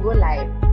go live.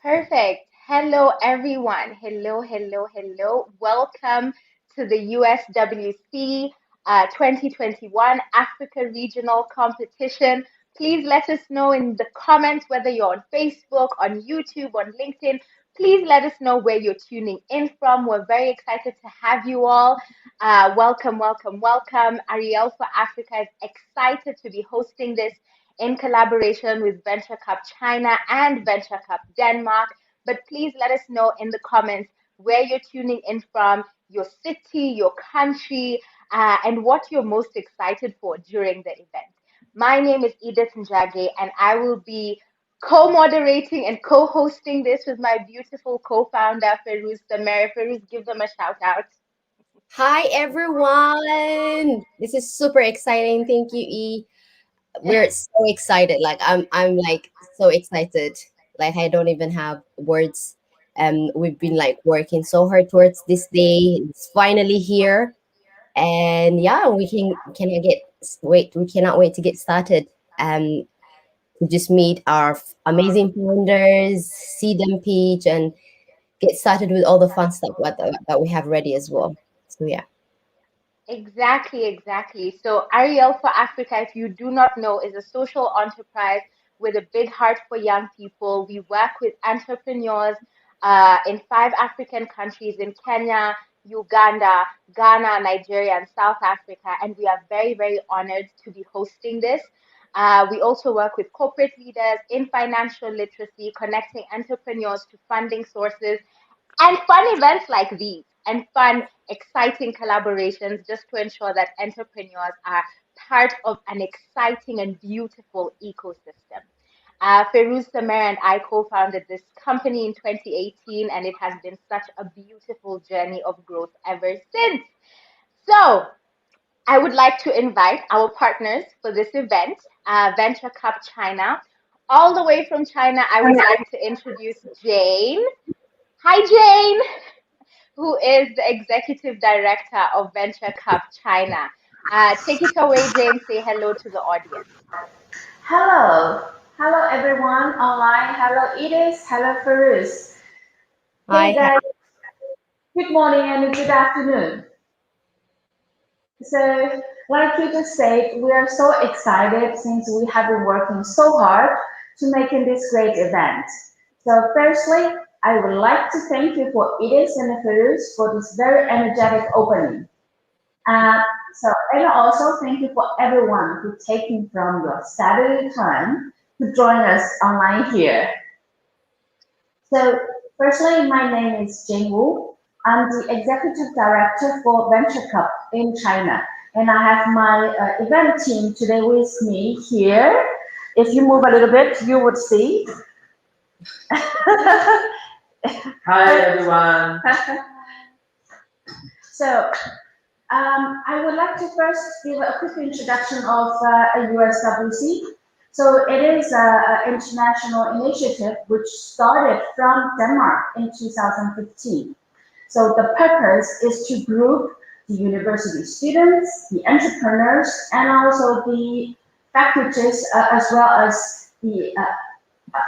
Perfect. Hello, everyone. Hello, hello, hello. Welcome to the USWC 2021 Africa Regional Competition. Please let us know in the comments whether you're on Facebook, on YouTube, on LinkedIn. Please let us know where you're tuning in from. We're very excited to have you all. Welcome, welcome, welcome. Arielle for Africa is excited to be hosting this in collaboration with Venture Cup China and Venture Cup Denmark. But please let us know in the comments where you're tuning in from, your city, your country, and what you're most excited for during the event. My name is Edith Njage, and I will be co-moderating and co-hosting this with my beautiful co-founder, Ferouz Tamer. Ferouz, give them a shout out. Hi everyone. This is super exciting. Thank you, E. We're so excited. Like I'm like so excited. Like I don't even have words. We've been like working so hard towards this day. It's finally here. And yeah, cannot wait. We cannot wait to get started. To just meet our amazing founders, see them pitch, and get started with all the fun stuff that we have ready as well. So yeah. Exactly, exactly. So Arielle for Africa, if you do not know, is a social enterprise with a big heart for young people. We work with entrepreneurs in 5 African countries, in Kenya, Uganda, Ghana, Nigeria, and South Africa. And we are very, very honored to be hosting this. We also work with corporate leaders in financial literacy, connecting entrepreneurs to funding sources and fun events like these and fun, exciting collaborations just to ensure that entrepreneurs are part of an exciting and beautiful ecosystem. Ferouz Samer and I co-founded this company in 2018, and it has been such a beautiful journey of growth ever since. So, I would like to invite our partners for this event, Venture Cup China. All the way from China, I would like to introduce Jane. Hi, Jane, who is the executive director of Venture Cup China. Take it away, Jane. Say hello to the audience. Hello. Hello everyone online. Hello Edith. Hello Farouz. Hey Hi. guys, good morning and good afternoon. So, like you just said, we are so excited since we have been working so hard to making this great event. So, firstly, I would like to thank you for Edith and Farouz for this very energetic opening. Uh, and also thank you for everyone who taking from your Saturday time to join us online here. So, firstly, my name is Jane Wu. I'm the Executive Director for Venture Cup in China, and I have my event team today with me here. If you move a little bit, you would see. Hi, everyone. So, I would like to first give a quick introduction of USWC. So it is an international initiative which started from Denmark in 2015. So the purpose is to group the university students, the entrepreneurs, and also the faculties, as well as the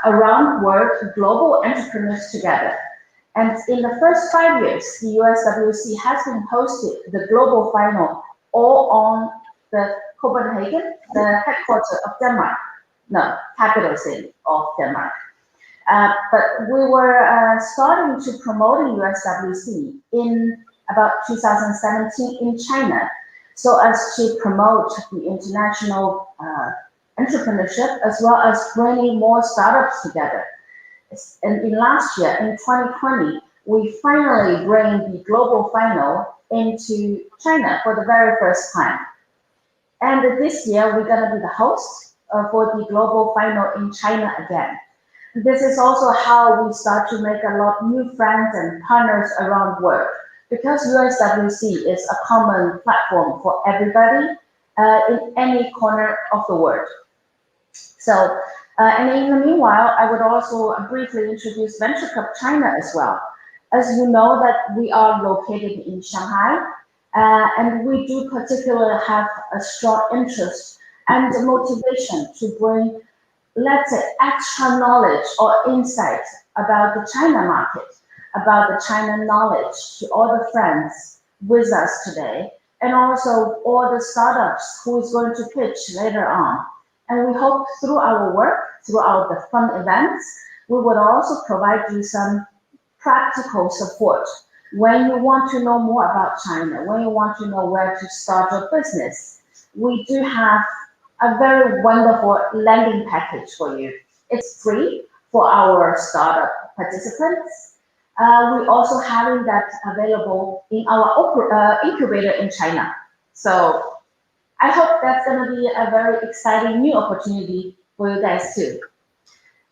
around world global entrepreneurs together. And in the first 5 years, the USWC has been hosted the global final all on the Copenhagen, the headquarters of Denmark, no, capital city of Denmark. But we were starting to promote USWC in about 2017 in China, so as to promote the international entrepreneurship as well as bringing more startups together. And in last year, in 2020, we finally bring the global final into China for the very first time. And this year, we're going to be the host for the global final in China again. This is also how we start to make a lot of new friends and partners around the world because USWC is a common platform for everybody in any corner of the world. So, and in the meanwhile, I would also briefly introduce Venture Cup China as well. As you know that we are located in Shanghai, and we do particularly have a strong interest and motivation to bring, let's say, extra knowledge or insight about the China market, about the China knowledge to all the friends with us today, and also all the startups who is going to pitch later on. And we hope through our work, throughout the fun events, we would also provide you some practical support when you want to know more about China, when you want to know where to start your business. We do have a very wonderful landing package for you. It's free for our startup participants. We also having that available in our incubator in China. So I hope that's going to be a very exciting new opportunity for you guys too.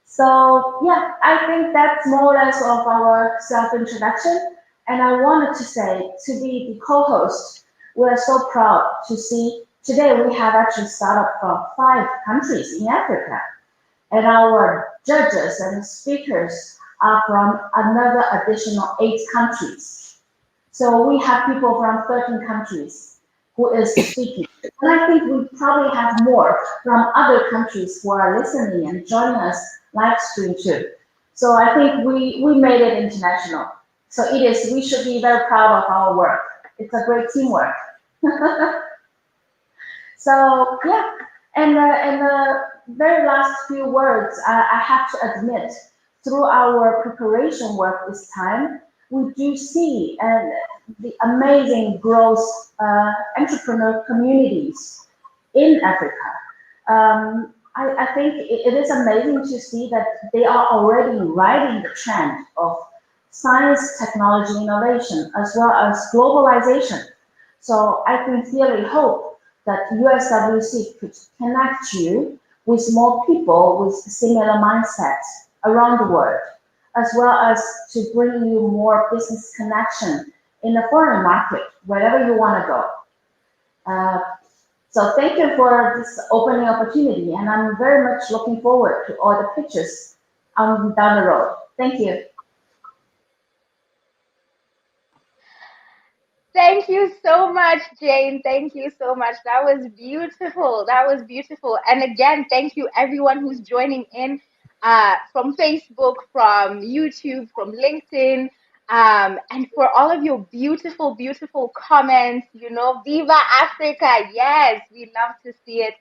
So yeah, I think that's more or less of our self-introduction. And I wanted to say, to be the co-host, we're so proud to see today we have actually started from 5 countries in Africa. And our judges and speakers are from another additional 8 countries. So we have people from 13 countries who is speaking. And I think we probably have more from other countries who are listening and joining us live stream too. So I think we made it international. So it is, we should be very proud of our work. It's a great teamwork. So yeah, and the very last few words, I have to admit, through our preparation work this time, we do see the amazing growth entrepreneur communities in Africa. I think it is amazing to see that they are already riding the trend of science, technology, innovation, as well as globalization. So I sincerely hope that USWC could connect you with more people with similar mindsets around the world, as well as to bring you more business connection in the foreign market, wherever you want to go. Uh, so thank you for this opening opportunity, and I'm very much looking forward to all the pictures down the road. Thank you. Thank you so much, Jane. Thank you so much. That was beautiful. That was beautiful. And again, thank you everyone who's joining in from Facebook, from YouTube, from LinkedIn, and for all of your beautiful, beautiful comments. You know, Viva Africa. Yes, we love to see it.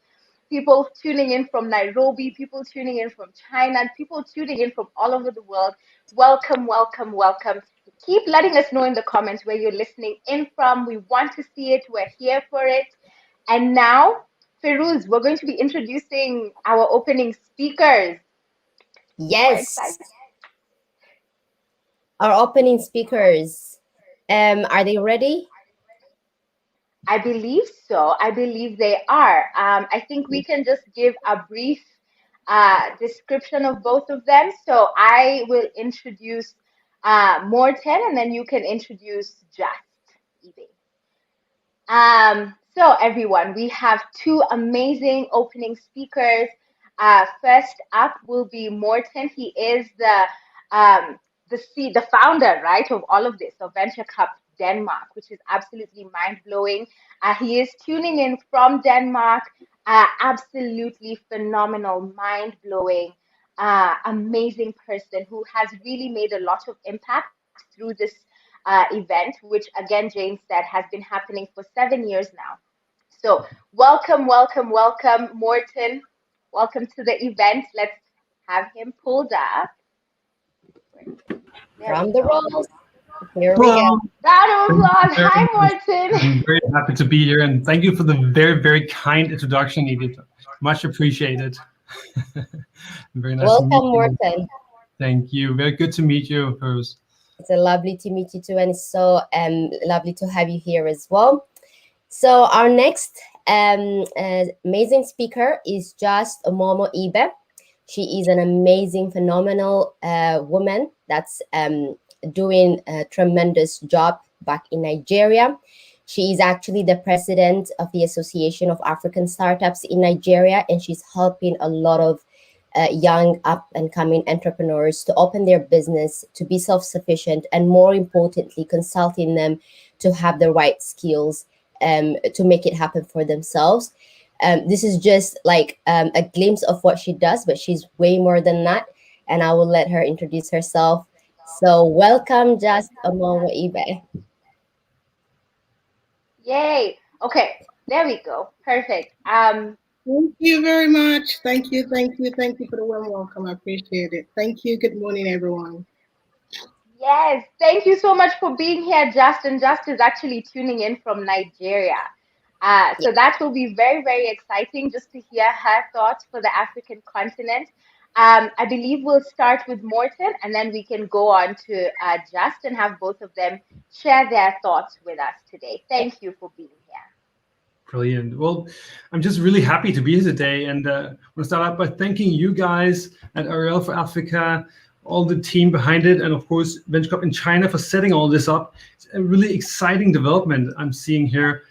People tuning in from Nairobi, people tuning in from China, people tuning in from all over the world. Welcome, welcome, welcome. Keep letting us know in the comments where you're listening in from. We want to see it. We're here for it. And now Firuz, we're going to be introducing our opening speakers. Super Yes, excited. our opening speakers. Are they ready? I believe so. I believe they are. I think we can just give a brief description of both of them. So I will introduce Morten, and then you can introduce Just. So everyone, we have two amazing opening speakers. First up will be Morten. He is the founder, right, of all of this, of Venture Cup Denmark, which is absolutely mind blowing. He is tuning in from Denmark. Absolutely phenomenal, mind blowing, amazing person who has really made a lot of impact through this event, which again, Jane said, has been happening for 7 years now. So, welcome, welcome, welcome, Morten. Welcome to the event. Let's have him pulled up. There we From the go. rolls. Here we go. Hello. Round of Thank you applause. very Hi, much. Morten. I'm very happy to be here, and thank you for the very, very kind introduction, Edith. Much appreciated. Very nice to meet Welcome, you. Morten. Thank you. Very good to meet you, Rose. It's a lovely to meet you too, and it's so lovely to have you here as well. So our next amazing speaker is Just Momo Ibe. She is an amazing, phenomenal woman that's doing a tremendous job back in Nigeria. She is actually the president of the Association of African Startups in Nigeria, and she's helping a lot of young up and coming entrepreneurs to open their business, to be self-sufficient, and more importantly, consulting them to have the right skills to make it happen for themselves. This is just like a glimpse of what she does, but she's way more than that. And I will let her introduce herself. So welcome, Just Momo Ibe. Yay. Okay, there we go. Perfect. Thank you very much. Thank you for the warm welcome. I appreciate it. Thank you. Good morning, everyone. Yes, thank you so much for being here, Justin. Just is actually tuning in from Nigeria. So that will be very, very exciting just to hear her thoughts for the African continent. I believe we'll start with Morten and then we can go on to Just and have both of them share their thoughts with us today. Thank you for being here. Brilliant. Well, I'm just really happy to be here today, and I want to start out by thanking you guys at Arielle for Africa, all the team behind it, and of course Venture Cup in China for setting all this up. It's a really exciting development I'm seeing here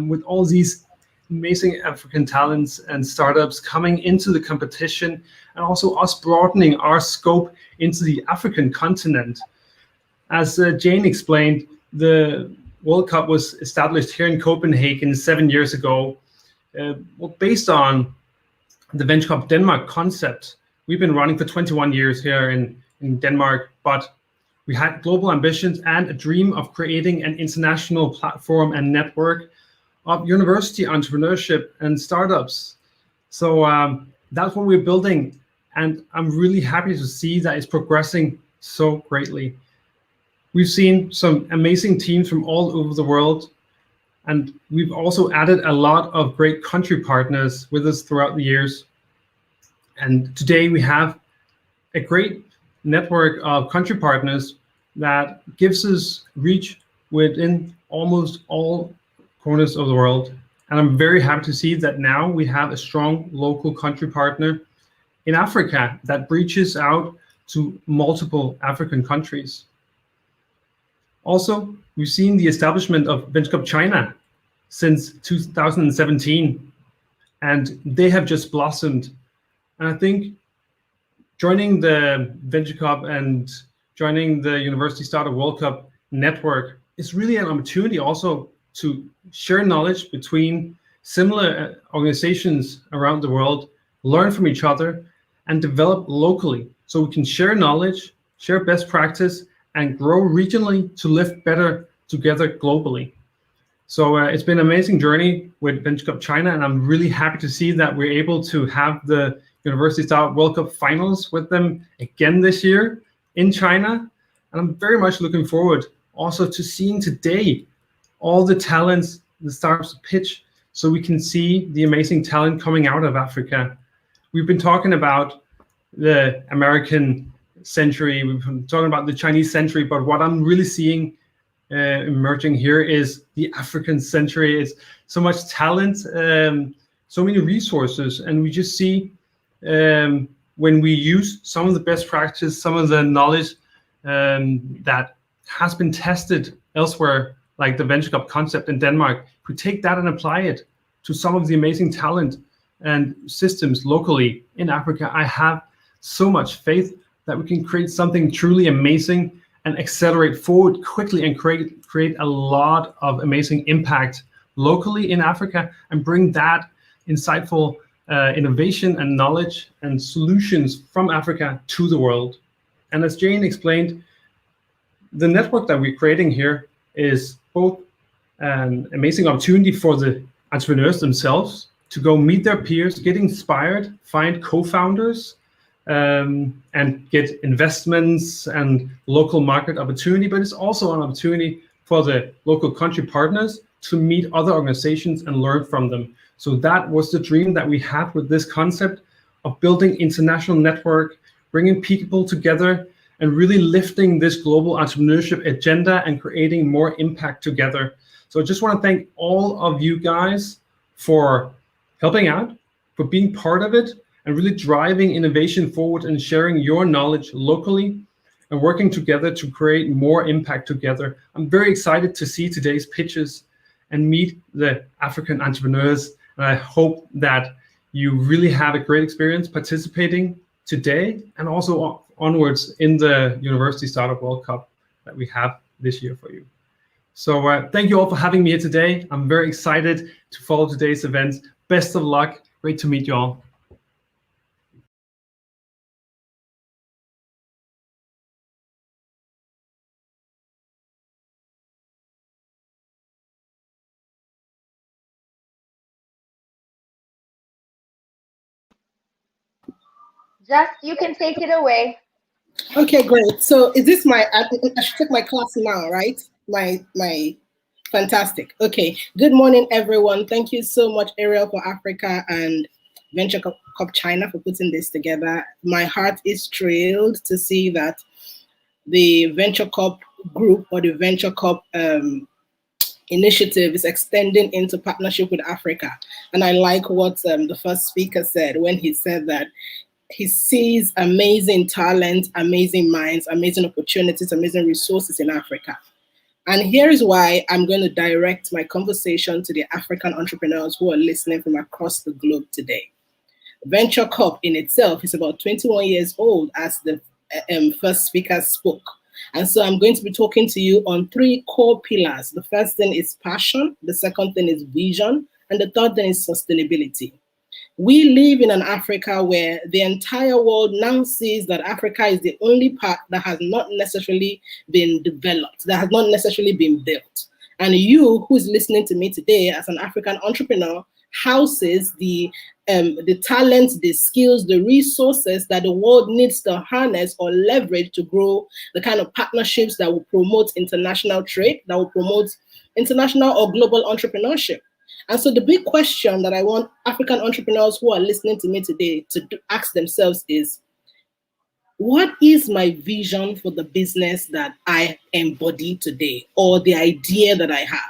with all these amazing African talents and startups coming into the competition, and also us broadening our scope into the African continent. As Jane explained, the World Cup was established here in Copenhagen 7 years ago, based on the Venture Cup Denmark concept. We've been running for 21 years here in Denmark, but we had global ambitions and a dream of creating an international platform and network of university entrepreneurship and startups. So that's what we're building, and I'm really happy to see that it's progressing so greatly. We've seen some amazing teams from all over the world, and we've also added a lot of great country partners with us throughout the years. And today we have a great network of country partners that gives us reach within almost all corners of the world. And I'm very happy to see that now we have a strong local country partner in Africa that reaches out to multiple African countries. Also, we've seen the establishment of Venture Cup China since 2017, and they have just blossomed. And I think joining the Venture Cup and joining the University Startup World Cup network is really an opportunity also to share knowledge between similar organizations around the world, learn from each other, and develop locally so we can share knowledge, share best practice, and grow regionally to live better together globally. So it's been an amazing journey with Venture Cup China, and I'm really happy to see that we're able to have the University Startup World Cup finals with them again this year in China. And I'm very much looking forward also to seeing today all the talents, the startups pitch so we can see the amazing talent coming out of Africa. We've been talking about the American century, we've been talking about the Chinese century, but what I'm really seeing emerging here is the African century. It's so much talent, so many resources, and we just see when we use some of the best practices, some of the knowledge that has been tested elsewhere, like the Venture Cup concept in Denmark, if we take that and apply it to some of the amazing talent and systems locally in Africa, I have so much faith that we can create something truly amazing and accelerate forward quickly and create a lot of amazing impact locally in Africa and bring that insightful innovation and knowledge and solutions from Africa to the world. And as Jane explained, the network that we're creating here is both an amazing opportunity for the entrepreneurs themselves to go meet their peers, get inspired, find co-founders, and get investments and local market opportunity, but it's also an opportunity for the local country partners to meet other organizations and learn from them. So that was the dream that we had with this concept of building international network, bringing people together and really lifting this global entrepreneurship agenda and creating more impact together. So I just want to thank all of you guys for helping out, for being part of it, and really driving innovation forward and sharing your knowledge locally and working together to create more impact together. I'm very excited to see today's pitches and meet the African entrepreneurs. And I hope that you really have a great experience participating today and also onwards in the University Startup World Cup that we have this year for you. So thank you all for having me here today. I'm very excited to follow today's event. Best of luck. Great to meet you all. Just, you can take it away. Okay, great. So is this I should take my class now, right? My fantastic. Okay. Good morning, everyone. Thank you so much, Arielle for Africa and Venture Cup China for putting this together. My heart is thrilled to see that the Venture Cup group or the Venture Cup initiative is extending into partnership with Africa. And I like what the first speaker said when he said that he sees amazing talent, amazing minds, amazing opportunities, amazing resources in Africa. And here is why I'm going to direct my conversation to the African entrepreneurs who are listening from across the globe today. Venture Cup in itself is about 21 years old, as the first speaker spoke. And so I'm going to be talking to you on 3 core pillars. The first thing is passion, the second thing is vision, and the third thing is sustainability. We live in an Africa where the entire world now sees that Africa is the only part that has not necessarily been developed, that has not necessarily been built. And you, who is listening to me today as an African entrepreneur, houses the talents, the skills, the resources that the world needs to harness or leverage to grow the kind of partnerships that will promote international trade, that will promote international or global entrepreneurship. And so the big question that I want African entrepreneurs who are listening to me today to ask themselves is, what is my vision for the business that I embody today, or the idea that I have?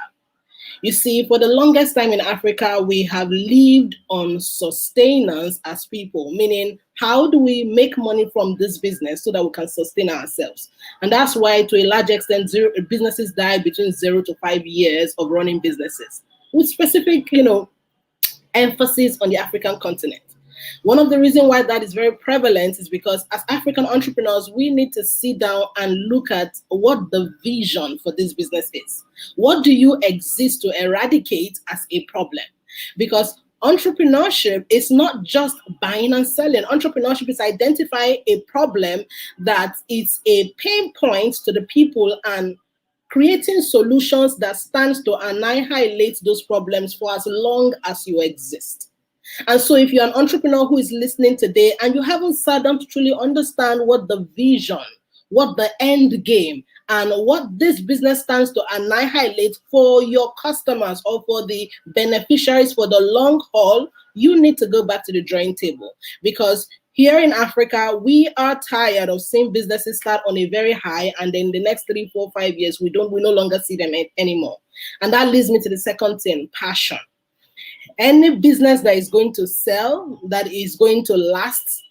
You see, for the longest time in Africa, we have lived on sustenance as people, meaning how do we make money from this business so that we can sustain ourselves? And that's why, to a large extent, businesses die between 0 to 5 years of running businesses, with specific, emphasis on the African continent. One of the reasons why that is very prevalent is because as African entrepreneurs, we need to sit down and look at what the vision for this business is. What do you exist to eradicate as a problem? Because entrepreneurship is not just buying and selling. Entrepreneurship is identifying a problem that is a pain point to the people and creating solutions that stands to annihilate those problems for as long as you exist. And so if you're an entrepreneur who is listening today and you haven't sat down to truly understand what the vision, what the end game and what this business stands to annihilate for your customers or for the beneficiaries for the long haul, you need to go back to the drawing table. Because here in Africa, we are tired of seeing businesses start on a very high, and then the next 3, 4, 5 years, we no longer see them anymore. And that leads me to the second thing, passion. Any business that is going to sell, that is going to last,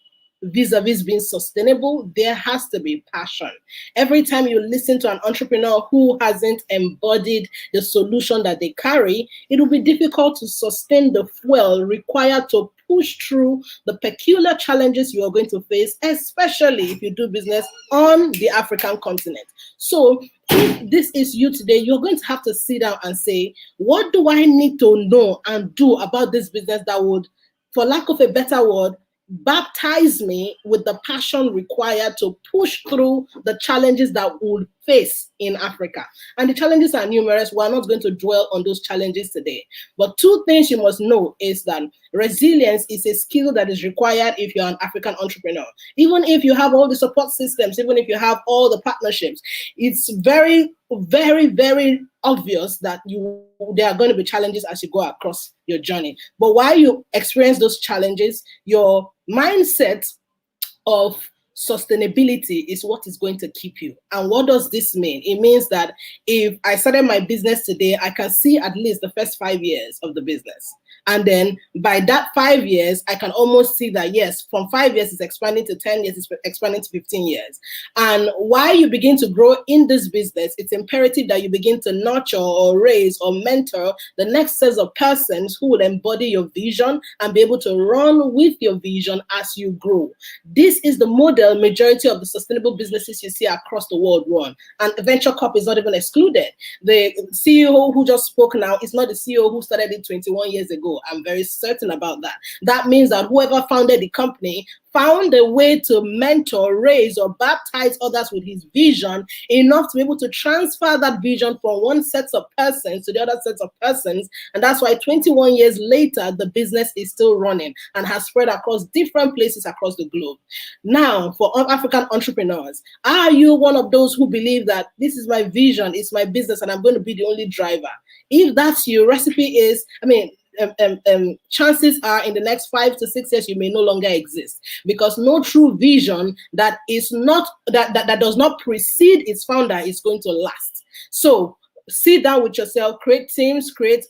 vis-a-vis being sustainable, there has to be passion. Every time you listen to an entrepreneur who hasn't embodied the solution that they carry, it will be difficult to sustain the fuel required to push through the peculiar challenges you are going to face, especially if you do business on the African continent. So if this is you today, you're going to have to sit down and say, what do I need to know and do about this business that would, for lack of a better word, baptize me with the passion required to push through the challenges that we'll face in Africa. And the challenges are numerous. We're not going to dwell on those challenges today. But two things you must know is that resilience is a skill that is required if you're an African entrepreneur. Even if you have all the support systems, even if you have all the partnerships, it's very, very, very obvious that there are going to be challenges as you go across your journey. But while you experience those challenges, your mindset of sustainability is what is going to keep you. And what does this mean? It means that if I started my business today, I can see at least the first 5 years of the business. And then by that 5 years, I can almost see that, yes, from 5 years, it's expanding to 10 years, it's expanding to 15 years. And while you begin to grow in this business, it's imperative that you begin to nurture or raise or mentor the next set of persons who will embody your vision and be able to run with your vision as you grow. This is the model majority of the sustainable businesses you see across the world run. And Venture Corp is not even excluded. The CEO who just spoke now is not the CEO who started it 21 years ago. I'm very certain about that. That means that whoever founded the company found a way to mentor, raise, or baptize others with his vision enough to be able to transfer that vision from one set of persons to the other set of persons. And that's why 21 years later, the business is still running and has spread across different places across the globe. Now, for African entrepreneurs, are you one of those who believe that this is my vision, it's my business, and I'm going to be the only driver? If that's your recipe is, chances are in the next 5 to 6 years you may no longer exist, because no true vision that is not that does not precede its founder is going to last. So sit down with yourself, create teams, create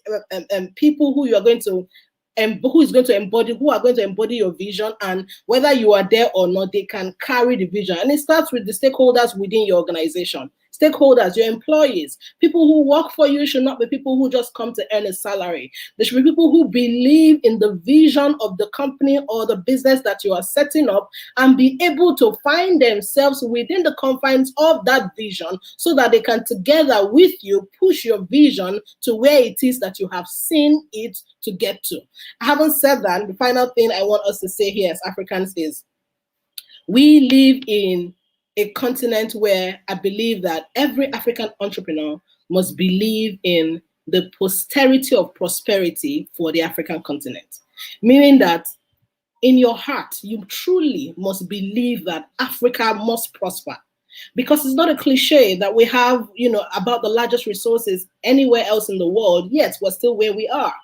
people who you are going to who are going to embody your vision, and whether you are there or not, they can carry the vision. And it starts with the stakeholders within your organization. Stakeholders, your employees, people who work for you should not be people who just come to earn a salary. There should be people who believe in the vision of the company or the business that you are setting up and be able to find themselves within the confines of that vision so that they can together with you push your vision to where it is that you have seen it to get to. Having said that, the final thing I want us to say here as Africans is we live in a continent where I believe that every African entrepreneur must believe in the posterity of prosperity for the African continent. Meaning that in your heart, you truly must believe that Africa must prosper. Because it's not a cliche that we have, about the largest resources anywhere else in the world, yet we're still where we are.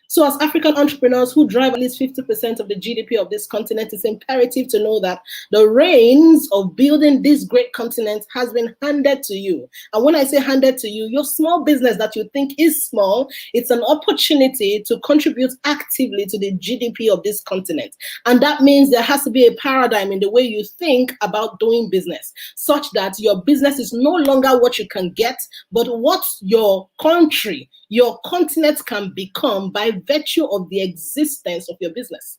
So as African entrepreneurs who drive at least 50% of the GDP of this continent, it's imperative to know that the reins of building this great continent has been handed to you. And when I say handed to you, your small business that you think is small, it's an opportunity to contribute actively to the GDP of this continent. And that means there has to be a paradigm in the way you think about doing business, such that your business is no longer what you can get, but what your country, your continent can become by virtue of the existence of your business.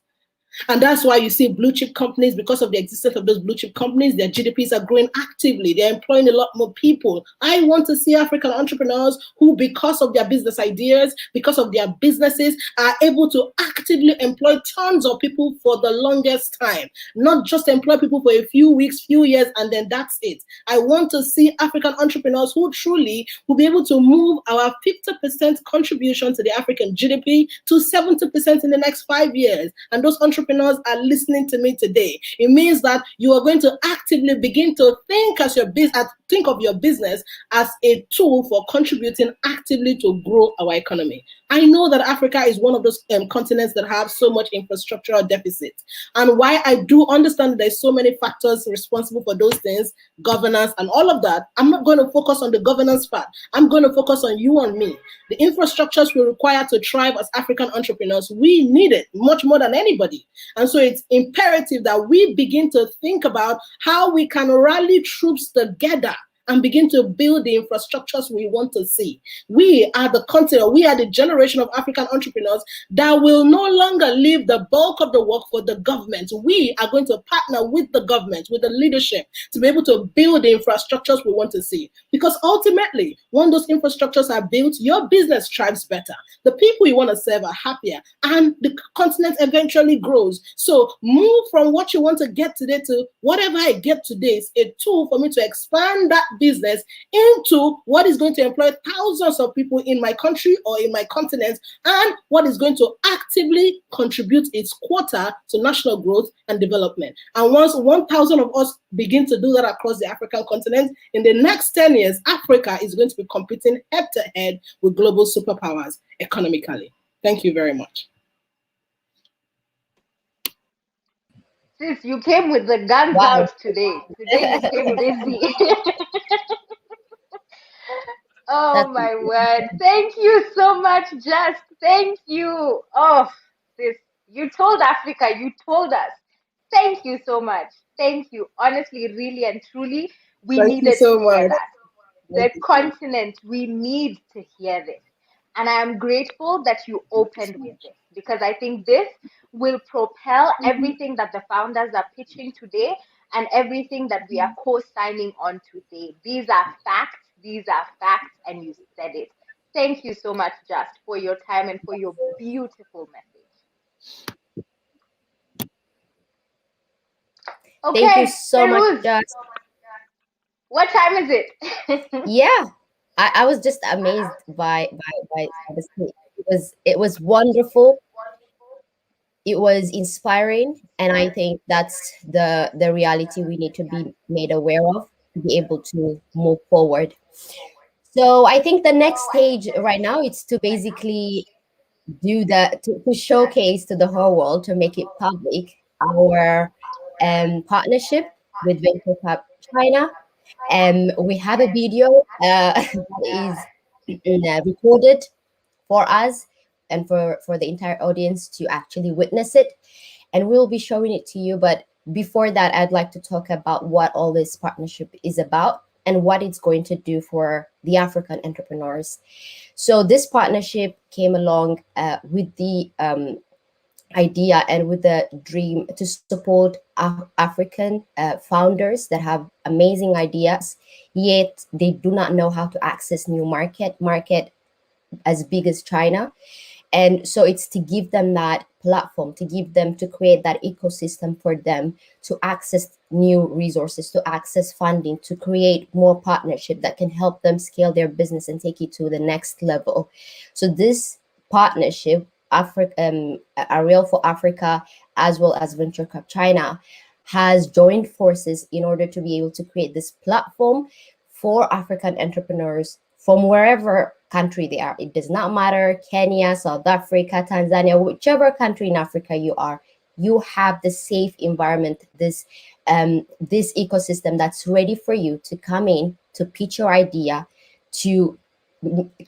And that's why you see blue chip companies, because of the existence of those blue chip companies, their GDPs are growing actively. They're employing a lot more people. I want to see African entrepreneurs who, because of their business ideas, because of their businesses, are able to actively employ tons of people for the longest time. Not just employ people for a few weeks, few years, and then that's it. I want to see African entrepreneurs who truly will be able to move our 50% contribution to the African GDP to 70% in the next 5 years. And those entrepreneurs entrepreneurs are listening to me today. It means that you are going to actively begin to think think of your business as a tool for contributing actively to grow our economy. I know that Africa is one of those continents that have so much infrastructural deficit. And why I do understand that there's so many factors responsible for those things, governance and all of that, I'm not going to focus on the governance part. I'm going to focus on you and me. The infrastructures we require to thrive as African entrepreneurs, we need it much more than anybody. And so it's imperative that we begin to think about how we can rally troops together and begin to build the infrastructures we want to see. We are the continent, we are the generation of African entrepreneurs that will no longer leave the bulk of the work for the government. We are going to partner with the government, with the leadership, to be able to build the infrastructures we want to see. Because ultimately, when those infrastructures are built, your business thrives better. The people you want to serve are happier, and the continent eventually grows. So move from what you want to get today to whatever I get today is a tool for me to expand that business into what is going to employ thousands of people in my country or in my continent, and what is going to actively contribute its quota to national growth and development. And once 1,000 of us begin to do that across the African continent, in the next 10 years, Africa is going to be competing head to head with global superpowers economically. Thank you very much. Sis, you came with the guns Wow. out today. Today you came busy. Oh That's my word. Thank you so much, Just. Thank you. Oh, sis, you told Africa, you told us. Thank you so much. Thank you. Honestly, really and truly, we Thank you needed to so hear much. that. The continent, we need to hear this. And I am grateful that you opened with this, because I think this will propel everything that the founders are pitching today and everything that we are co signing on today. These are facts, and you said it. Thank you so much, Just, for your time and for your beautiful message. Thank you Okay, so much, Feroz, Josh. what time is it? Yeah, I was just amazed by the speech. It was wonderful. It was inspiring, and I think that's the reality we need to be made aware of to be able to move forward. So I think the next stage right now is to basically do that, to showcase to the whole world, to make it public, our partnership with Venture Cup China. We have a video that is recorded for us and for the entire audience to actually witness it, and we'll be showing it to you. But before that, I'd like to talk about what all this partnership is about and what it's going to do for the African entrepreneurs. So this partnership came along with the idea and with the dream to support African founders that have amazing ideas, yet they do not know how to access new market as big as China. And so it's to give them that platform, to create that ecosystem for them to access new resources, to access funding, to create more partnership that can help them scale their business and take it to the next level. So this partnership, Arielle for Africa, as well as Venture Cup China, has joined forces in order to be able to create this platform for African entrepreneurs from wherever country they are. It does not matter, Kenya, South Africa, Tanzania, whichever country in Africa you are, you have the safe environment, this ecosystem that's ready for you to come in, to pitch your idea, to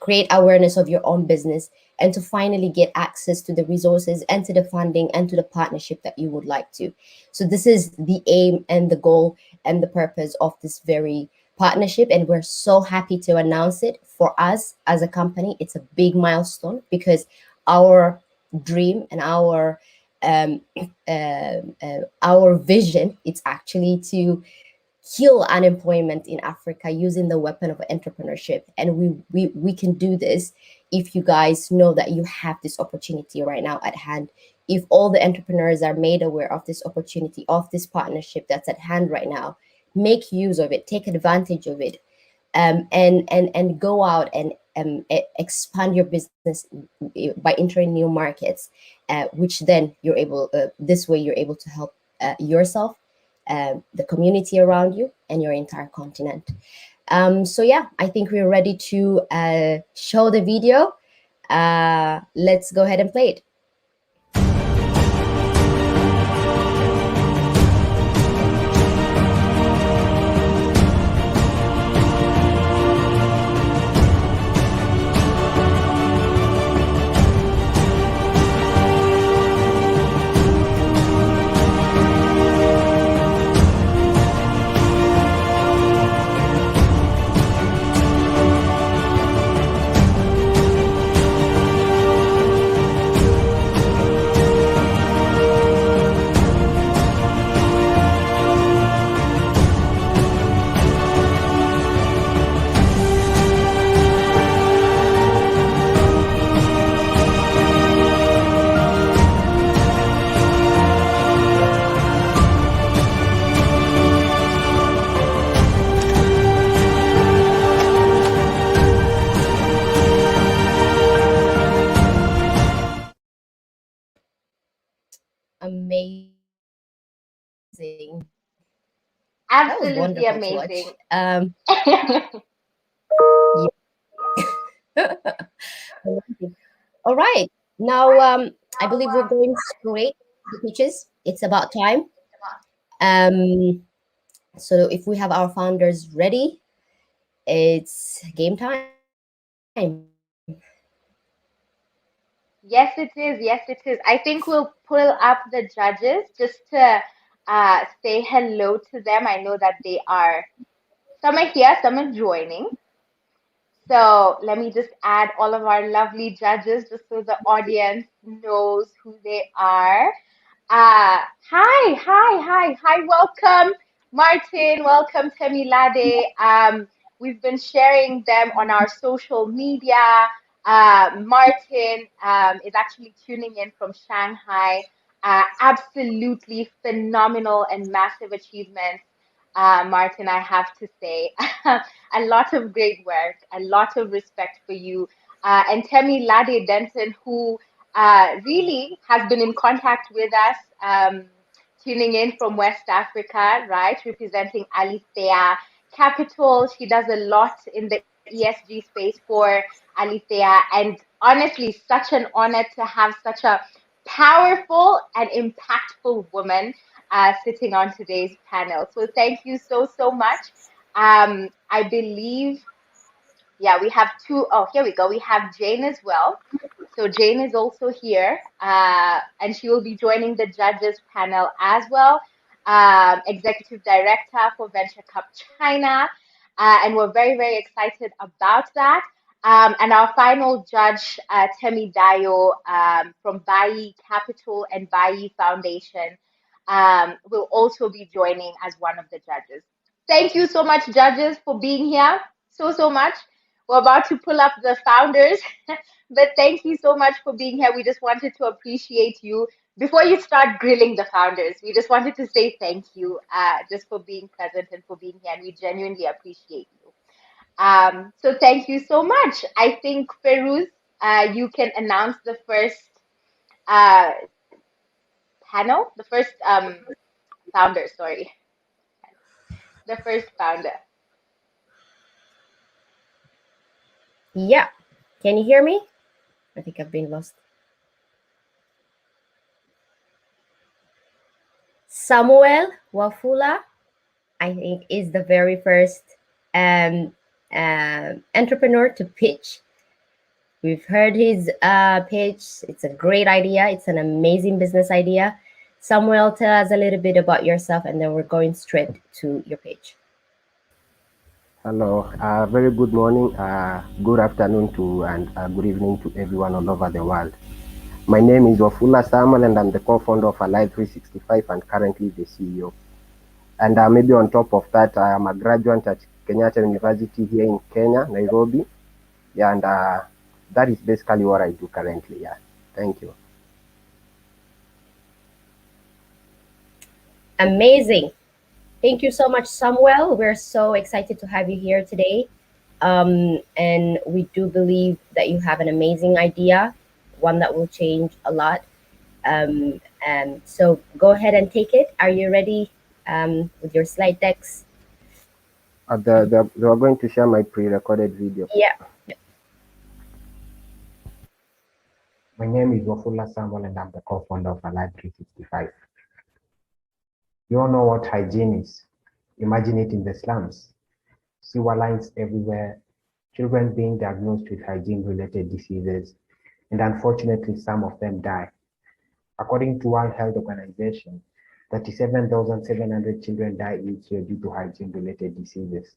create awareness of your own business, and to finally get access to the resources and to the funding and to the partnership that you would like to. So this is the aim and the goal and the purpose of this very partnership, and we're so happy to announce it. For us as a company, it's a big milestone because our dream and our vision, it's actually to kill unemployment in Africa using the weapon of entrepreneurship. And we can do this if you guys know that you have this opportunity right now at hand. If all the entrepreneurs are made aware of this opportunity, of this partnership that's at hand right now, make use of it, take advantage of it, and go out and expand your business by entering new markets, which then you're able, this way you're able to help yourself, the community around you, and your entire continent. So yeah, I think we're ready to show the video. Let's go ahead and play it. Amazing. That was Absolutely wonderful to watch. amazing. Amazing. All right. Now, I believe we're going straight to the pitches. It's about time. So if we have our founders ready, it's game time. Yes, it is. Yes, it is. I think we'll pull up the judges just to say hello to them. I know that they are, some are here, some are joining. So let me just add all of our lovely judges just so the audience knows who they are. Hi, welcome, Martin, welcome, Temilade. We've been sharing them on our social media. Martin is actually tuning in from Shanghai. Absolutely phenomenal and massive achievements, Martin, I have to say. A lot of great work, a lot of respect for you. And Temilade Denton, who really has been in contact with us, tuning in from West Africa, right, representing Alithea Capital. She does a lot in the ESG space for Alithea, and honestly, such an honor to have such a powerful and impactful woman sitting on today's panel. So thank you so much. I believe, yeah, we have two. Oh, here we go. We have Jane as well. So Jane is also here, and she will be joining the judges panel as well. Executive Director for Venture Cup China, and we're very excited about that. And our final judge, Temi Dayo, from Bayi Capital and Bayi Foundation, will also be joining as one of the judges. Thank you so much, judges, for being here. So much. We're about to pull up the founders, but thank you so much for being here. We just wanted to appreciate you. Before you start grilling the founders, we just wanted to say thank you just for being present and for being here, and we genuinely appreciate you. So thank you so much. I think, Ferouz, you can announce the first uh, panel, the first founder, sorry, the first founder. Yeah. Can you hear me? I think I've been lost. Samuel Wafula, I think, is the very first entrepreneur to pitch. We've heard his pitch. It's a great idea. It's an amazing business idea. Samuel, tell us a little bit about yourself, and then we're going straight to your pitch. Hello, very good morning, good afternoon to, and good evening to everyone all over the world. My name is Wafula Samuel, and I'm the co-founder of Alive 365 and currently the CEO. And maybe on top of that, I am a graduate at Kenyatta University here in Kenya, Nairobi. Yeah, and that is basically what I do currently. Yeah, thank you. Amazing. Thank you so much, Samuel. We're so excited to have you here today. And we do believe that you have an amazing idea, one that will change a lot. And so go ahead and take it. Are you ready with your slide decks? They are going to share my pre-recorded video. Yeah. My name is Wafula Samuel and I'm the co-founder of Alive 365. You all know what hygiene is. Imagine it in the slums. Sewer lines everywhere, children being diagnosed with hygiene-related diseases, and unfortunately some of them die. According to World Health Organization, 37,700 children die each year due to hygiene-related diseases.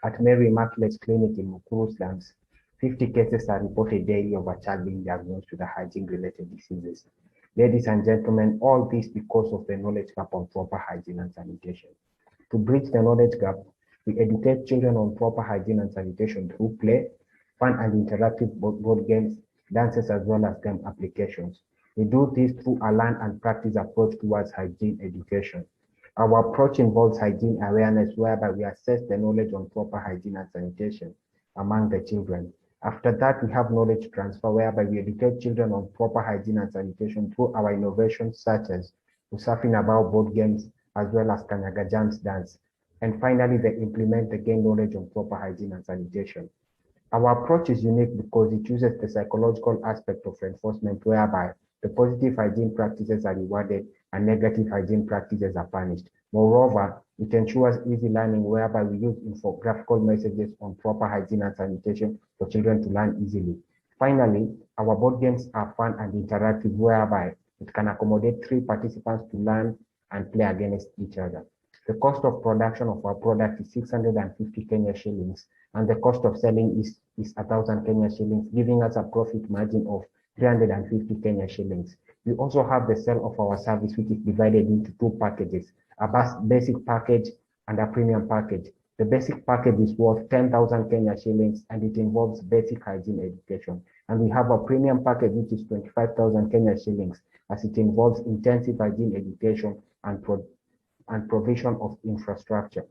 At Mary Immaculate Clinic in Mukuru slums, 50 cases are reported daily of a child being diagnosed with hygiene-related diseases. Ladies and gentlemen, all this because of the knowledge gap on proper hygiene and sanitation. To bridge the knowledge gap, we educate children on proper hygiene and sanitation through play, fun and interactive board games, dances, as well as game applications. We do this through a learn and practice approach towards hygiene education. Our approach involves hygiene awareness, whereby we assess the knowledge on proper hygiene and sanitation among the children. After that, we have knowledge transfer, whereby we educate children on proper hygiene and sanitation through our innovations such as Usafin about board games, as well as Kanyaga Jams dance. And finally, they implement the gain knowledge on proper hygiene and sanitation. Our approach is unique because it uses the psychological aspect of reinforcement, whereby the positive hygiene practices are rewarded and negative hygiene practices are punished. Moreover, it ensures easy learning, whereby we use infographical messages on proper hygiene and sanitation for children to learn easily. Finally, our board games are fun and interactive, whereby it can accommodate 3 participants to learn and play against each other. The cost of production of our product is 650 Kenya shillings, and the cost of selling is 1,000 Kenya shillings, giving us a profit margin of 350 Kenya shillings. We also have the sale of our service, which is divided into 2 packages, a basic package and a premium package. The basic package is worth 10,000 Kenya shillings and it involves basic hygiene education. And we have a premium package, which is 25,000 Kenya shillings, as it involves intensive hygiene education and provision of infrastructure.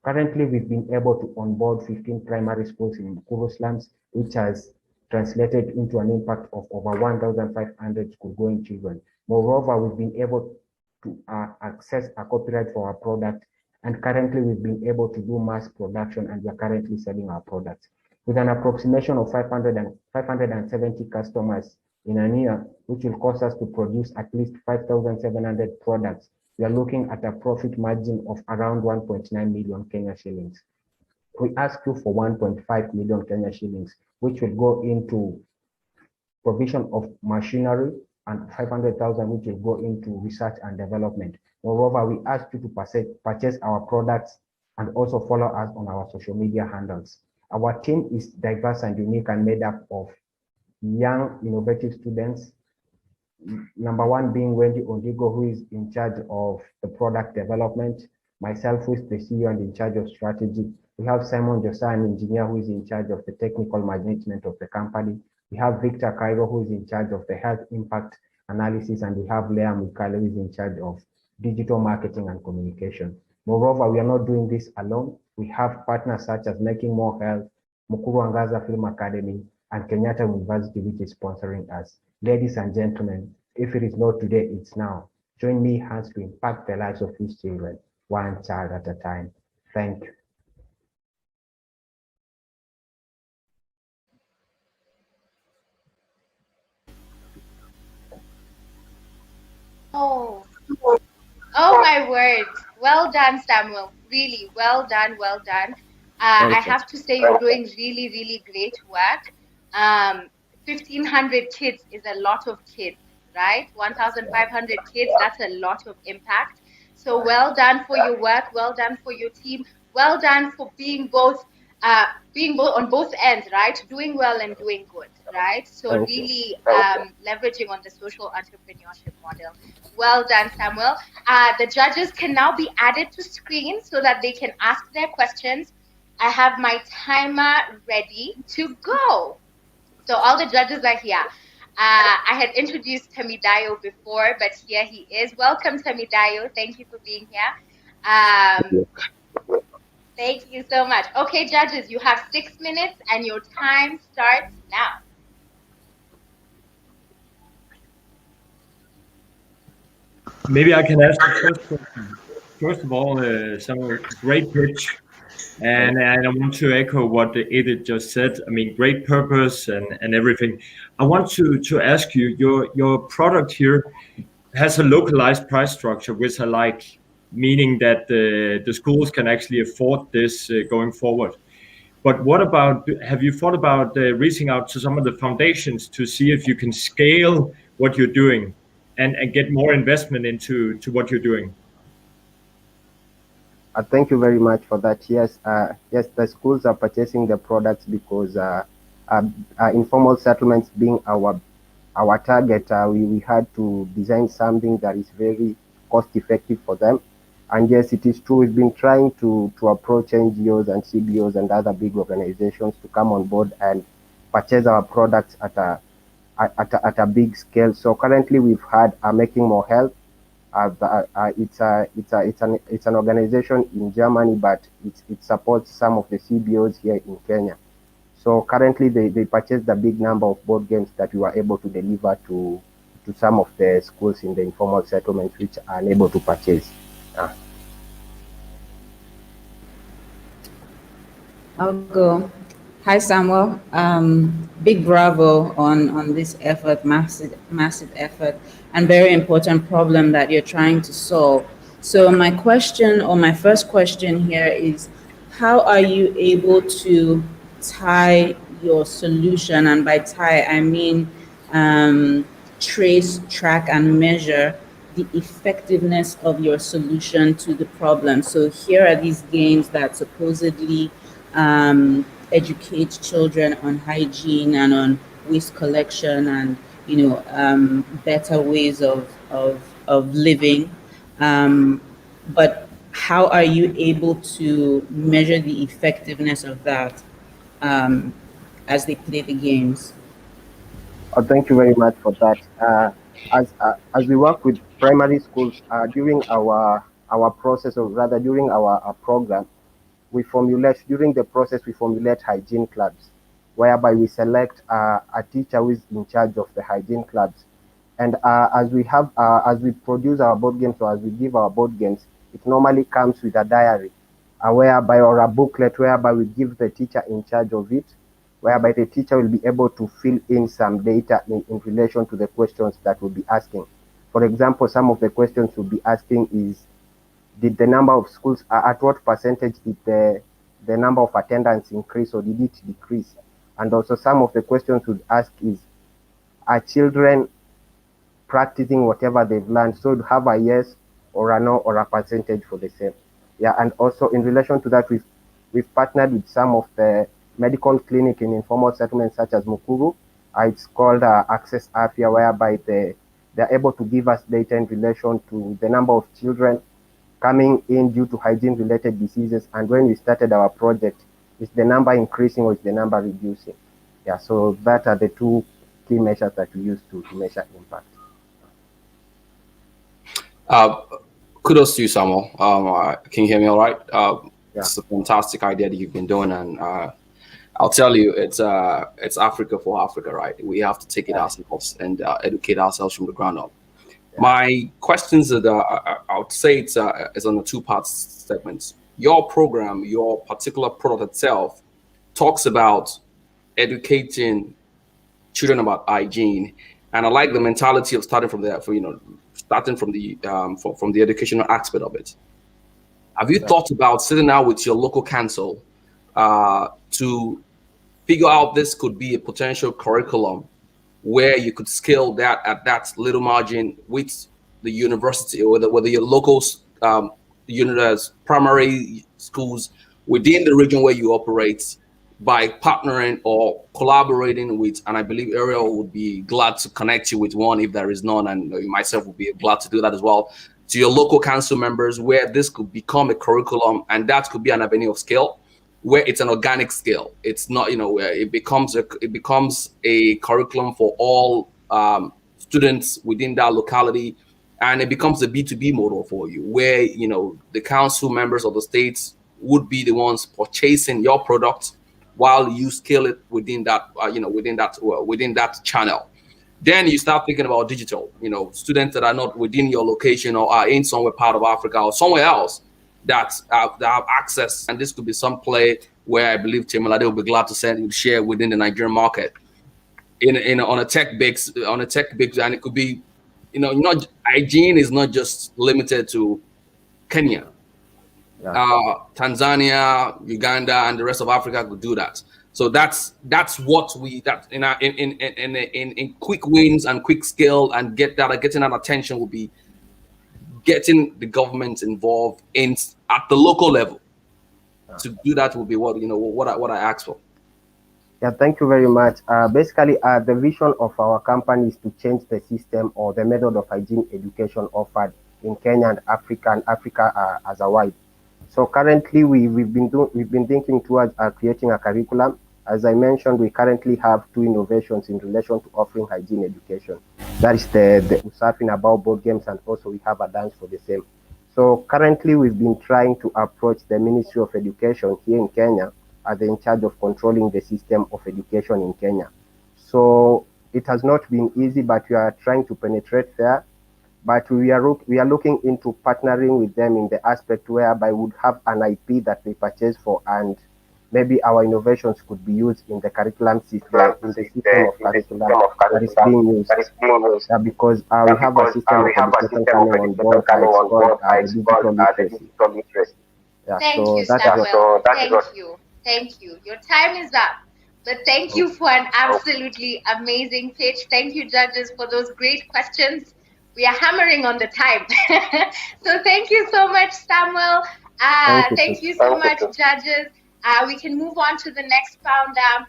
Currently, we've been able to onboard 15 primary schools in Mukuru slums, which has translated into an impact of over 1,500 school-going children. Moreover, we've been able to access a copyright for our product, and currently we've been able to do mass production, and we are currently selling our products. With an approximation of 570 customers in a year, which will cost us to produce at least 5,700 products, we are looking at a profit margin of around 1.9 million Kenya shillings. We ask you for 1.5 million Kenya shillings, which will go into provision of machinery, and 500,000 which will go into research and development. Moreover, we ask you to purchase our products and also follow us on our social media handles. Our team is diverse and unique and made up of young, innovative students. Number one being Wendy Ondigo, who is in charge of the product development. Myself, who is the CEO and in charge of strategy. We have Simon Josiah, an engineer, who is in charge of the technical management of the company. We have Victor Cairo, who is in charge of the health impact analysis, and we have Lea Mikale, who is in charge of digital marketing and communication. Moreover, we are not doing this alone. We have partners such as Making More Health, Mukuru Angaza Film Academy, and Kenyatta University, which is sponsoring us. Ladies and gentlemen, if it is not today, it's now. Join me hands to impact the lives of these children, one child at a time. Thank you. Oh, oh my word. Well done, Samuel. Really, well done, well done. I Thank you. have to say you're doing really, really great work. 1,500 kids is a lot of kids, right? 1,500 kids, that's a lot of impact. So well done for your work, well done for your team, well done for being both on both ends, right? Doing well and doing good, right? So Thank you. really leveraging on the social entrepreneurship model. Well done, Samuel. The judges can now be added to screen so that they can ask their questions. I have my timer ready to go. So all the judges are here. I had introduced Tamidayo before, but here he is. Welcome, Tamidayo. Thank you for being here. Um, Thank you so much. Okay, judges, you have 6 minutes and your time starts now. Maybe I can ask the first question. First of all, some great pitch, and I want to echo what Edith just said. I mean, great purpose and everything. I want to ask you, your product here has a localized price structure, which I like, meaning that the schools can actually afford this going forward. But what about, have you thought about reaching out to some of the foundations to see if you can scale what you're doing and get more investment into what you're doing? Thank you very much for that. Yes, yes, the schools are purchasing the products because uh, informal settlements being our target, we had to design something that is very cost effective for them. And yes, it is true. We've been trying to approach NGOs and CBOs and other big organizations to come on board and purchase our products at a big scale. So currently, we've had Making More Health. It's an organization in Germany, but it supports some of the CBOs here in Kenya. So currently, they purchased a big number of board games that we were able to deliver to some of the schools in the informal settlements, which are unable to purchase. I'll go. Hi, Samuel. Big bravo on this effort, massive effort, and very important problem that you're trying to solve. So my question, or my first question here is, how are you able to tie your solution, and by tie, I mean trace, track, and measure the effectiveness of your solution to the problem? So here are these games that supposedly educate children on hygiene and on waste collection and better ways of living, but how are you able to measure the effectiveness of that as they play the games? Thank you very much for that. As we work with primary schools during our process, or rather during our program, during the process we formulate hygiene clubs, whereby we select a teacher who is in charge of the hygiene clubs. And as we produce our board games, or as we give our board games, it normally comes with a diary, or a booklet whereby we give the teacher in charge of it, whereby the teacher will be able to fill in some data in relation to the questions that we'll be asking. For example, some of the questions we'll be asking is, did the number of schools, at what percentage did the number of attendance increase, or did it decrease? And also some of the questions we'd ask is, are children practicing whatever they've learned? So we'd have a yes or a no or a percentage for the same. Yeah, and also in relation to that, we've partnered with some of the medical clinic in informal settlements such as Mukuru. It's called Access Afia, whereby they're able to give us data in relation to the number of children coming in due to hygiene-related diseases. And when we started our project, is the number increasing or is the number reducing? Yeah, so that are the two key measures that we use to measure impact. Kudos to you, Samuel. Can you hear me all right? Yeah. It's a fantastic idea that you've been doing, and I'll tell you, it's Africa for Africa, right? We have to take it ourselves and educate ourselves from the ground up. My questions that I would say it's on a two-part segment. Your program, your particular product itself, talks about educating children about hygiene, and I like the mentality of starting from there. Starting from the educational aspect of it. Have you thought about sitting down with your local council to figure out this could be a potential curriculum where you could scale that at that little margin with the university, or whether your local primary schools within the region where you operate, by partnering or collaborating with, and I believe Arielle would be glad to connect you with one if there is none, and myself would be glad to do that as well, to your local council members, where this could become a curriculum, and that could be an avenue of scale, where it's an organic scale. It's not, where it becomes a curriculum for all students within that locality, and it becomes a B2B model for you, where the council members of the states would be the ones purchasing your product while you scale it within that, within that channel. Then you start thinking about digital, students that are not within your location or are in somewhere part of Africa or somewhere else that have access. And this could be some play where I believe Timolade will be glad to share within the Nigerian market on a tech base, and it could be, hygiene is not just limited to Kenya. Tanzania, Uganda, and the rest of Africa could do that. So that's what we in quick wins and quick scale and getting that attention will be getting the government involved at the local level. To do that will be what I asked for. Yeah, thank you very much. Basically, the vision of our company is to change the system or the method of hygiene education offered in Kenya and Africa as a wide. So currently, we've been thinking towards creating a curriculum. As I mentioned, we currently have 2 innovations in relation to offering hygiene education. That is the Usafin about board games, and also we have a dance for the same. So currently, we've been trying to approach the Ministry of Education here in Kenya as in charge of controlling the system of education in Kenya. So it has not been easy, but we are trying to penetrate there. But we are looking into partnering with them in the aspect whereby we would have an IP that they purchase for, and maybe our innovations could be used in the curriculum system, in the system of curriculum that is being used. Because we have a system of education coming on board, and it's called digital literacy. Yeah, Thank so you, that Samuel. Thank you. Your time is up. But thank you for an absolutely amazing pitch. Thank you, judges, for those great questions. We are hammering on the time. So thank you so much, Samuel. Thank you so much, judges. We can move on to the next founder.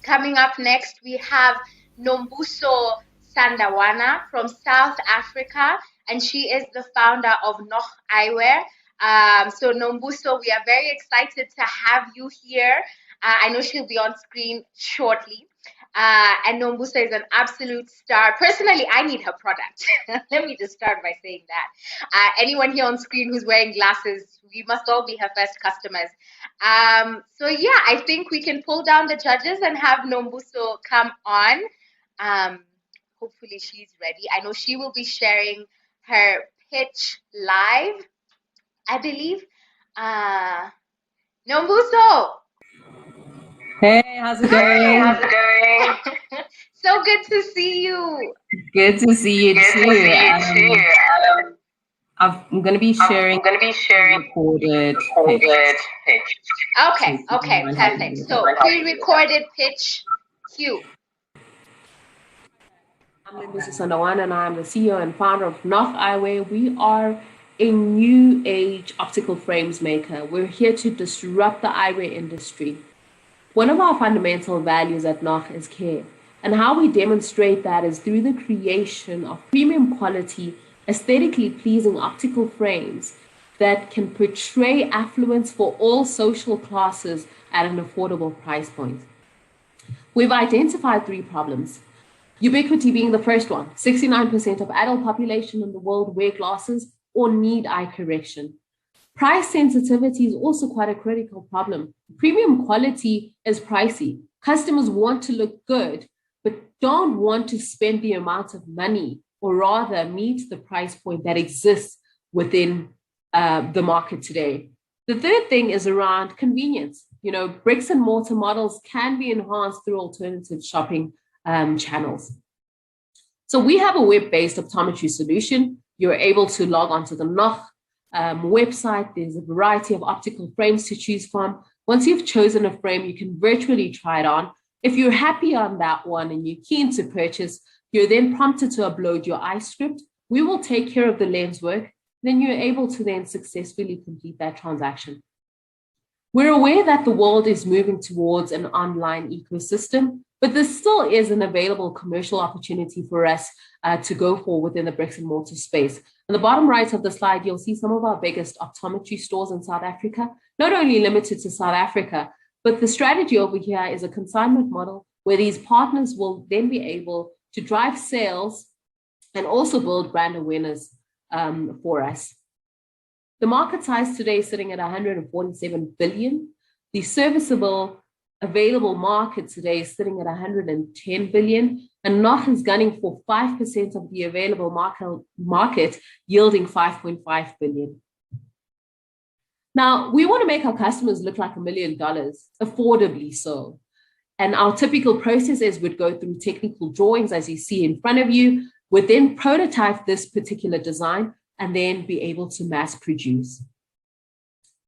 Coming up next, we have Nombuso Sandawana from South Africa, and she is the founder of Noch Eyewear. So Nombuso, we are very excited to have you here. I know she'll be on screen shortly. And Nombuso is an absolute star. Personally, I need her product. Let me just start by saying that. Anyone here on screen who's wearing glasses, we must all be her first customers. So yeah, I think we can pull down the judges and have Nombuso come on. Hopefully she's ready. I know she will be sharing her pitch live, I believe. Nombuso. Hey, how's it going? So good to see you. Good to see you too. I'm going to be sharing recorded pitch. Okay, perfect. So pre-recorded pitch, cue. I'm Nombuso Sandawana, and I'm the CEO and founder of Noch Eyewear. We are a new age optical frames maker. We're here to disrupt the eyewear industry. One of our fundamental values at Noch is care, and how we demonstrate that is through the creation of premium quality, aesthetically pleasing optical frames that can portray affluence for all social classes at an affordable price point. We've identified 3 problems. Ubiquity being the first one. 69% of adult population in the world wear glasses or need eye correction. Price sensitivity is also quite a critical problem. Premium quality is pricey. Customers want to look good, but don't want to spend the amount of money, or rather meet the price point that exists within the market today. The third thing is around convenience. Bricks and mortar models can be enhanced through alternative shopping channels. So we have a web-based optometry solution. You're able to log onto the Noch website. There's a variety of optical frames to choose from. Once you've chosen a frame, you can virtually try it on. If you're happy on that one and you're keen to purchase, you're then prompted to upload your eye script. We will take care of the lens work. Then you're able to then successfully complete that transaction. We're aware that the world is moving towards an online ecosystem, but there still is an available commercial opportunity for us to go for within the bricks and mortar space. On the bottom right of the slide, you'll see some of our biggest optometry stores in South Africa, not only limited to South Africa, but the strategy over here is a consignment model where these partners will then be able to drive sales and also build brand awareness for us. The market size today is sitting at 147 billion. The serviceable available market today is sitting at 110 billion, and NOH is gunning for 5% of the available market, yielding 5.5 billion. Now, we want to make our customers look like $1 million, affordably so. And our typical processes would go through technical drawings, as you see in front of you, would then prototype this particular design and then be able to mass produce.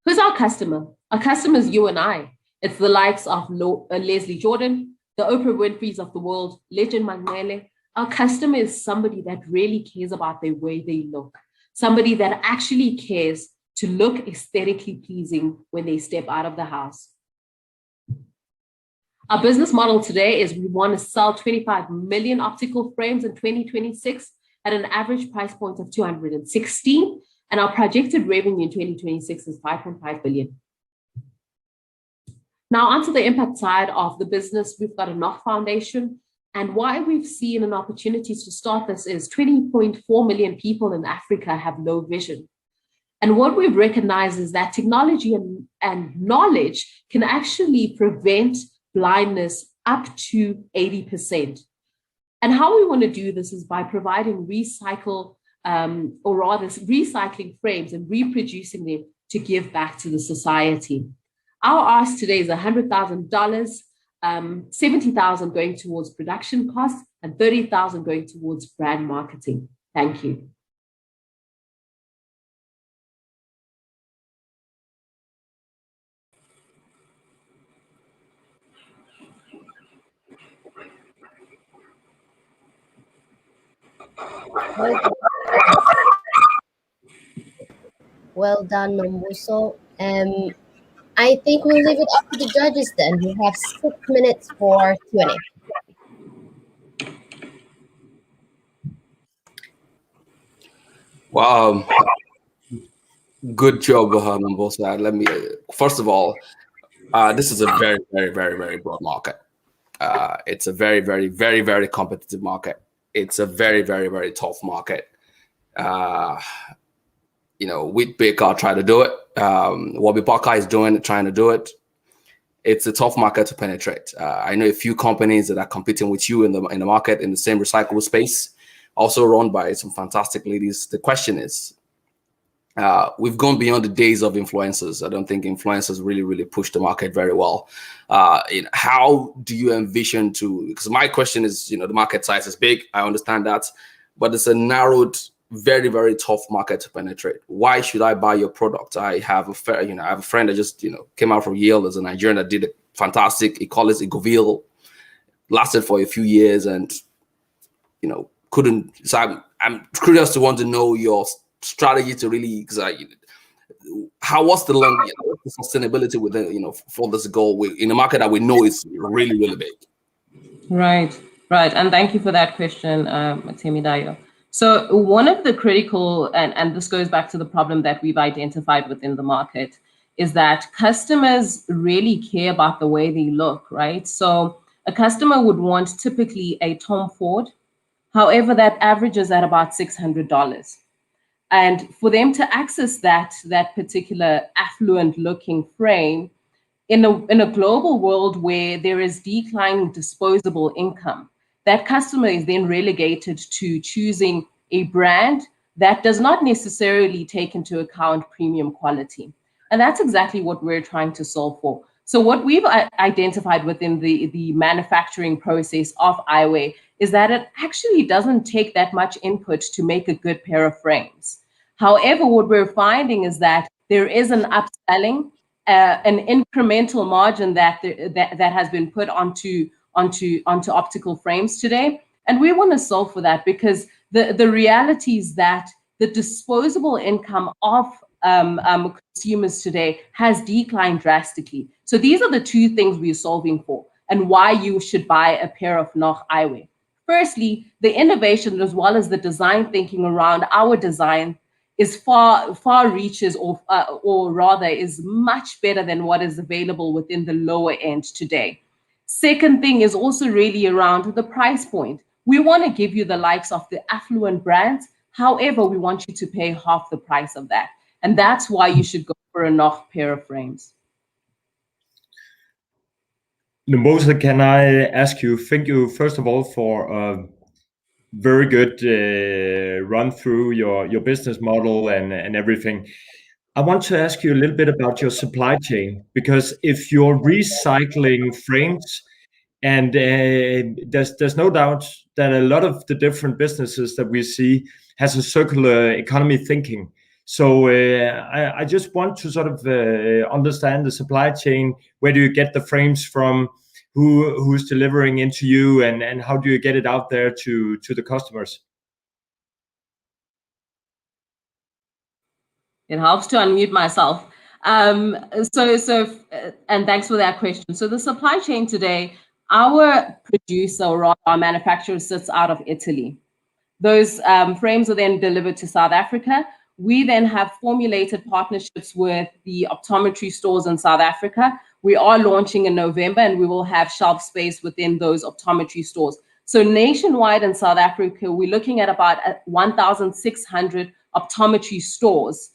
Who's our customer? Our customer is you and I. It's the likes of Leslie Jordan, the Oprah Winfrey's of the world, Legend Magnele. Our customer is somebody that really cares about the way they look, somebody that actually cares to look aesthetically pleasing when they step out of the house. Our business model today is we want to sell 25 million optical frames in 2026 at an average price point of 216, and our projected revenue in 2026 is 5.5 billion. Now, onto the impact side of the business, we've got a NOH Foundation, and why we've seen an opportunity to start this is 20.4 million people in Africa have low vision. And what we've recognized is that technology and knowledge can actually prevent blindness up to 80%. And how we want to do this is by providing recycling frames and reproducing them to give back to the society. Our ask today is $100,000, 70,000 going towards production costs, and 30,000 going towards brand marketing. Thank you. Well done, Nombuso. I think we'll leave it up to the judges then. We have 6 minutes for Q&A. Wow. Good job, on both sides. Let me, first of all, this is a very, very, very, very broad market. It's a very, very, very, very competitive market. It's a very, very, very tough market. With Baker try to do it. What Baker is doing, trying to do it. It's a tough market to penetrate. I know a few companies that are competing with you in the market in the same recyclable space, also run by some fantastic ladies. The question is, we've gone beyond the days of influencers. I don't think influencers really push the market very well. How do you envision because my question is, the market size is big. I understand that, but it's a narrowed, very, very tough market to penetrate. Why should I buy your product? I have a friend that just, came out from Yale as a Nigerian that did a fantastic, he called it Egoville, lasted for a few years and, couldn't. So I'm curious to want to know your strategy to really, what's the long, the sustainability with for this goal in a market that we know is really, really big. Right. And thank you for that question, Temidayo. So one of the critical, and this goes back to the problem that we've identified within the market, is that customers really care about the way they look, right? So a customer would want typically a Tom Ford. However, that averages at about $600. And for them to access that particular affluent looking frame in a global world where there is declining disposable income, that customer is then relegated to choosing a brand that does not necessarily take into account premium quality. And that's exactly what we're trying to solve for. So what we've identified within the manufacturing process of eyewear is that it actually doesn't take that much input to make a good pair of frames. However, what we're finding is that there is an upselling, an incremental margin that has been put onto optical frames today. And we want to solve for that because the reality is that the disposable income of consumers today has declined drastically. So these are the two things we're solving for and why you should buy a pair of NOH eyewear. Firstly, the innovation as well as the design thinking around our design is far reaches or rather is much better than what is available within the lower end today. Second thing is also really around the price point. We want to give you the likes of the affluent brands. However, we want you to pay half the price of that. And that's why you should go for a Noch pair of frames. Lumbosa, can I ask you, thank you first of all for a very good run through your business model and everything. I want to ask you a little bit about your supply chain, because if you're recycling frames, and there's no doubt that a lot of the different businesses that we see has a circular economy thinking. So I just want to sort of understand the supply chain. Where do you get the frames from? Who's delivering into you, and how do you get it out there to the customers? It helps to unmute myself. And thanks for that question. So the supply chain today, our producer or our manufacturer sits out of Italy. Those frames are then delivered to South Africa. We then have formulated partnerships with the optometry stores in South Africa. We are launching in November, and we will have shelf space within those optometry stores. So nationwide in South Africa, we're looking at about 1,600 optometry stores,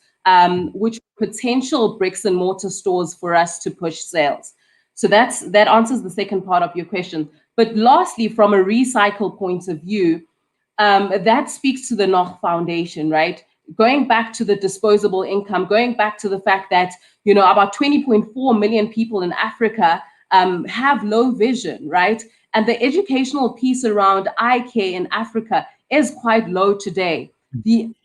which potential bricks and mortar stores for us to push sales. So that answers the second part of your question. But lastly, from a recycle point of view, that speaks to the Noch Foundation, right? Going back to the disposable income, going back to the fact that, about 20.4 million people in Africa have low vision, right? And the educational piece around eye care in Africa is quite low today.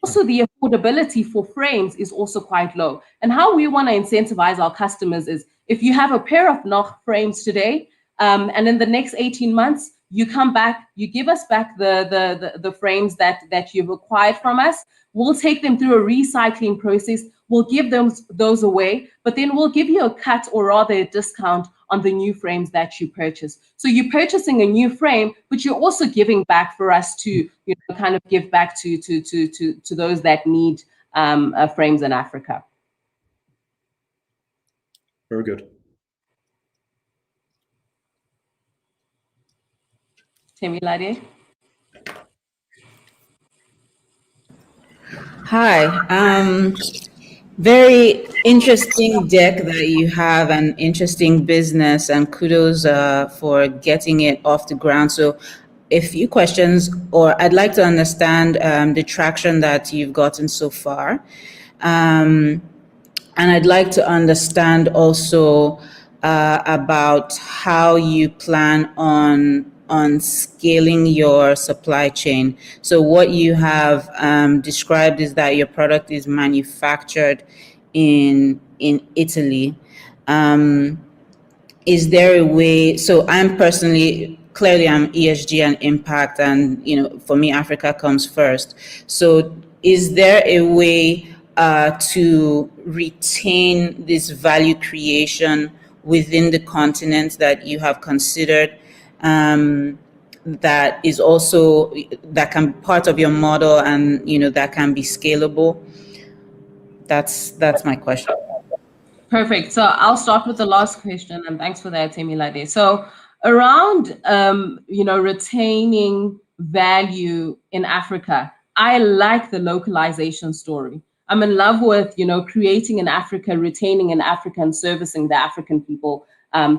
Also, the affordability for frames is also quite low. And how we want to incentivize our customers is, if you have a pair of Noch frames today, and in the next 18 months, you come back, you give us back the frames that you've acquired from us. We'll take them through a recycling process. We'll give those away, but then we'll give you a cut, or rather a discount, on the new frames that you purchase. So you're purchasing a new frame, but you're also giving back for us to kind of give back to those that need frames in Africa. Very good. Temilade? Hi. Very interesting deck that you have, an interesting business, and kudos for getting it off the ground. So a few questions, or I'd like to understand the traction that you've gotten so far. And I'd like to understand also about how you plan on scaling your supply chain. So what you have described is that your product is manufactured in Italy. Is there a way? So I'm personally, clearly I'm ESG and impact, and for me Africa comes first. So is there a way to retain this value creation within the continent that you have considered, that is also, that can be part of your model, and that can be scalable? That's my question. Perfect. So I'll start with the last question, and thanks for that, Temilade. So around retaining value in Africa, I like the localization story. I'm in love with creating in Africa, retaining in Africa, and servicing the African people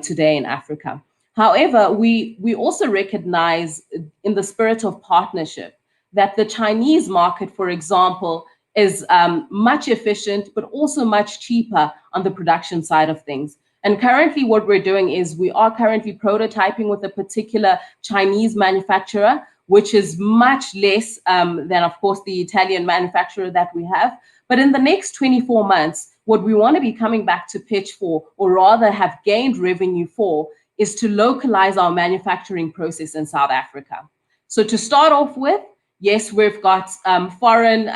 today in Africa. However, we also recognize, in the spirit of partnership, that the Chinese market, for example, is much efficient, but also much cheaper on the production side of things. And currently what we're doing is we are currently prototyping with a particular Chinese manufacturer, which is much less than, of course, the Italian manufacturer that we have. But in the next 24 months, what we want to be coming back to pitch for, or rather have gained revenue for, is to localize our manufacturing process in South Africa. So to start off with, yes, we've got foreign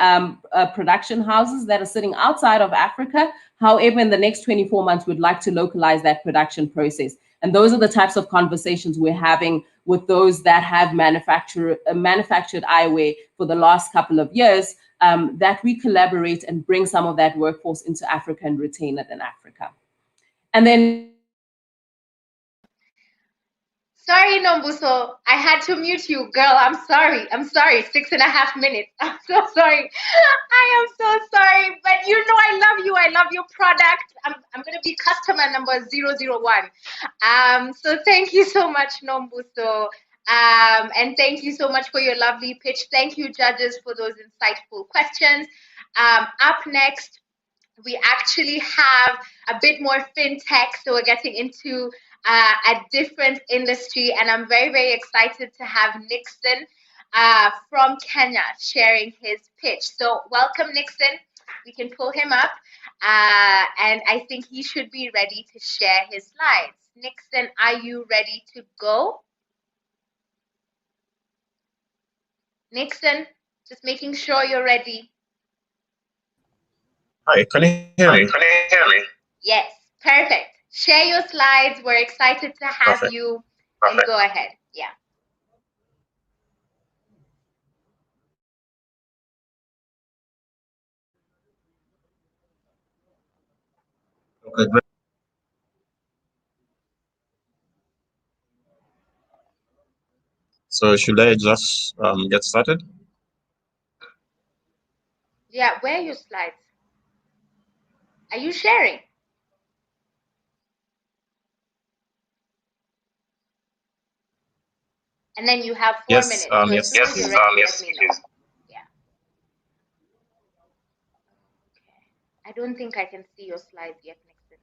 production houses that are sitting outside of Africa. However, in the next 24 months, we'd like to localize that production process. And those are the types of conversations we're having with those that have manufactured eyewear for the last couple of years, that we collaborate and bring some of that workforce into Africa and retain it in Africa. And then Sorry, Nombuso. I had to mute you, girl. I'm sorry. I'm sorry. 6.5 minutes. I'm so sorry. I am so sorry. But you know I love you. I love your product. I'm gonna be customer number 001. So thank you so much, Nombuso. And thank you so much for your lovely pitch. Thank you, judges, for those insightful questions. Up next, we actually have a bit more fintech, so we're getting into a different industry, and I'm very, very excited to have Nixon from Kenya sharing his pitch. So welcome, Nixon. We can pull him up, and I think he should be ready to share his slides. Nixon, are you ready to go? Nixon, just making sure you're ready. Hi, can you hear me? Yes, perfect. Share your slides. We're excited to have Perfect. you. And go ahead. Yeah. Okay, great. So should I just get started? Yeah, where are your slides? Are you sharing? And then you have 4 minutes. So as soon as you're ready, let me know. Yeah. Okay. I don't think I can see your slides yet, Nixon.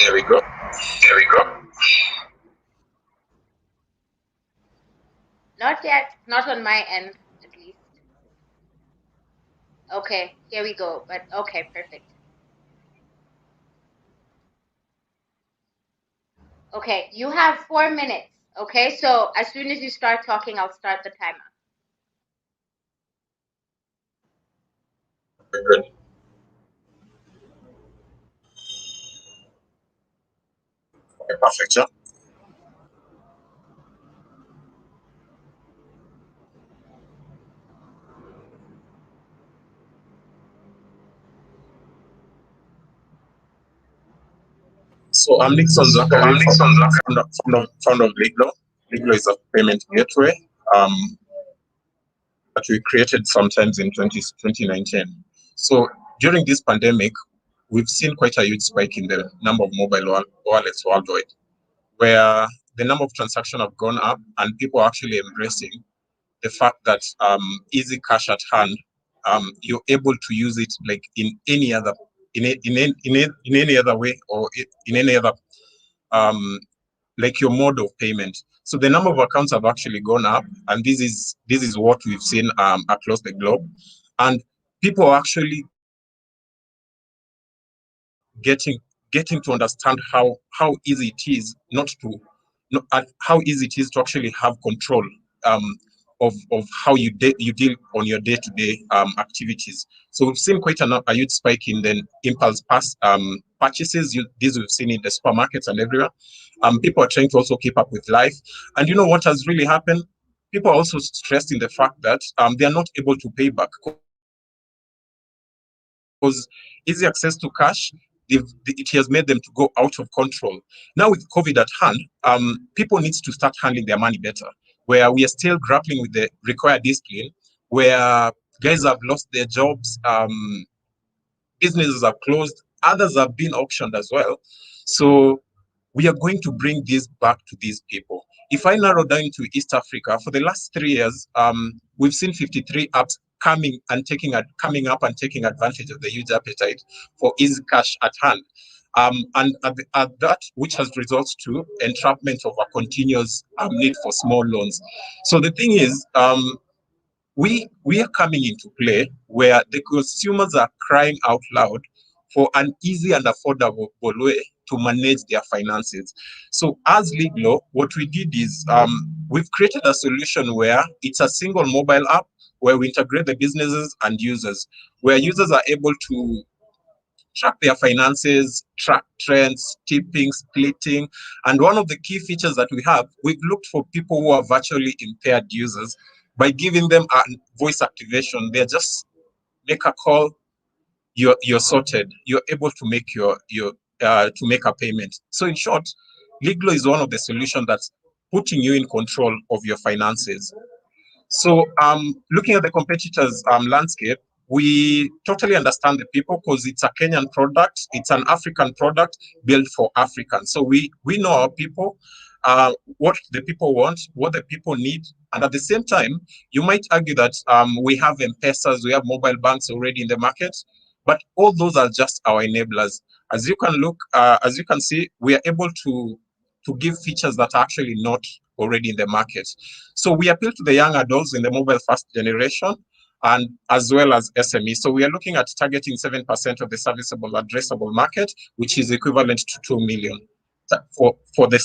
There we go. Not yet. Not on my end, at least. Okay, here we go. But okay, perfect. Okay, you have 4 minutes. Okay, so as soon as you start talking, I'll start the timer. Good. Okay, perfect. Yeah. So I'm Nixon Zachary, founder of Liglo. Liglo is a payment gateway that we created sometimes in 2019. So during this pandemic, we've seen quite a huge spike in the number of mobile wallets worldwide, where the number of transactions have gone up and people are actually embracing the fact that easy cash at hand, you're able to use it like in any other in any other way or in any other like your mode of payment. So the number of accounts have actually gone up, and this is what we've seen across the globe, and people are actually getting to understand how easy it is how easy it is to actually have control of how you deal on your day-to-day activities. So we've seen quite a huge spike in the impulse purchases. These we've seen in the supermarkets and everywhere. People are trying to also keep up with life. And you know what has really happened? People are also stressed in the fact that they are not able to pay back because easy access to cash, it has made them to go out of control. Now with COVID at hand, people need to start handling their money better, where we are still grappling with the required discipline, where guys have lost their jobs, businesses are closed, others have been auctioned as well. So we are going to bring this back to these people. If I narrow down to East Africa, for the last 3 years, we've seen 53 apps coming up and taking advantage of the huge appetite for easy cash at hand. And at that, which has resulted to entrapment of a continuous need for small loans. So the thing is, we are coming into play where the consumers are crying out loud for an easy and affordable way to manage their finances. So as Liglo, what we did is we've created a solution where it's a single mobile app where we integrate the businesses and users, where users are able to track their finances, track trends, tipping, splitting. And one of the key features that we have, we've looked for people who are virtually impaired users by giving them a voice activation. They just make a call, you're sorted. You're able to make to make a payment. So in short, Liglo is one of the solutions that's putting you in control of your finances. So looking at the competitors' landscape, we totally understand the people because it's a Kenyan product, it's an African product built for Africans. So we know our people, what the people want, what the people need. And at the same time, you might argue that we have M-Pesas, we have mobile banks already in the market, but all those are just our enablers. As you can see, we are able to give features that are actually not already in the market. So we appeal to the young adults in the mobile first generation and as well as SME. So we are looking at targeting 7% of the serviceable addressable market, which is equivalent to 2 million for the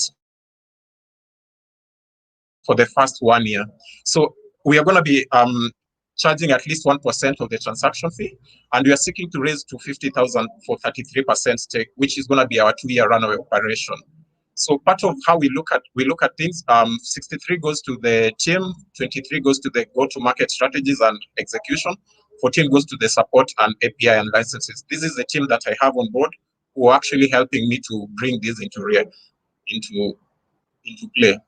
first 1 year. So we are going to be charging at least 1% of the transaction fee, and we are seeking to raise to 50,000 for 33% stake, which is going to be our 2-year runaway operation. So part of how we look at things, 63 goes to the team, 23 goes to the go-to-market strategies and execution, 14 goes to the support and API and licenses. This is the team that I have on board who are actually helping me to bring this into play.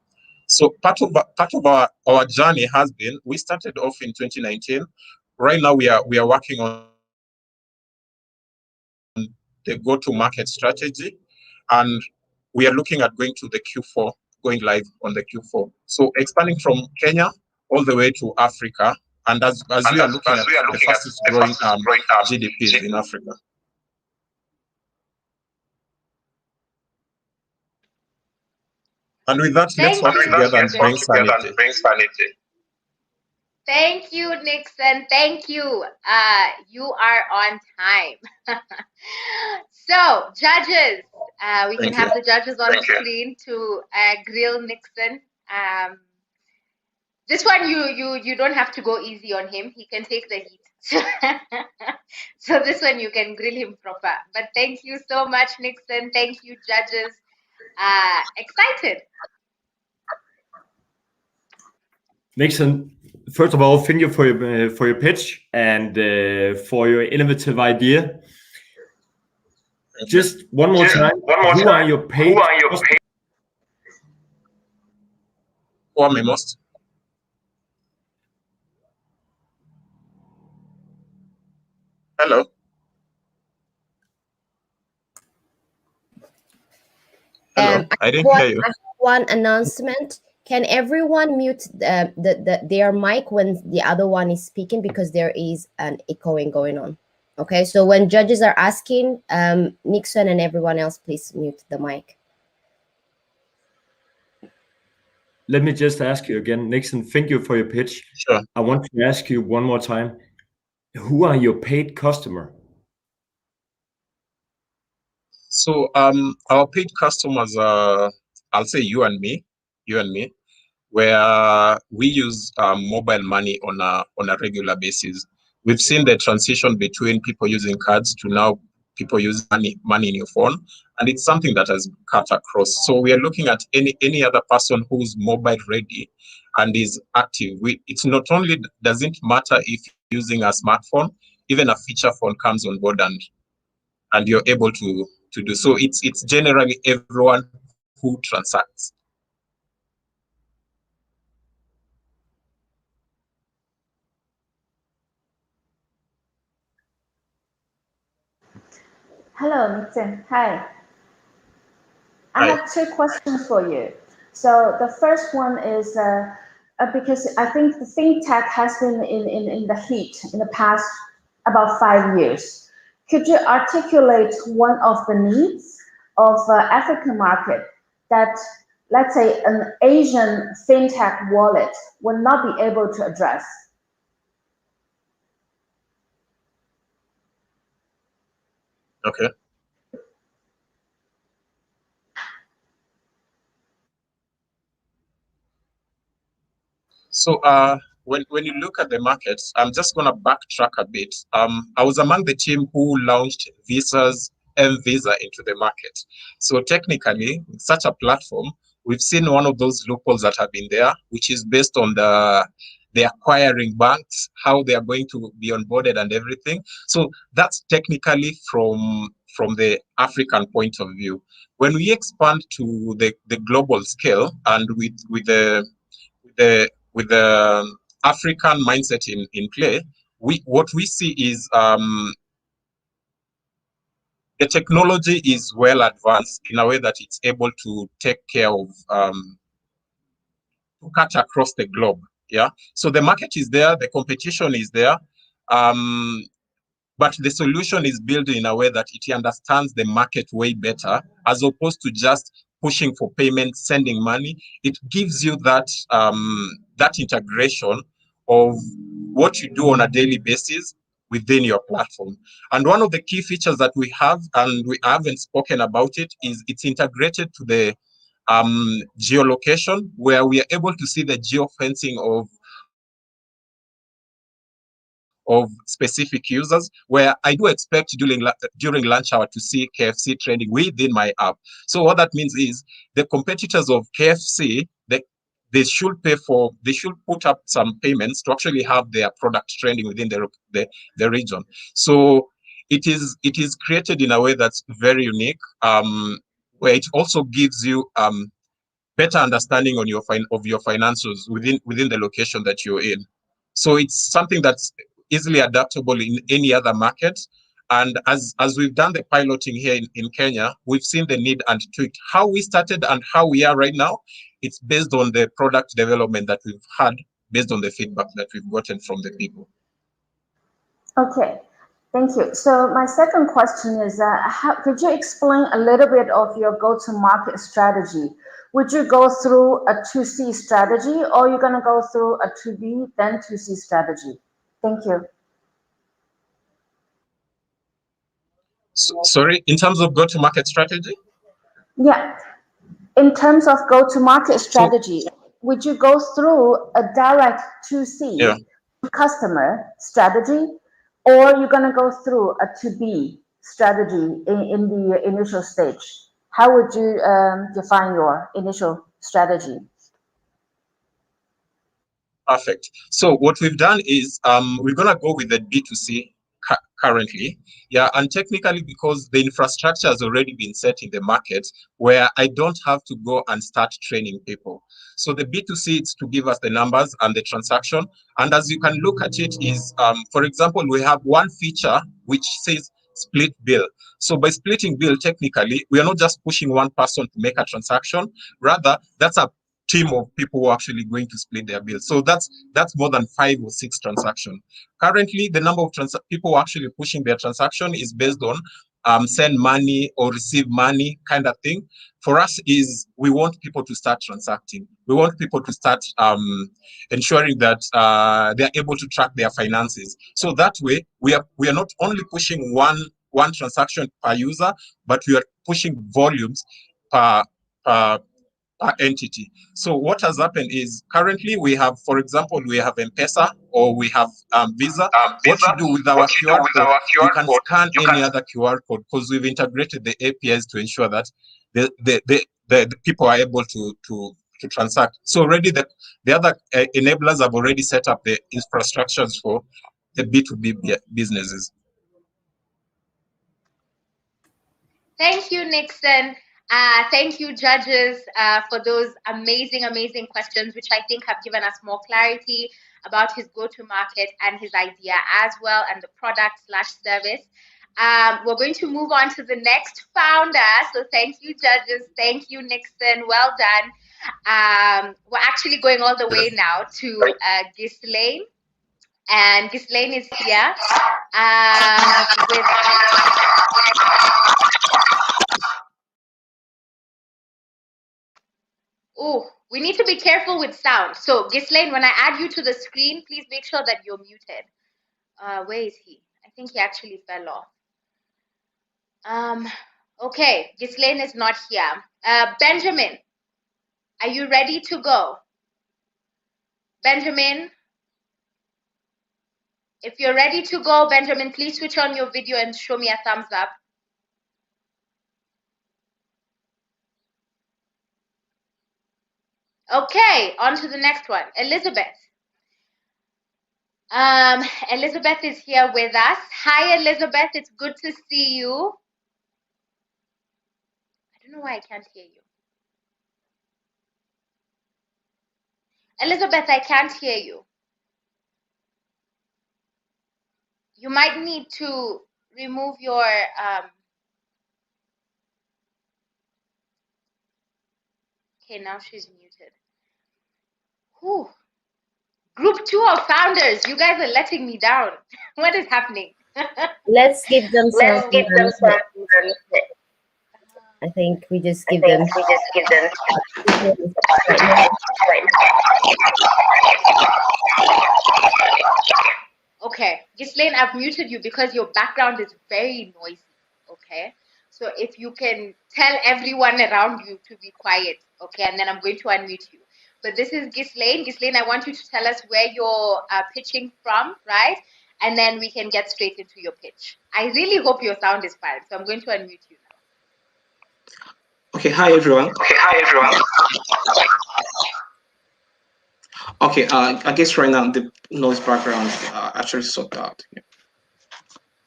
So part of our journey has been, we started off in 2019. Right now we are working on the go-to-market strategy, and we are looking at going to the Q4, going live on the Q4. So expanding from Kenya all the way to Africa, and as we are looking at the fastest growing GDPs in Africa. And with that, let's work together and bring sanity. Thank you, Nixon. Thank you. You are on time. So, judges, we can have the judges on the screen to grill Nixon. This one, you don't have to go easy on him. He can take the heat. So this one, you can grill him proper. But thank you so much, Nixon. Thank you, judges. Excited. Nixon, first of all, thank you for your pitch and for your innovative idea. Just one more time. Who are your paid? Who am I most? Hello. I didn't hear you. I have one announcement. Can everyone mute their mic when the other one is speaking, because there is an echoing going on? Okay, so when judges are asking, Nixon and everyone else, please mute the mic. Let me just ask you again, Nixon, thank you for your pitch. Sure. I want to ask you one more time. Who are your paid customer? So our paid customers are, I'll say you and me, where we use mobile money on a regular basis. We've seen the transition between people using cards to now people use money in your phone, and it's something that has cut across. So we are looking at any other person who's mobile ready and is active. It's not only doesn't matter if you're using a smartphone, even a feature phone comes on board and you're able to do so. It's generally everyone who transacts. Hello, Nixon. Hi. I have 2 questions for you. So the first one is because I think the fintech has been in the heat in the past about 5 years. Could you articulate one of the needs of African market that, let's say, an Asian fintech wallet will not be able to address? Okay. So when you look at the markets, I'm just going to backtrack a bit. I was among the team who launched Visa's M-Visa into the market. So technically, with such a platform, we've seen one of those loopholes that have been there, which is based on the the acquiring banks, how they are going to be onboarded and everything. So that's technically from the African point of view. When we expand to the global scale and with the African mindset in play, what we see is the technology is well advanced in a way that it's able to take care of to cut across the globe. Yeah. So the market is there, the competition is there. But the solution is built in a way that it understands the market way better, as opposed to just pushing for payment, sending money. It gives you that that integration of what you do on a daily basis within your platform. And one of the key features that we have, and we haven't spoken about it, is it's integrated to the geolocation, where we are able to see the geofencing of specific users, where I do expect during lunch hour to see KFC trending within my app. So what that means is the competitors of KFC, they should put up some payments to actually have their product trending within the region. So it is created in a way that's very unique, where it also gives you better understanding on of your financials within the location that you're in. So it's something that's easily adaptable in any other market. And as we've done the piloting here in Kenya, we've seen the need and tweaked how we started and how we are right now. It's based on the product development that we've had, based on the feedback that we've gotten from the people. Okay, thank you. So my second question is, could you explain a little bit of your go-to-market strategy? Would you go through a 2C strategy, or you're going to go through a 2B, then 2C strategy? Thank you. Sorry, in terms of go-to-market strategy? Yeah, in terms of go-to-market strategy, would you go through a direct 2C customer strategy, or you're going to go through a 2B strategy in the initial stage? How would you define your initial strategy? Perfect. So what we've done is we're going to go with the B2C currently. Yeah, and technically because the infrastructure has already been set in the market, where I don't have to go and start training people. So the B2C is to give us the numbers and the transaction. And as you can look at it is, for example, we have one feature which says split bill. So by splitting bill, technically, we are not just pushing one person to make a transaction. Rather, that's a team of people who are actually going to split their bills. So that's more than 5 or 6 transactions. Currently, the number of people who are actually pushing their transaction is based on send money or receive money kind of thing. For us is we want people to start transacting. We want people to start ensuring that they're able to track their finances. So that way, we are not only pushing one transaction per user, but we are pushing volumes per entity. So what has happened is currently we have, for example, we have M-Pesa or we have Visa. What you do with our QR code, you can scan any other QR code because we've integrated the APIs to ensure that the people are able to transact. So already the other enablers have already set up the infrastructures for the B2B businesses. Thank you, Nixon. Thank you, judges, for those amazing, amazing questions, which I think have given us more clarity about his go-to-market and his idea as well, and the product/service. We're going to move on to the next founder. So thank you, judges. Thank you, Nixon. Well done. We're actually going all the way now to Ghislaine. And Ghislaine is here with... Oh, we need to be careful with sound. So, Ghislaine, when I add you to the screen, please make sure that you're muted. Where is he? I think he actually fell off. Okay, Ghislaine is not here. Benjamin, are you ready to go? Benjamin, if you're ready to go, Benjamin, please switch on your video and show me a thumbs up. Okay, on to the next one. Elizabeth. Elizabeth is here with us. Hi, Elizabeth. It's good to see you. I don't know why I can't hear you. Elizabeth, I can't hear you. You might need to remove your okay, now she's muted. Whew. Group 2 of founders, you guys are letting me down. What is happening? Let's give them some. Let's give them some. I think we just give them. Right now. Okay, Ghislaine, I've muted you because your background is very noisy. Okay, so if you can tell everyone around you to be quiet, okay, and then I'm going to unmute you. But this is Ghislaine. Ghislaine, I want you to tell us where you're pitching from, right? And then we can get straight into your pitch. I really hope your sound is fine, so I'm going to unmute you now. Okay, hi everyone. Okay, I guess right now the noise background is actually sorted out. Yeah.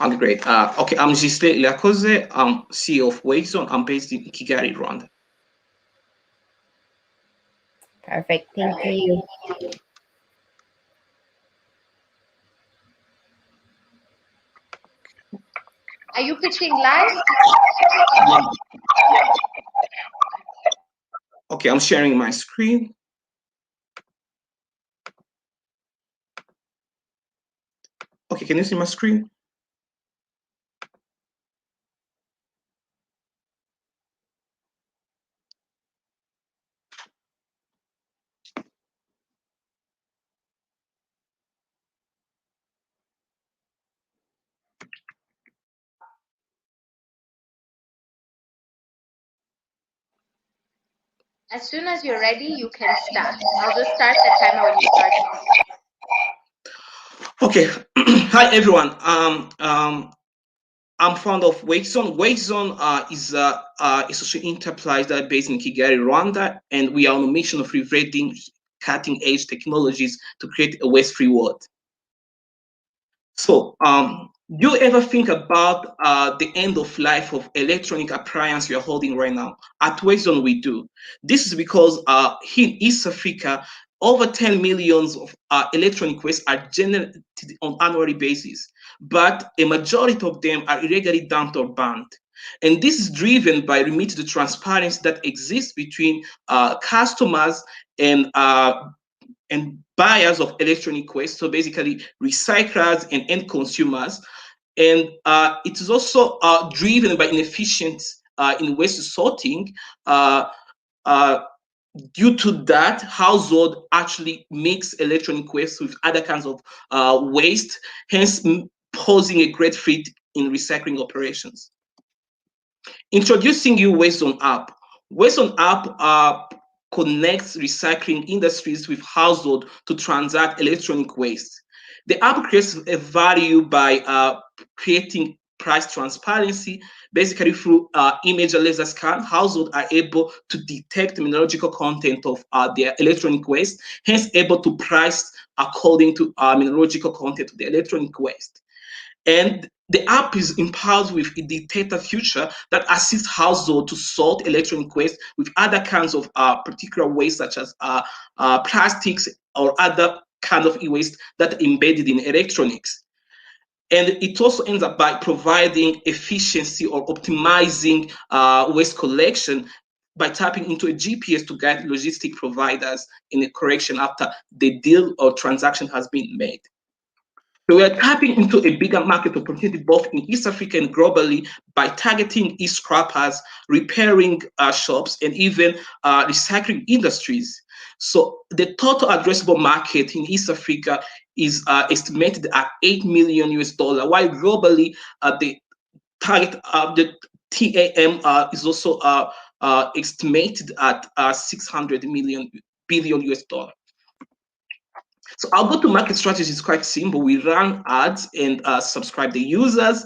Okay, great. Okay, I'm Gisle Lacoze. I'm CEO of Wayzone. I'm based in Kigali, Rwanda. Perfect. Thank you. Are you pitching live? Okay, I'm sharing my screen. Okay, can you see my screen? As soon as you're ready, you can start. I'll just start the timer when you start. Okay, hi everyone. I'm founder of Wayzone. Wayzone is a social enterprise that is based in Kigali, Rwanda, and we are on a mission of rewriting cutting-edge technologies to create a waste-free world. So, you ever think about the end of life of electronic appliance you're holding right now? At Wayzone, we do. This is because here in East Africa, over 10 millions of electronic waste are generated on annual basis, but a majority of them are irregularly dumped or banned. And this is driven by limited transparency that exists between customers and buyers of electronic waste, so basically recyclers and end consumers. And it is also driven by inefficient in waste sorting. Due to that, household actually mix electronic waste with other kinds of waste, hence posing a great threat in recycling operations. Introducing you Wayzone app. Wayzone app connects recycling industries with household to transact electronic waste. The app creates a value by creating price transparency. Basically, through image and laser scan, households are able to detect the mineralogical content of their electronic waste, hence able to price according to mineralogical content of the electronic waste. And the app is empowered with a data feature that assists households to sort electronic waste with other kinds of particular waste, such as plastics or other kind of e-waste that are embedded in electronics. And it also ends up by providing efficiency or optimizing waste collection by tapping into a GPS to guide logistic providers in a correction after the deal or transaction has been made. So we are tapping into a bigger market opportunity both in East Africa and globally by targeting e-scrappers, repairing shops, and even recycling industries. So the total addressable market in East Africa is estimated at $8 million US, while globally the target the TAM is also estimated at 600 billion US dollar. So our go-to-market strategy is quite simple. We run ads and subscribe the users.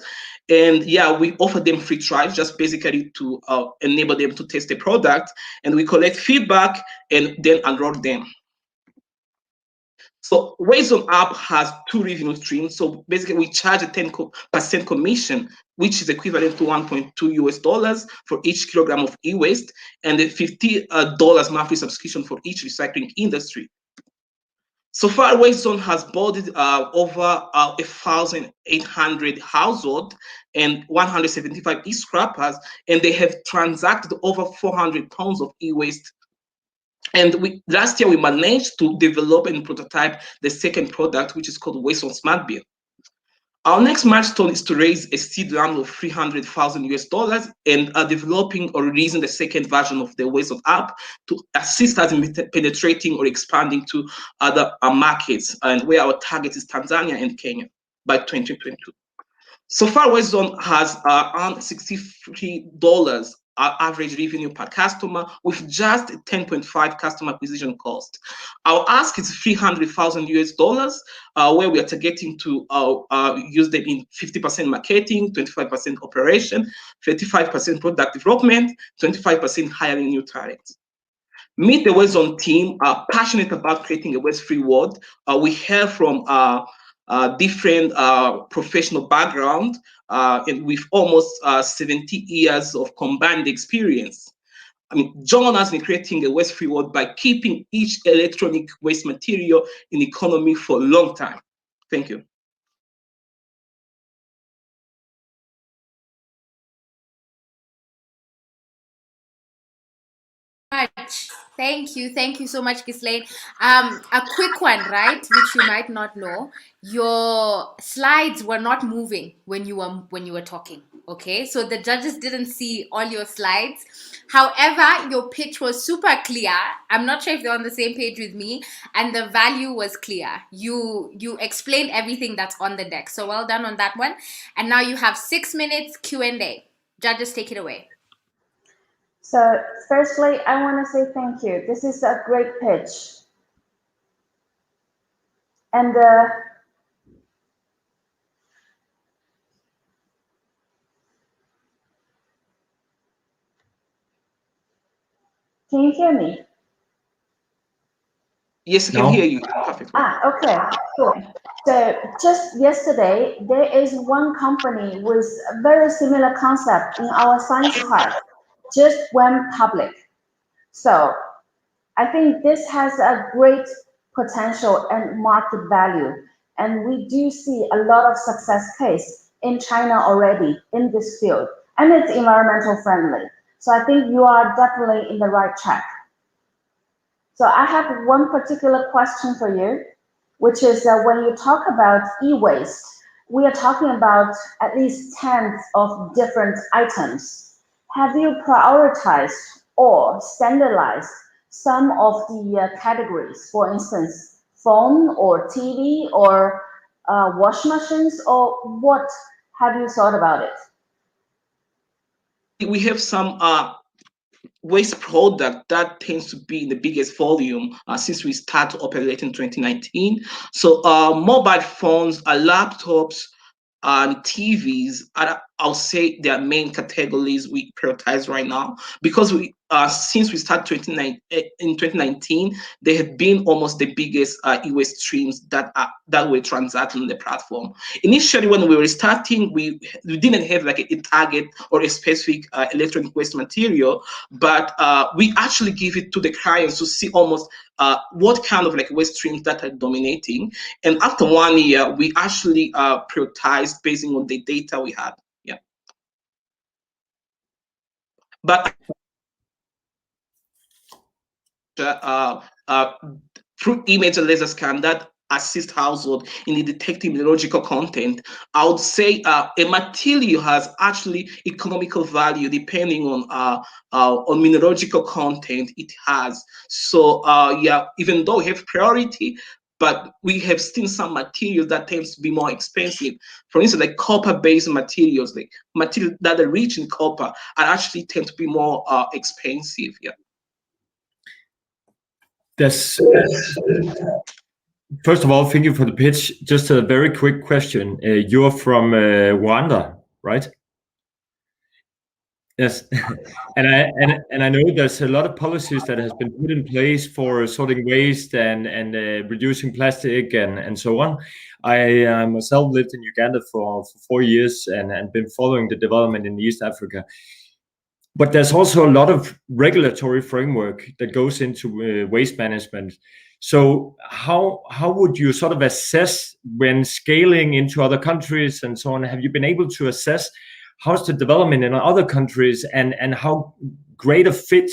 And yeah, we offer them free trials just basically to enable them to test the product. And we collect feedback and then enroll them. So Wayzone app has two revenue streams. So basically we charge a 10% commission, which is equivalent to 1.2 US dollars for each kilogram of e-waste, and a $50 monthly subscription for each recycling industry. So far, Wayzone has boarded over 1,800 households and 175 e-scrappers, and they have transacted over 400 tons of e-waste. And last year, we managed to develop and prototype the second product, which is called Wayzone Smart Bin. Our next milestone is to raise a seed round of 300,000 US dollars and are developing or releasing the second version of the Wayzone app to assist us in penetrating or expanding to other markets, and where our target is Tanzania and Kenya by 2022. So far, Wayzone has earned $63 average revenue per customer with just 10.5 customer acquisition cost. Our ask is 300,000 US dollars, where we are targeting to use them in 50% marketing, 25% operation, 35% product development, 25% hiring new talents. Meet the Wayzone team are passionate about creating a waste-free world. We hear from different professional background and with almost 70 years of combined experience. I mean, join us in creating a waste-free world by keeping each electronic waste material in the economy for a long time. Thank you. Much. Thank you so much, Ghislaine. A quick one, right? Which you might not know. Your slides were not moving when you were talking. Okay, so the judges didn't see all your slides. However, your pitch was super clear. I'm not sure if they're on the same page with me, and the value was clear. You explained everything that's on the deck. So well done on that one. And now you have 6 minutes Q&A. Judges, take it away. So firstly, I want to say thank you. This is a great pitch. And can you hear me? Yes, I can hear you. Perfect. Okay, cool. So just yesterday, there is one company with a very similar concept in our science park, just went public. So I think this has a great potential and market value. And we do see a lot of success case in China already in this field, and it's environmental friendly. So I think you are definitely in the right track. So I have one particular question for you, which is when you talk about e-waste, we are talking about at least tens of different items. Have you prioritized or standardized some of the categories, for instance, phone or TV or wash machines, or what have you thought about it? We have some waste product that tends to be in the biggest volume since we started operating in 2019. So mobile phones, laptops, and TVs are, I'll say, their main categories we prioritize right now, because we since we started in 2019, they have been almost the biggest e-waste streams that were transacted on the platform. Initially, when we were starting, we didn't have like a target or a specific electronic waste material, but we actually give it to the clients to see almost what kind of like waste streams that are dominating. And after 1 year, we actually prioritized based on the data we had. Yeah. But through image and laser scan that assist household in the detecting mineralogical content, I would say a material has actually economical value depending on mineralogical content it has. So yeah, even though we have priority, but we have seen some materials that tends to be more expensive. For instance, like copper-based materials, like materials that are rich in copper, are actually tend to be more expensive. Yeah. That's first of all, thank you for the pitch. Just a very quick question. You're from Rwanda, right? Yes, and I know there's a lot of policies that has been put in place for sorting waste and reducing plastic and so on. I myself lived in Uganda for 4 years and been following the development in East Africa. But there's also a lot of regulatory framework that goes into waste management. So how would you sort of assess when scaling into other countries and so on? Have you been able to assess how's the development in other countries and how great a fit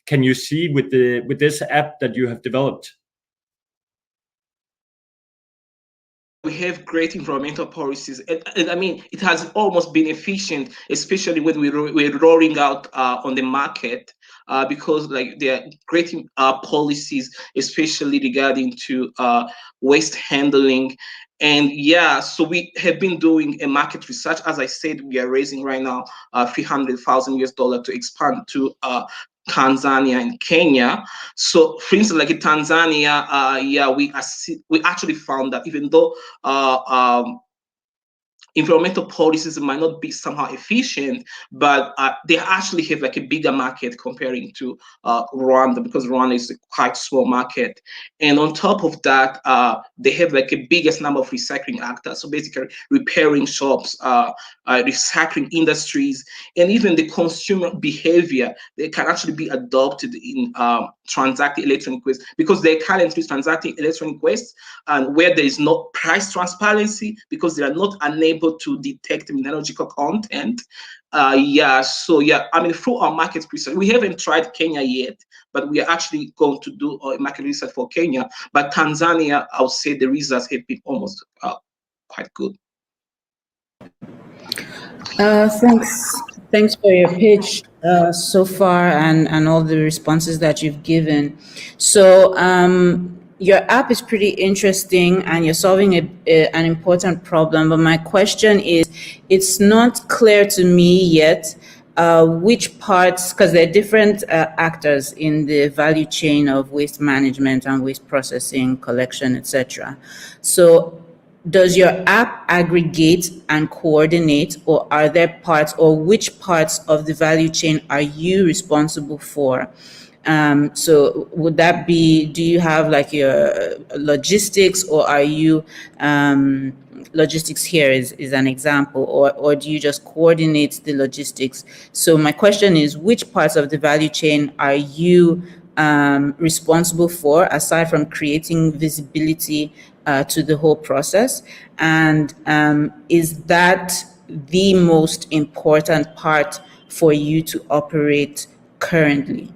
can you see with this app that you have developed? We have great environmental policies, and I mean it has almost been efficient, especially when we're rolling out on the market, because like there are great policies, especially regarding to waste handling. And yeah, so we have been doing a market research. As I said, we are raising right now $300,000 to expand to Tanzania and Kenya. So, for instance, like in Tanzania, yeah, we actually found that even though environmental policies might not be somehow efficient, but they actually have like a bigger market comparing to Rwanda, because Rwanda is a quite small market. And on top of that, they have like a biggest number of recycling actors. So basically repairing shops, recycling industries, and even the consumer behavior, they can actually be adopted in transacting electronic waste, because they're currently transacting electronic waste and where there is no price transparency because they are not unable to detect mineralogical content. Yeah, so yeah, I mean, through our market research, we haven't tried Kenya yet, but we are actually going to do a market research for Kenya. But Tanzania, I would say the results have been almost quite good. Thanks for your pitch so far and all the responses that you've given. So your app is pretty interesting and you're solving an important problem. But my question is, it's not clear to me yet which parts, because there are different actors in the value chain of waste management and waste processing, collection, etc. So does your app aggregate and coordinate, or are there parts, or which parts of the value chain are you responsible for? So would that be, do you have like your logistics, or are you, logistics here is an example, or do you just coordinate the logistics? So my question is, which parts of the value chain are you responsible for, aside from creating visibility to the whole process? And is that the most important part for you to operate currently?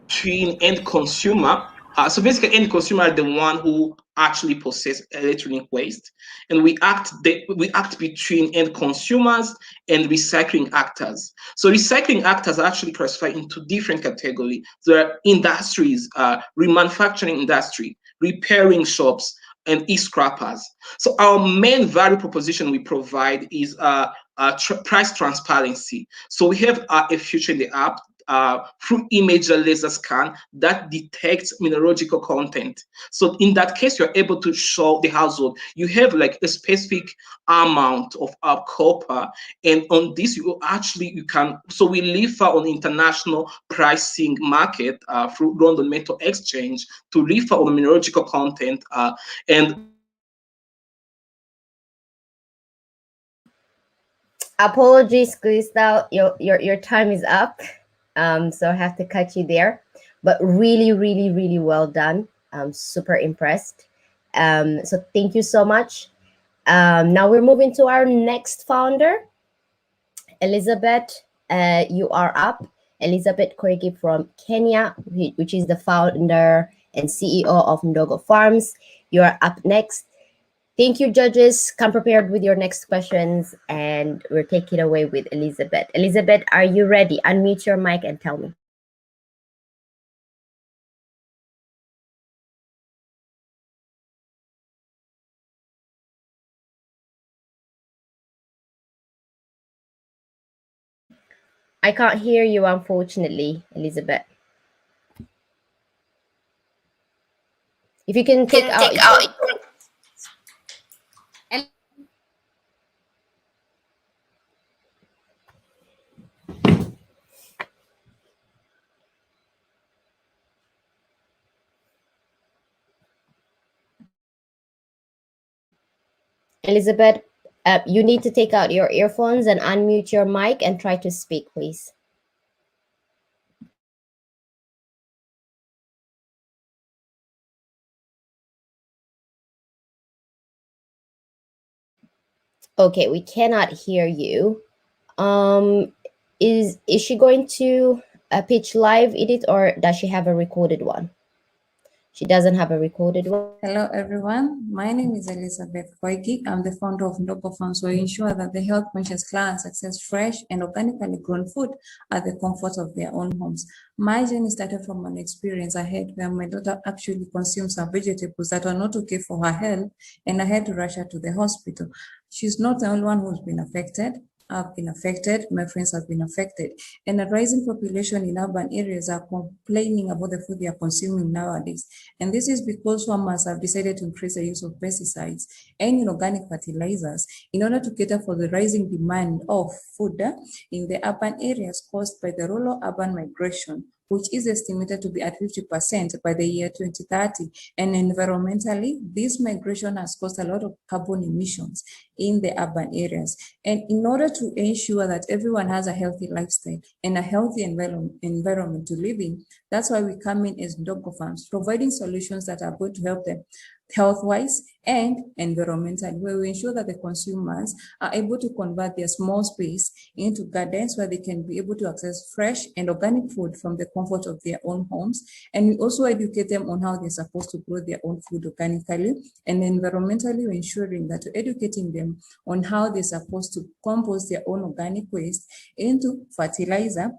Between end consumer. So basically, end consumer are the one who actually possess electronic waste, and we act between end consumers and recycling actors. So recycling actors are actually classified into different categories. There are industries, remanufacturing industry, repairing shops, and e-scrappers. So our main value proposition we provide is price transparency. So we have a feature in the app through image laser scan that detects mineralogical content. So in that case, you're able to show the household you have like a specific amount of copper, and on this you can. So we refer on international pricing market through London Metal Exchange to refer on mineralogical content and. Apologies, Crystal, your time is up. So I have to cut you there. But really, really, really well done. I'm super impressed. So thank you so much. Now we're moving to our next founder, Elizabeth. You are up. Elizabeth Koigi from Kenya, which is the founder and CEO of Ndogo Farms. You are up next. Thank you, judges. Come prepared with your next questions, and we're taking away with Elizabeth. Elizabeth, are you ready? Unmute your mic and tell me. I can't hear you, unfortunately, Elizabeth. If you can take out. Elizabeth, you need to take out your earphones and unmute your mic and try to speak, please. Okay, we cannot hear you. Is she going to pitch live, Edith, or does she have a recorded one? She doesn't have a recorded one. Hello, everyone. My name is Elizabeth Koigi. I'm the founder of Ndogo Farms. We ensure that the health conscious clients access fresh and organically grown food at the comfort of their own homes. My journey started from an experience I had where my daughter actually consumed some vegetables that were not okay for her health, and I had to rush her to the hospital. She's not the only one who's been affected. I've been affected, my friends have been affected, and a rising population in urban areas are complaining about the food they are consuming nowadays. And this is because farmers have decided to increase the use of pesticides and inorganic fertilizers in order to cater for the rising demand of food in the urban areas caused by the rural-urban migration, which is estimated to be at 50% by the year 2030. And environmentally, this migration has caused a lot of carbon emissions in the urban areas. And in order to ensure that everyone has a healthy lifestyle and a healthy environment to live in, that's why we come in as Ndogo Farms, providing solutions that are going to help them health-wise and environmentally, where we ensure that the consumers are able to convert their small space into gardens where they can be able to access fresh and organic food from the comfort of their own homes. And we also educate them on how they're supposed to grow their own food organically and environmentally, ensuring that we're educating them on how they're supposed to compost their own organic waste into fertilizer,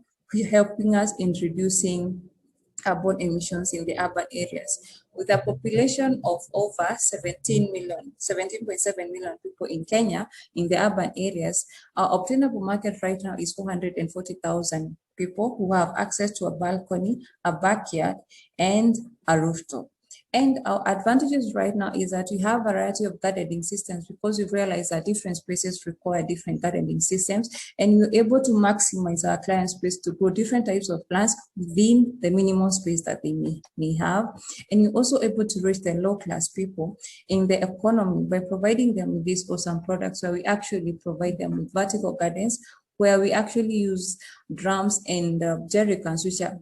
helping us in reducing carbon emissions in the urban areas. With a population of over 17.7 million people in Kenya, in the urban areas, our obtainable market right now is 440,000 people who have access to a balcony, a backyard, and a rooftop. And our advantages right now is that we have a variety of gardening systems because we've realized that different spaces require different gardening systems, and we're able to maximize our client space to grow different types of plants within the minimum space that they may have. And we're also able to reach the low-class people in the economy by providing them with these awesome products where we actually provide them with vertical gardens, where we actually use drums and jerry cans, which are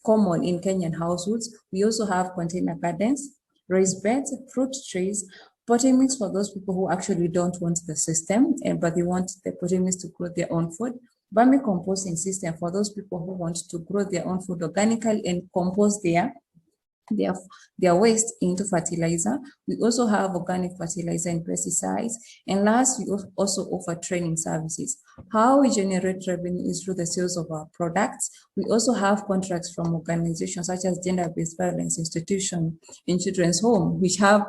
common in Kenyan households. We also have container gardens, raised beds, fruit trees, potting mix for those people who actually don't want the system, but they want the potting mix to grow their own food. Vermicomposting system for those people who want to grow their own food organically and compost their waste into fertilizer. We also have organic fertilizer and pesticides. And last, we also offer training services. How we generate revenue is through the sales of our products. We also have contracts from organizations such as Gender-Based Violence Institution in Children's Home, which have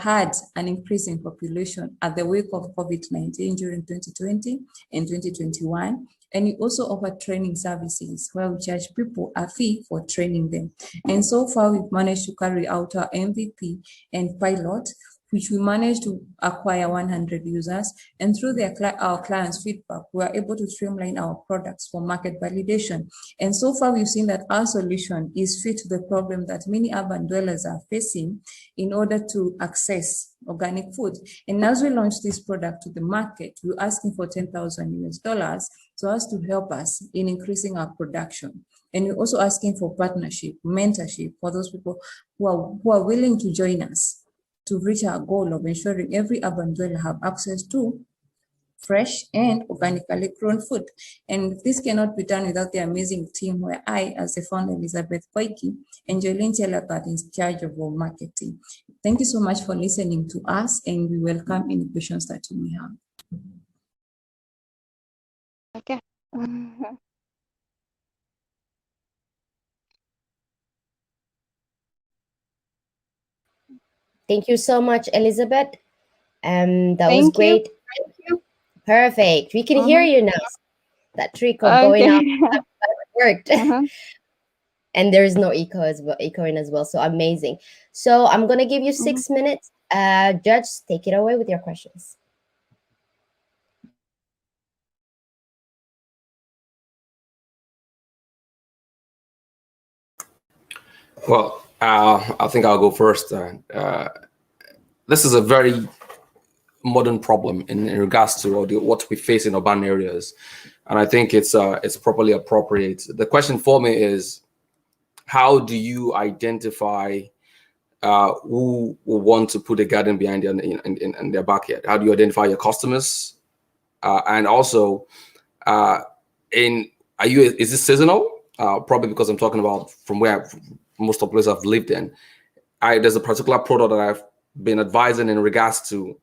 had an increase in population at the wake of COVID-19 during 2020 and 2021. And we also offer training services where we charge people a fee for training them. And so far, we've managed to carry out our MVP and pilot, which we managed to acquire 100 users. And through our clients' feedback, we are able to streamline our products for market validation. And so far, we've seen that our solution is fit to the problem that many urban dwellers are facing in order to access organic food. And as we launch this product to the market, we're asking for $10,000 so as to help us in increasing our production. And we're also asking for partnership, mentorship for those people who are willing to join us to reach our goal of ensuring every urban dweller have access to fresh and organically grown food. And this cannot be done without the amazing team where I, as the founder, Elizabeth Koiki, and Jolene Chelagat in charge of our marketing. Thank you so much for listening to us, and we welcome any questions that you may have. Okay. Thank you so much, Elizabeth. That was great. Thank you. Perfect. We can hear you now. That trick of going out worked. And there is no echoing as well. So amazing. So I'm gonna give you 6 minutes. Judge, take it away with your questions. Well, I think I'll go first. This is a very modern problem in regards to what we face in urban areas, and I think it's properly appropriate. The question for me is, how do you identify who will want to put a garden behind in their backyard? How do you identify your customers? And also, is this seasonal? Probably because I'm talking about from where most of the places I've lived in. There's a particular product that I've been advising in regards to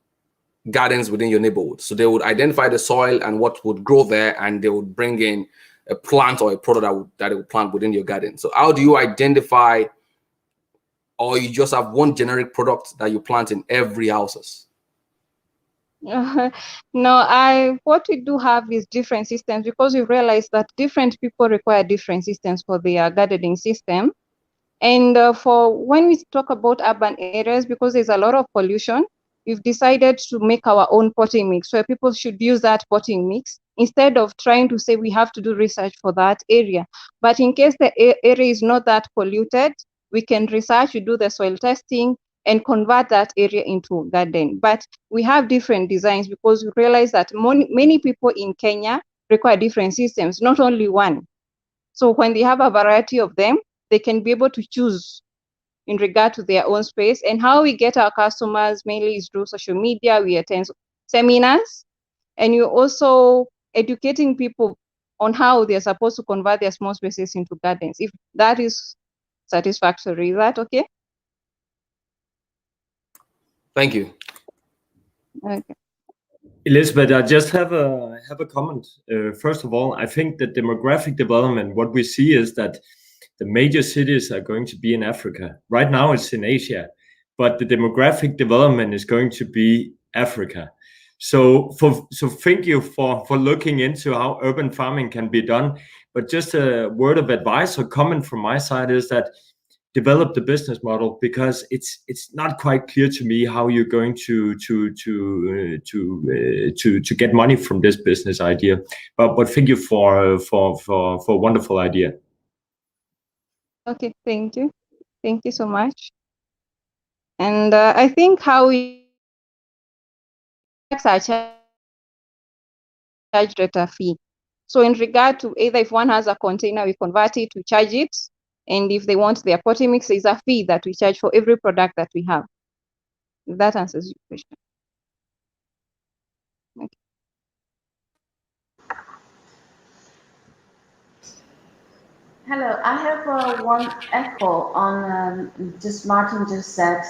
gardens within your neighborhood. So they would identify the soil and what would grow there, and they would bring in a plant or a product that they would plant within your garden. So how do you identify, or you just have one generic product that you plant in every houses? No, what we do have is different systems, because we realize that different people require different systems for their gardening system. And for when we talk about urban areas, because there's a lot of pollution, we've decided to make our own potting mix, where people should use that potting mix instead of trying to say we have to do research for that area. But in case the area is not that polluted, we can research, we do the soil testing, and convert that area into garden. But we have different designs, because we realize that many people in Kenya require different systems, not only one. So when they have a variety of them, they can be able to choose in regard to their own space. And how we get our customers mainly is through social media. We attend seminars, and you're also educating people on how they're supposed to convert their small spaces into gardens. If that is satisfactory, is that okay? Thank you. Okay. Elizabeth, I just have a comment. First of all, I think the demographic development, what we see is that the major cities are going to be in Africa. Right now it's in Asia, but the demographic development is going to be Africa. So thank you for looking into how urban farming can be done. But just a word of advice or comment from my side is that develop the business model, because it's not quite clear to me how you're going to get money from this business idea. But thank you for a wonderful idea. Okay, thank you. Thank you so much. And I think how we charged at a fee. So in regard to either if one has a container, we convert it, we charge it. And if they want their potting mix, there's a fee that we charge for every product that we have. If that answers your question. Okay. Hello, I have one echo on just Martin just said.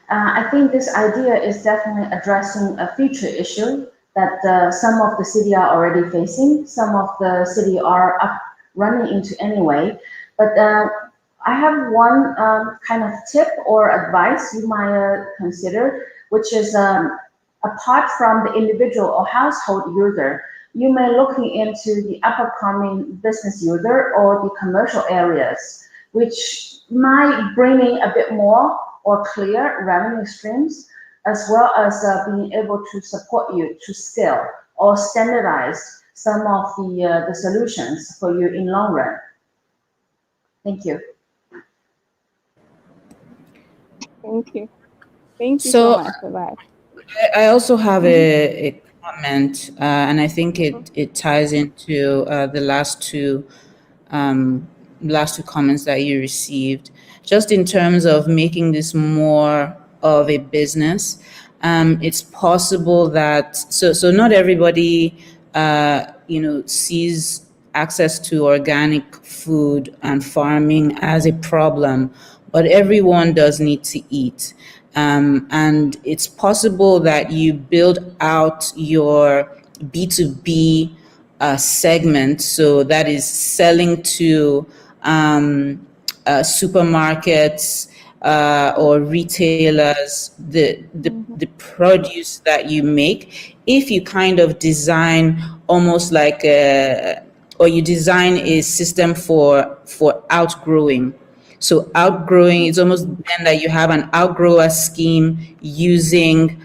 I think this idea is definitely addressing a future issue that some of the city are already facing, some of the city are running into anyway. But I have one kind of tip or advice you might consider, which is apart from the individual or household user, you may looking into the upcoming business user or the commercial areas, which might bring in a bit more or clear revenue streams, as well as being able to support you to scale or standardize some of the solutions for you in long run. Thank you. Thank you. Thank you so much for that. I also have a comment, and I think it ties into the last two comments that you received, just in terms of making this more of a business. It's possible that so not everybody sees access to organic food and farming as a problem, but everyone does need to eat. And it's possible that you build out your B2B segment, so that is selling to supermarkets or retailers, the produce that you make. If you kind of design almost like you design a system for outgrowing. So outgrowing, it's almost then that you have an outgrower scheme using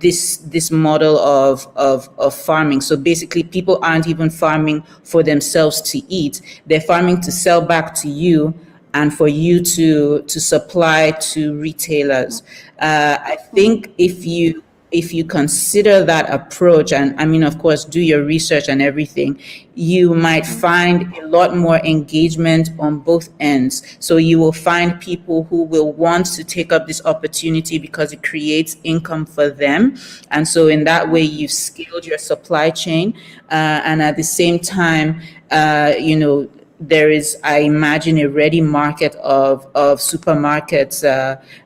this model of farming. So basically people aren't even farming for themselves to eat, they're farming to sell back to you, and for you to supply to retailers. I think if you consider that approach, and I mean, of course, do your research and everything, you might find a lot more engagement on both ends. So you will find people who will want to take up this opportunity because it creates income for them. And so in that way, you've scaled your supply chain. And at the same time, there is, I imagine, a ready market of supermarkets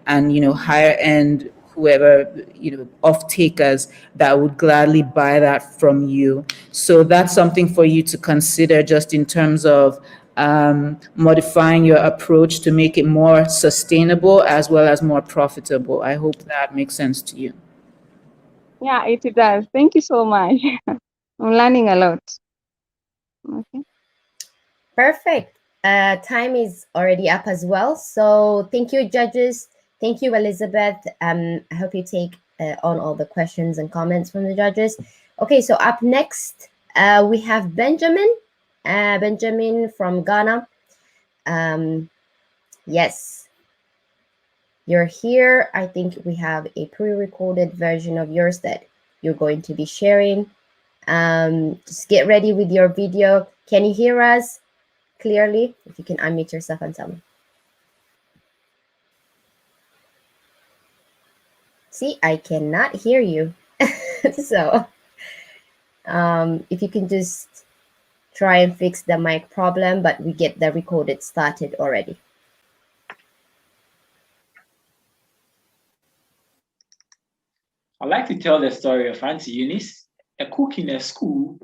and higher end whoever off takers that would gladly buy that from you. So that's something for you to consider, just in terms of modifying your approach to make it more sustainable as well as more profitable. I hope that makes sense to you. Yeah, it does. Thank you so much. I'm learning a lot. Okay. Perfect. Time is already up as well. So thank you, judges. Thank you, Elizabeth. I hope you take on all the questions and comments from the judges. Okay, so up next, we have Benjamin. Benjamin from Ghana. Yes, you're here. I think we have a pre-recorded version of yours that you're going to be sharing. Just get ready with your video. Can you hear us clearly? If you can unmute yourself and tell me. See, I cannot hear you. So if you can just try and fix the mic problem, but we get the recorded started already. I'd like to tell the story of Auntie Eunice, a cook in a school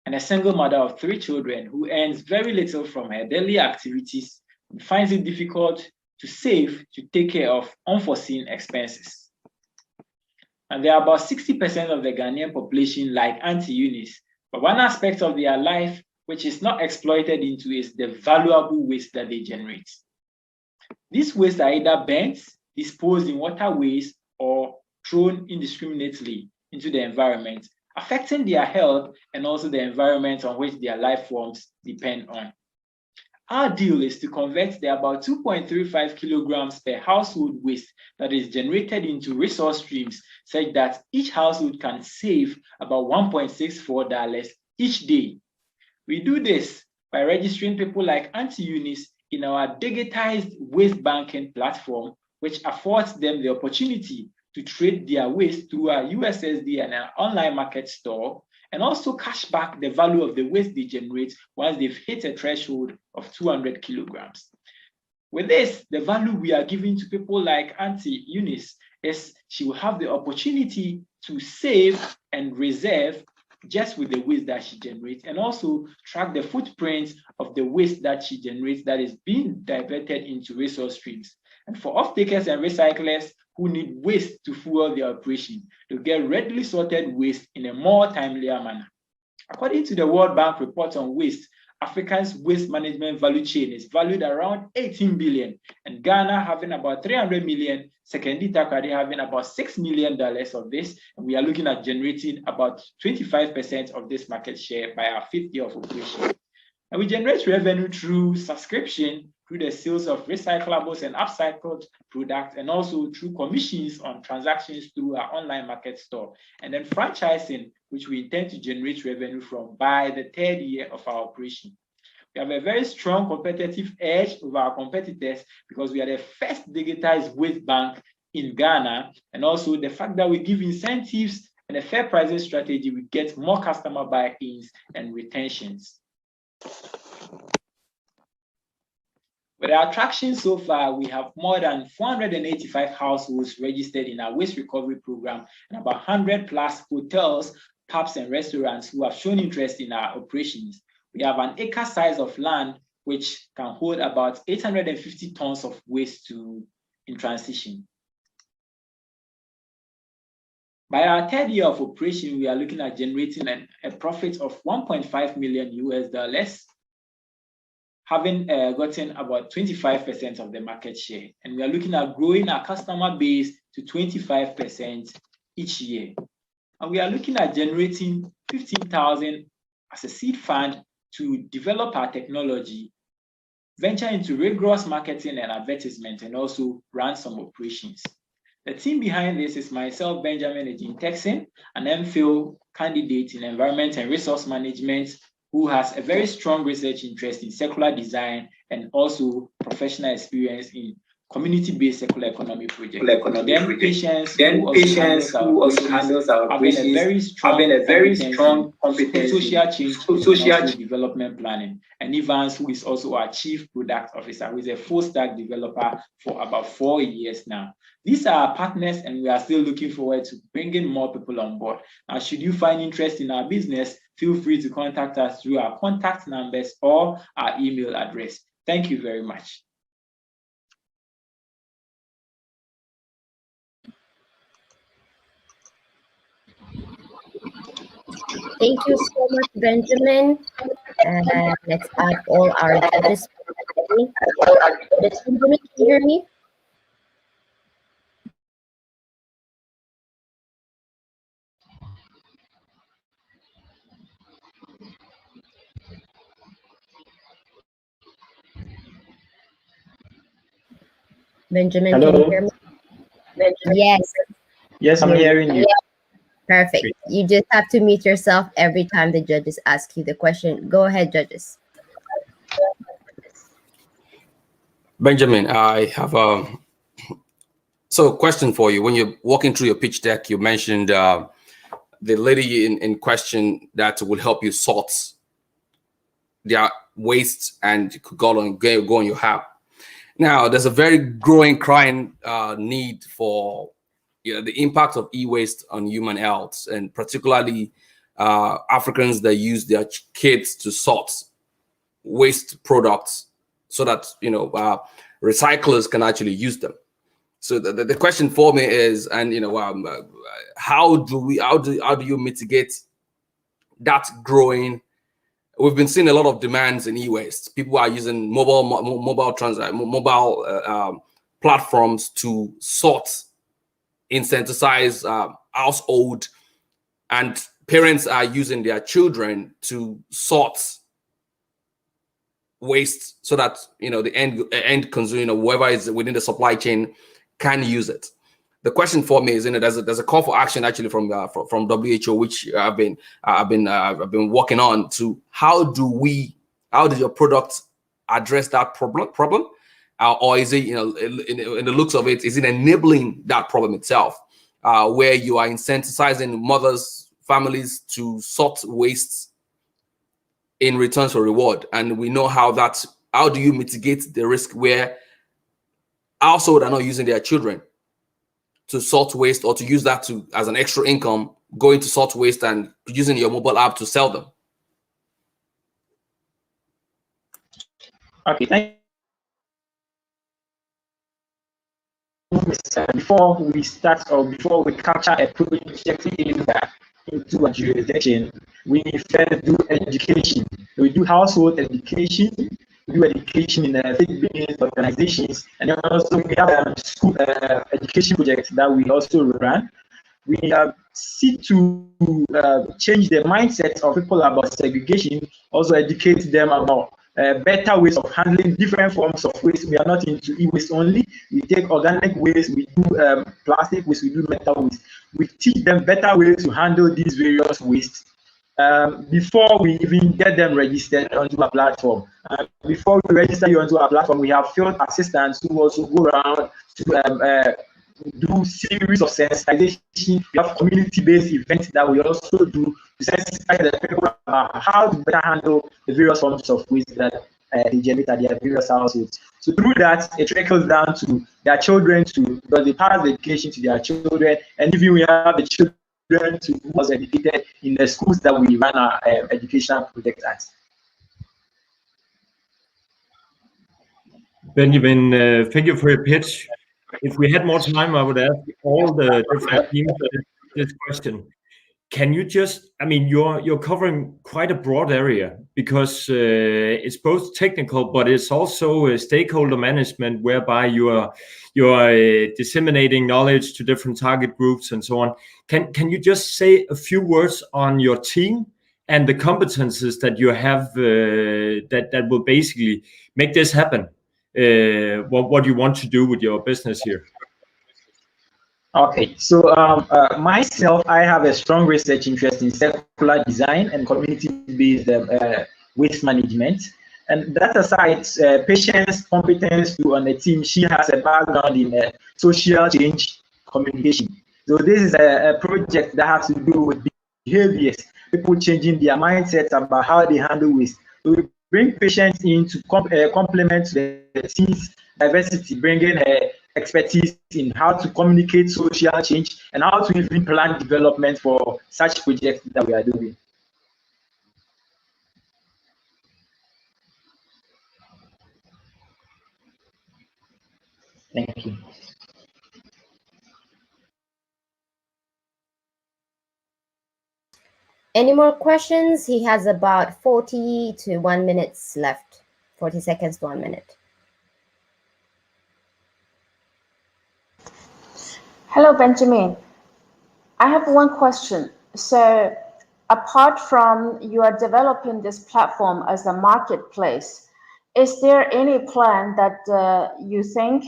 and a single mother of 3 children who earns very little from her daily activities and finds it difficult to save to take care of unforeseen expenses. And there are about 60% of the Ghanaian population like Auntie Eunice, but one aspect of their life which is not exploited into is the valuable waste that they generate. These wastes are either burnt, disposed in waterways, or thrown indiscriminately into the environment, affecting their health and also the environment on which their life forms depend on. Our deal is to convert the about 2.35 kilograms per household waste that is generated into resource streams, such that each household can save about $1.64 each day. We do this by registering people like Auntie Eunice in our digitized waste banking platform, which affords them the opportunity to trade their waste through our USSD and our online market store, and also cash back the value of the waste they generate once they've hit a threshold of 200 kilograms. With this, the value we are giving to people like Auntie Eunice is she will have the opportunity to save and reserve just with the waste that she generates, and also track the footprint of the waste that she generates that is being diverted into resource streams. And for off-takers and recyclers who need waste to fuel their operation, to get readily sorted waste in a more timelier manner. According to the World Bank report on waste, Africa's waste management value chain is valued around 18 billion, and Ghana having about 300 million, Sekendi Takrady having about $6 million of this, and we are looking at generating about 25% of this market share by our 5th year of operation. And we generate revenue through subscription, through the sales of recyclables and upcycled products, and also through commissions on transactions through our online market store, and then franchising, which we intend to generate revenue from by the 3rd year of our operation. We have a very strong competitive edge over our competitors because we are the first digitized waste bank in Ghana, and also the fact that we give incentives and a fair pricing strategy, we get more customer buy-ins and retentions. With our attraction so far, we have more than 485 households registered in our waste recovery program, and about 100 plus hotels, pubs, and restaurants who have shown interest in our operations. We have an acre size of land which can hold about 850 tons of waste in transition. By our 3rd year of operation, we are looking at generating a profit of $1.5 million, having gotten about 25% of the market share. And we are looking at growing our customer base to 25% each year. And we are looking at generating 15,000 as a seed fund to develop our technology, venture into rigorous marketing and advertisement, and also run some operations. The team behind this is myself, Benjamin Ejin-Texan, an MPhil candidate in environment and resource management who has a very strong research interest in circular design and also professional experience in community-based circular economy projects. Then Patience, who also handles our operations, having a very strong competence social change, social development planning. And Evans, who is also our chief product officer, who is a full-stack developer for about 4 years now. These are our partners, and we are still looking forward to bringing more people on board. Now, should you find interest in our business, feel free to contact us through our contact numbers or our email address. Thank you very much. Thank you so much, Benjamin. Let's add all our judges. Benjamin, can you hear me? Benjamin, hello? Can you hear me? Yes. Yes, I'm hearing you. Perfect. You just have to mute yourself every time the judges ask you the question. Go ahead, judges. Benjamin, I have so question for you. When you're walking through your pitch deck, you mentioned the lady in question that will help you sort their waste and could go on your app. Now, there's a very growing crying need for the impact of e-waste on human health, and particularly Africans that use their kids to sort waste products so that recyclers can actually use them. So the question for me is, and how do you mitigate that growing? We've been seeing a lot of demands in e-waste. People are using mobile platforms to sort, incentivize household, and parents are using their children to sort waste so that the end consumer, whoever is within the supply chain, can use it. The question for me is, there's a call for action actually from WHO, which I've been working on, to how does your product address that problem, or is it in the looks of it, is it enabling that problem itself, where you are incentivizing mothers, families to sort waste in return for reward? And we know how do you mitigate the risk where households are not using their children to sort waste, or to use that as an extra income, going to sort waste and using your mobile app to sell them? Okay, thank you. Before we start, or before we capture a project into a jurisdiction, we first do education. We do household education, we do education in faith-based organizations, and then also we have school education projects that we also run. We seek to change the mindset of people about segregation, also educate them about better ways of handling different forms of waste. We are not into e-waste only. We take organic waste, we do plastic waste, we do metal waste. We teach them better ways to handle these various wastes before we even get them registered onto a platform. Before we register you onto our platform, we have field assistants who also go around to do series of sensitization. We have community-based events that we also do to sensitize the people about how to better handle the various forms of waste that they generate at their various households. So through that, it trickles down to their children because they pass the education to their children, and even we have the children who was educated in the schools that we run our educational project at. Benjamin, thank you for your pitch. If we had more time, I would ask all the different teams this question. Can you just, you're covering quite a broad area, because it's both technical, but it's also stakeholder management, whereby you're disseminating knowledge to different target groups and so on. Can you just say a few words on your team and the competences that you have that will basically make this happen. What you want to do with your business here? Okay, so myself, I have a strong research interest in circular design and community-based waste management. And that aside, Patience competence to on the team, she has a background in social change communication. So this is a project that has to do with behaviors, people changing their mindsets about how they handle waste. So we bring Patience in to complement the team's diversity, bringing her expertise in how to communicate social change and how to even plan development for such projects that we are doing. Thank you. Any more questions? He has about 40 to 1 minutes left. 40 seconds to 1 minute. Hello, Benjamin. I have one question. So apart from you are developing this platform as a marketplace, is there any plan that you think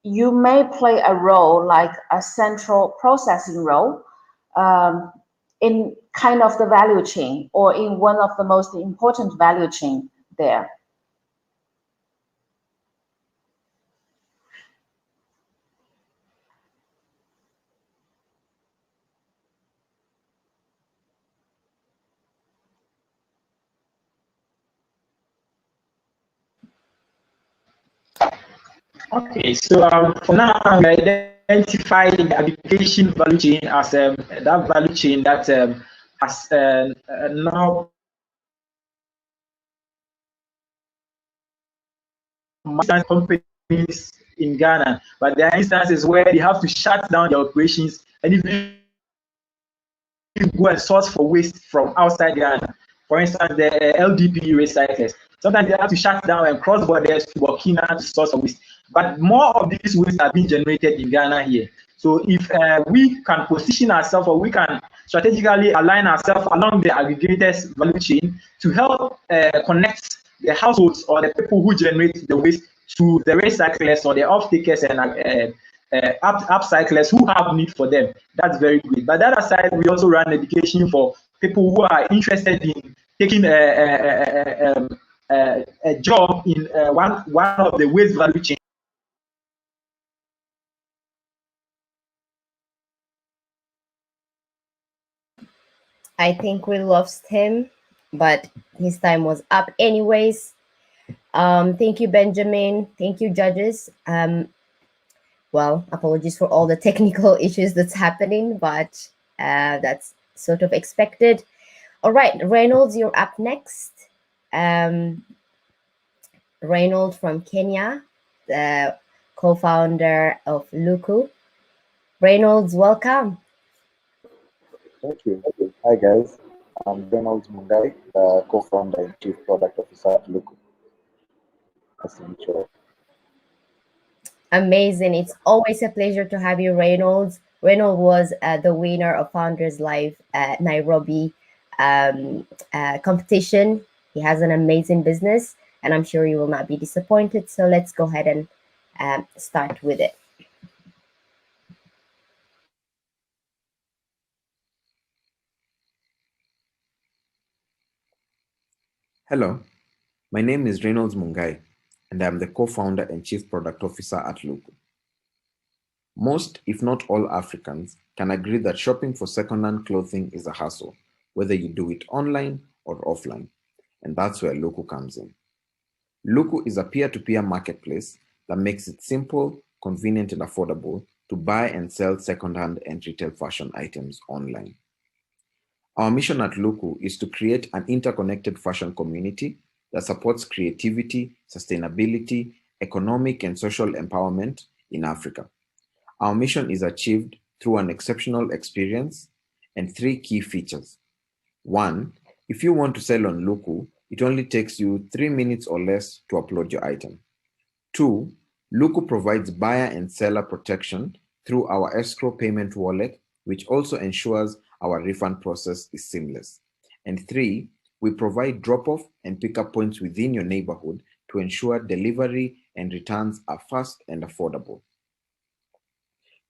you may play a role, like a central processing role, in kind of the value chain or in one of the most important value chain there? Okay, so for now, we identify the application value chain as that value chain that has now companies in Ghana, but there are instances where they have to shut down their operations and even go and source for waste from outside Ghana. For instance, the LDP recyclers. Sometimes they have to shut down and cross borders to Burkina to source for waste. But more of these waste are being generated in Ghana here. So if we can position ourselves, or we can strategically align ourselves along the aggregators value chain to help connect the households or the people who generate the waste to the recyclers or the off-takers and upcyclers who have need for them, that's very good. But that aside, we also run education for people who are interested in taking a job in one of the waste value chain. I think we lost him, but his time was up anyways. Thank you, Benjamin. Thank you, judges. Well, apologies for all the technical issues that's happening, but that's sort of expected. All right, Reynolds, you're up next. Reynolds from Kenya, the co-founder of Luku. Reynolds, welcome. Thank you. Hi, guys. I'm Reynolds Mungai, co-founder and chief product officer at Luku. Nice to meet you. Amazing. It's always a pleasure to have you, Reynolds. Reynolds was the winner of Founders Live Nairobi competition. He has an amazing business, and I'm sure you will not be disappointed. So let's go ahead and start with it. Hello, my name is Reynolds Mungai, and I'm the co-founder and chief product officer at Luku. Most, if not all Africans, can agree that shopping for second-hand clothing is a hassle, whether you do it online or offline, and that's where Luku comes in. Luku is a peer-to-peer marketplace that makes it simple, convenient, and affordable to buy and sell second-hand and retail fashion items online. Our mission at Luku is to create an interconnected fashion community that supports creativity, sustainability, economic and social empowerment in Africa. Our mission is achieved through an exceptional experience and 3 key features. 1, if you want to sell on Luku, it only takes you 3 minutes or less to upload your item. 2, Luku provides buyer and seller protection through our escrow payment wallet, which also ensures our refund process is seamless. And 3, we provide drop-off and pick-up points within your neighborhood to ensure delivery and returns are fast and affordable.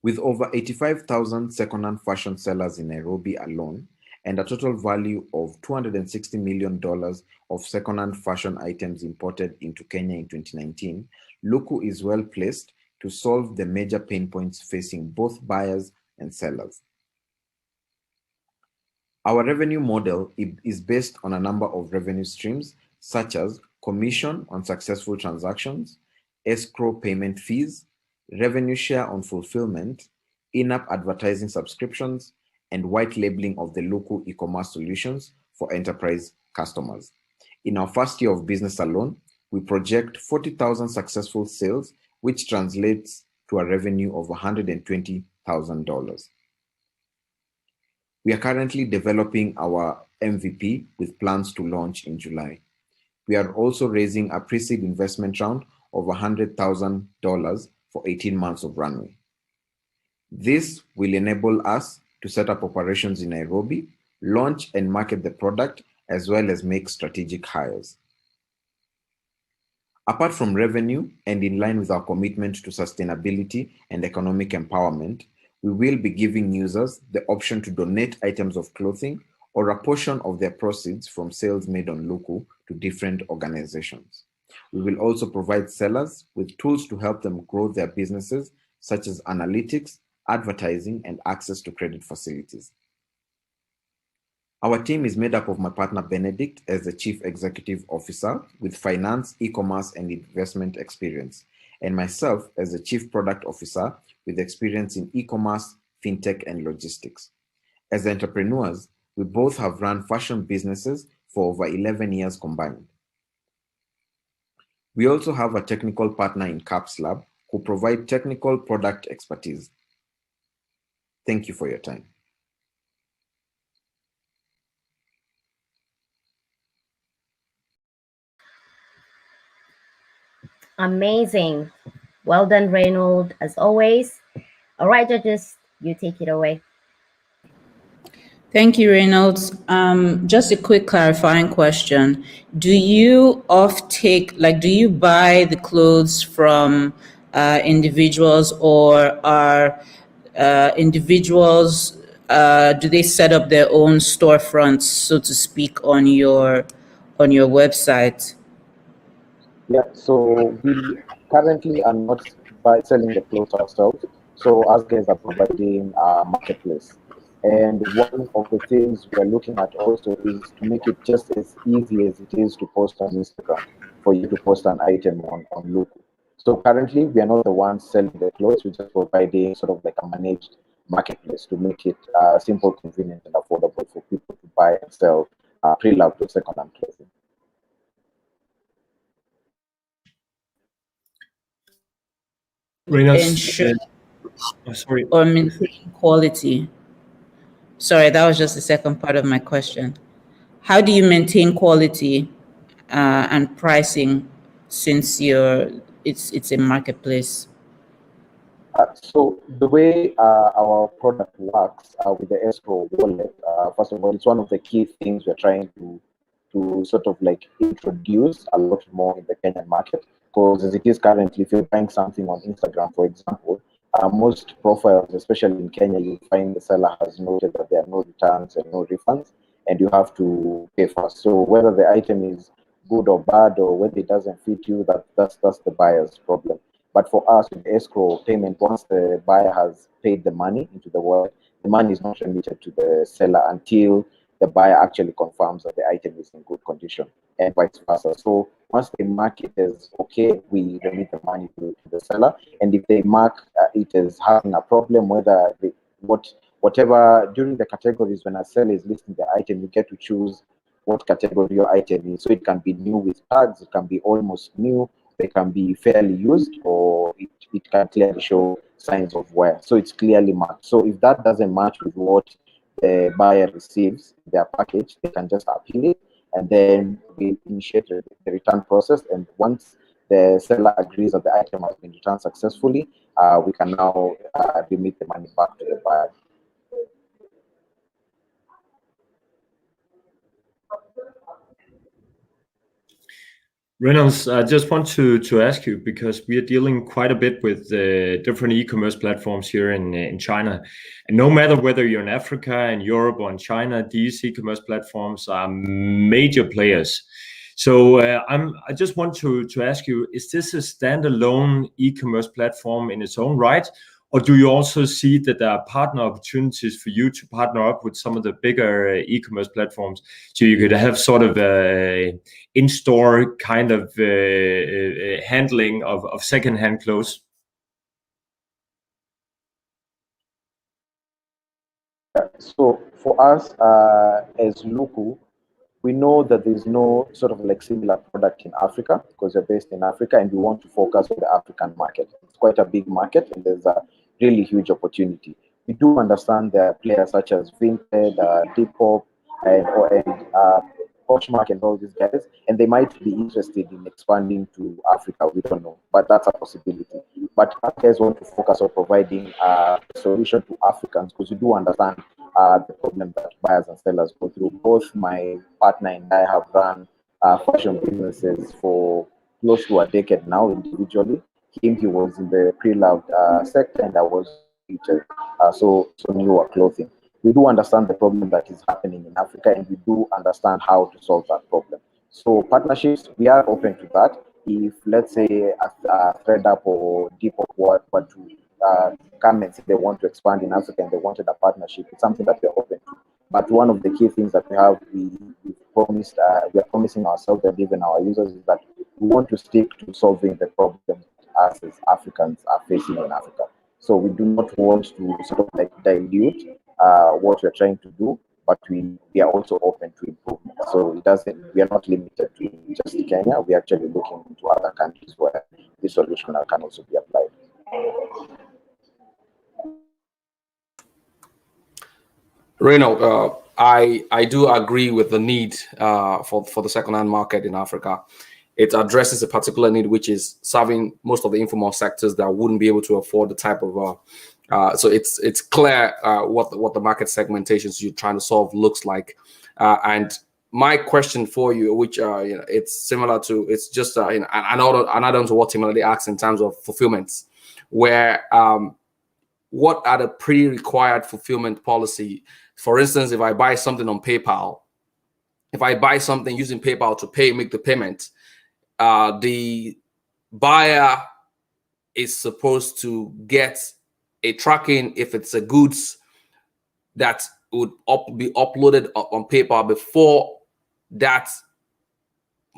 With over 85,000 second-hand fashion sellers in Nairobi alone, and a total value of $260 million of second-hand fashion items imported into Kenya in 2019, Luku is well placed to solve the major pain points facing both buyers and sellers. Our revenue model is based on a number of revenue streams, such as commission on successful transactions, escrow payment fees, revenue share on fulfillment, in-app advertising subscriptions, and white labeling of the local e-commerce solutions for enterprise customers. In our first year of business alone, we project 40,000 successful sales, which translates to a revenue of $120,000. We are currently developing our MVP with plans to launch in July. We are also raising a pre-seed investment round of $100,000 for 18 months of runway. This will enable us to set up operations in Nairobi, launch and market the product, as well as make strategic hires. Apart from revenue, and in line with our commitment to sustainability and economic empowerment, we will be giving users the option to donate items of clothing or a portion of their proceeds from sales made on Luku to different organizations. We will also provide sellers with tools to help them grow their businesses, such as analytics, advertising, and access to credit facilities. Our team is made up of my partner Benedict as the Chief Executive Officer with finance, e-commerce, and investment experience, and myself as the Chief Product Officer with experience in e-commerce, fintech, and logistics. As entrepreneurs, we both have run fashion businesses for over 11 years combined. We also have a technical partner in Caps Lab who provide technical product expertise. Thank you for your time. Amazing. Well done, Reynold, as always. All right, judges, you take it away. Thank you, Reynolds. Just a quick clarifying question. Do you do you buy the clothes from individuals, or are individuals, do they set up their own storefronts, so to speak, on your website? Yeah, so we currently are not selling the clothes ourselves. So us guys are providing a marketplace. And one of the things we're looking at also is to make it just as easy as it is to post on Instagram for you to post an item on Luku. So currently we are not the ones selling the clothes, we're just providing sort of like a managed marketplace to make it simple, convenient, and affordable for people to buy and sell pre-loved or second-hand clothing. Ensure or maintain quality. Sorry, that was just the second part of my question. How do you maintain quality and pricing, since it's a marketplace? So the way our product works with the escrow wallet, first of all, it's one of the key things we're trying to sort of like introduce a lot more in the Kenyan market. Because as it is currently, if you're buying something on Instagram, for example, most profiles, especially in Kenya, you find the seller has noted that there are no returns and no refunds, and you have to pay first. So whether the item is good or bad, or whether it doesn't fit you, that's the buyer's problem. But for us, with escrow payment, once the buyer has paid the money into the wallet, the money is not remitted to the seller until the buyer actually confirms that the item is in good condition, and vice versa. So once they mark it as okay, we remit the money to the seller. And if they mark it as having a problem, whether whatever during the categories, when a seller is listing the item, you get to choose what category your item is. So it can be new with tags, it can be almost new, they can be fairly used, or it can clearly show signs of wear. So it's clearly marked. So if that doesn't match with what the buyer receives their package, they can just appeal it, and then we initiate the return process. And once the seller agrees that the item has been returned successfully, we can now remit the money back to the buyer. Reynolds, I just want to ask you, because we are dealing quite a bit with different e-commerce platforms here in China, and no matter whether you're in Africa, in Europe, or in China, these e-commerce platforms are major players. So I just want to ask you: is this a standalone e-commerce platform in its own right, or do you also see that there are partner opportunities for you to partner up with some of the bigger e-commerce platforms, so you could have sort of a in-store kind of handling of second-hand clothes? So for us, as Luku, we know that there's no sort of like similar product in Africa because we're based in Africa and we want to focus on the African market. It's quite a big market and there's a really huge opportunity. We do understand there are players such as Vinted, Depop, and Poshmark and all these guys, and they might be interested in expanding to Africa. We don't know, but that's a possibility. But our guys want to focus on providing a solution to Africans because we do understand the problem that buyers and sellers go through. Both my partner and I have run fashion businesses for close to a decade now individually. He was in the pre-loved sector and I was so newer clothing. We do understand the problem that is happening in Africa and we do understand how to solve that problem. So partnerships, we are open to that. If let's say a ThreadUp or Depop were to come and say they want to expand in Africa and they wanted a partnership, it's something that we're open to. But one of the key things that we promised, we are promising ourselves and even our users is that we want to stick to solving the problems us as Africans are facing in Africa. So we do not want to sort of like dilute what we're trying to do, but we are also open to improvement. So it doesn't, we are not limited to just Kenya. We're actually looking into other countries where this solution can also be applied. Reno, I do agree with the need for the second-hand market in Africa. It addresses a particular need, which is serving most of the informal sectors that wouldn't be able to afford the type of. So it's clear what the market segmentations you're trying to solve looks like. And my question for you, which it's similar to, it's just an add-on to what Timothy asked in terms of fulfillments, where what are the pre-required fulfillment policy? For instance, if I buy something on PayPal, if I buy something using PayPal to make the payment, the buyer is supposed to get a tracking if it's a goods that would be uploaded on PayPal before that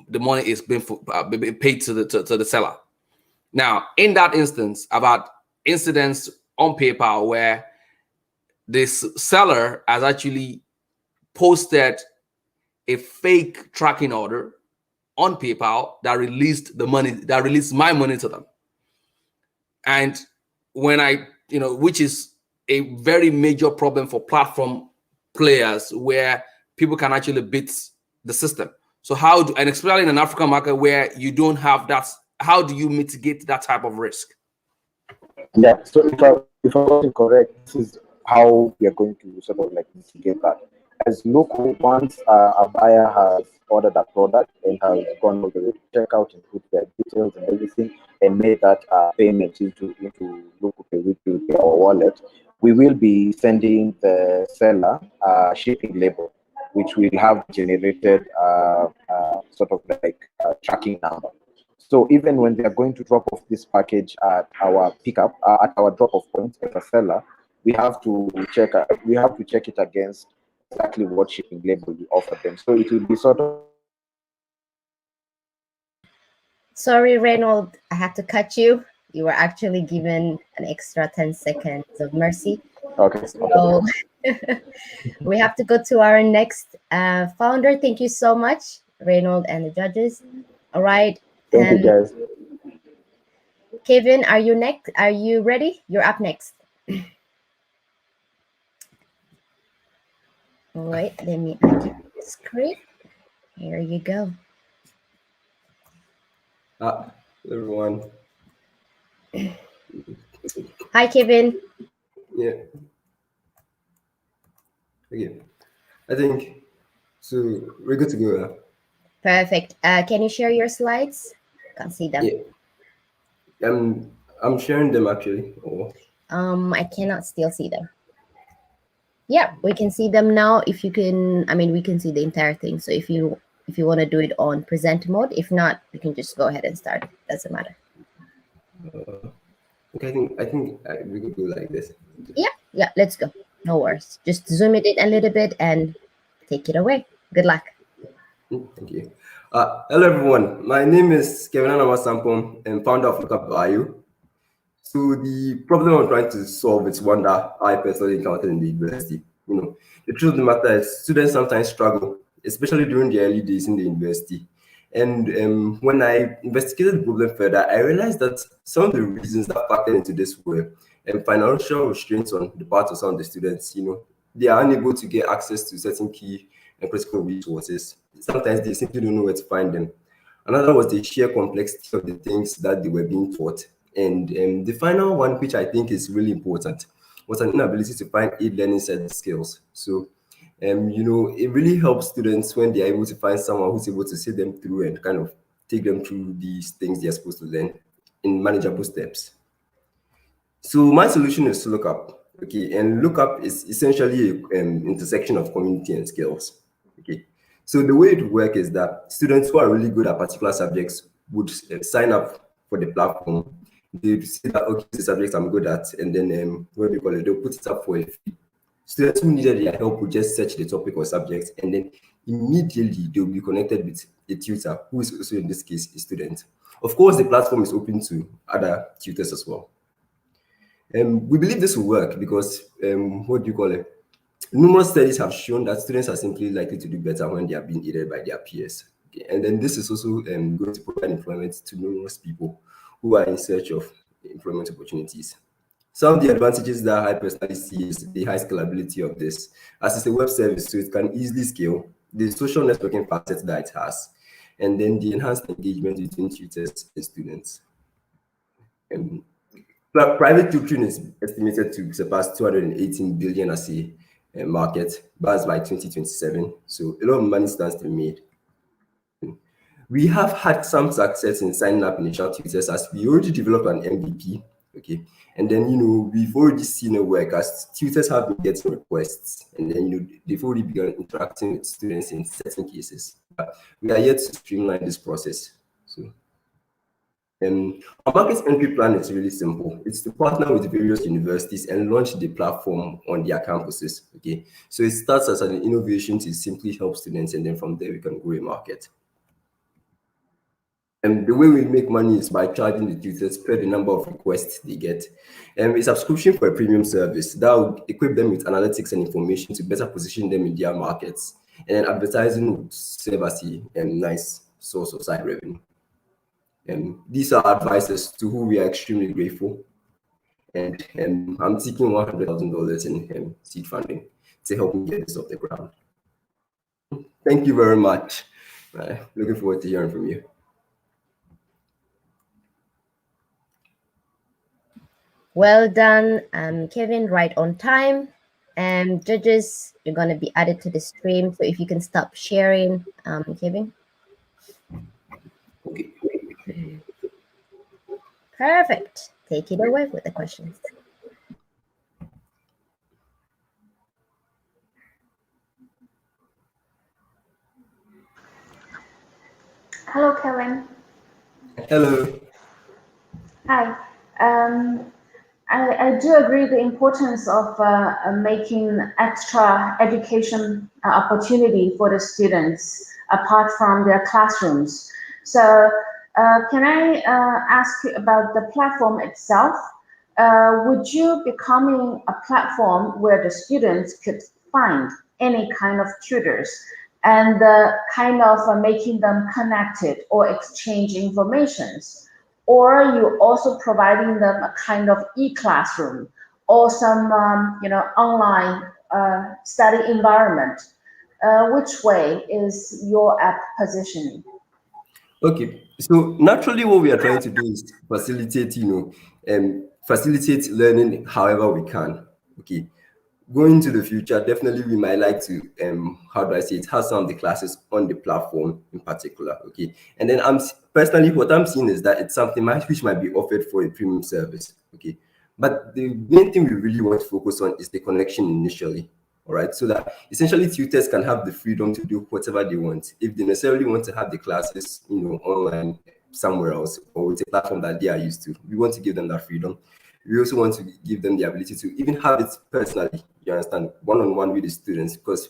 the money is being paid to the seller. Now, in that instance, about incidents on PayPal where this seller has actually posted a fake tracking order on PayPal that released my money to them. And when which is a very major problem for platform players where people can actually beat the system. So and especially in an African market where you don't have that, how do you mitigate that type of risk? Yeah, so if I wasn't correct, this is how we are going to sort of like mitigate that. As local, once a buyer has ordered a product and has gone all the way to checkout and put their details and everything and made that payment into local pay, which will be our wallet, we will be sending the seller a shipping label, which will have generated sort of like a tracking number. So even when they are going to drop off this package at our pickup, at our drop-off point as a seller, we have to check it against exactly what shipping label we offer them. So it will be sort of. Sorry, Reynold, I had to cut you. You were actually given an extra 10 seconds of mercy. Okay. So we have to go to our next founder. Thank you so much, Reynold and the judges. All right. Thank you, guys. Kevin, are you next? Are you ready? You're up next. Wait, let me activate the screen. Here you go. Everyone. Hi, Kevin. Yeah. Again, I think so. We're good to go now. Perfect. Can you share your slides? Can't see them. Yeah. I'm sharing them actually. Oh. I cannot still see them. Yeah, we can see them now. If you can, I mean, we can see the entire thing. So if you want to do it on present mode, if not, you can just go ahead and start. Doesn't matter. Okay, I think we could go like this. Yeah, let's go. No worries. Just zoom it in a little bit and take it away. Good luck. Thank you. Hello everyone. My name is Kevin Anamasampom and founder of Lookup Bio. So the problem I'm trying to solve is one that I personally encountered in the university. The truth of the matter is students sometimes struggle, especially during the early days in the university. And when I investigated the problem further, I realized that some of the reasons that factored into this were financial restraints on the part of some of the students. They are unable to get access to certain key and critical resources. Sometimes they simply don't know where to find them. Another was the sheer complexity of the things that they were being taught. And the final one, which I think is really important, was an inability to find learning set skills. So, it really helps students when they are able to find someone who's able to see them through and kind of take them through these things they're supposed to learn in manageable steps. So my solution is to look up. Okay, and look up is essentially an intersection of community and skills. Okay, so the way it would work is that students who are really good at particular subjects would sign up for the platform. They say that okay, the subject I'm good at, and then what do you call it? They'll put it up for a fee. Students who needed their help would just search the topic or subject, and then immediately they'll be connected with a tutor, who is also in this case a student. Of course, the platform is open to other tutors as well. We believe this will work because, what do you call it? Numerous studies have shown that students are simply likely to do better when they are being aided by their peers. Okay. And then this is also going to provide employment to numerous people who are in search of employment opportunities. Some of the advantages that I personally see is the high scalability of this, as it's a web service, so it can easily scale, the social networking facet that it has, and then the enhanced engagement between tutors and students. Private tutoring is estimated to surpass 218 billion as a market, but by 2027. So a lot of money stands to be made. We have had some success in signing up initial tutors as we already developed an MVP. Okay, and then we've already seen it work as tutors have been getting requests, and then they've already begun interacting with students in certain cases. But we are yet to streamline this process. So our market entry plan is really simple. It's to partner with various universities and launch the platform on their campuses. Okay, so it starts as an innovation to simply help students, and then from there we can grow a market. And the way we make money is by charging the tutors per the number of requests they get. A subscription for a premium service that would equip them with analytics and information to better position them in their markets. And then advertising would serve as a nice source of side revenue. These are advisors to whom we are extremely grateful. And I'm seeking $100,000 in seed funding to help me get this off the ground. Thank you very much. Looking forward to hearing from you. Well done, Kevin, right on time. And judges, you're going to be added to the stream. So if you can stop sharing, Kevin. Okay. Perfect. Take it away with the questions. Hello, Kevin. Hello. Hi. I do agree the importance of making extra education opportunity for the students apart from their classrooms. So can I ask you about the platform itself? Would you becoming a platform where the students could find any kind of tutors and kind of making them connected or exchange informations? Or you also providing them a kind of e-classroom or some online study environment? Which way is your app positioning? Okay, so naturally what we are trying to do is facilitate, facilitate learning however we can. Okay, going to the future, definitely we might like to how do I say it, have some of the classes on the platform in particular. Okay, and then personally what I'm seeing is that it's something which might be offered for a premium service. Okay, but the main thing we really want to focus on is the connection initially. All right, so that essentially tutors can have the freedom to do whatever they want. If they necessarily want to have the classes, online somewhere else or with a platform that they are used to, we want to give them that freedom. We also want to give them the ability to even have it personally, you understand, one-on-one with the students, because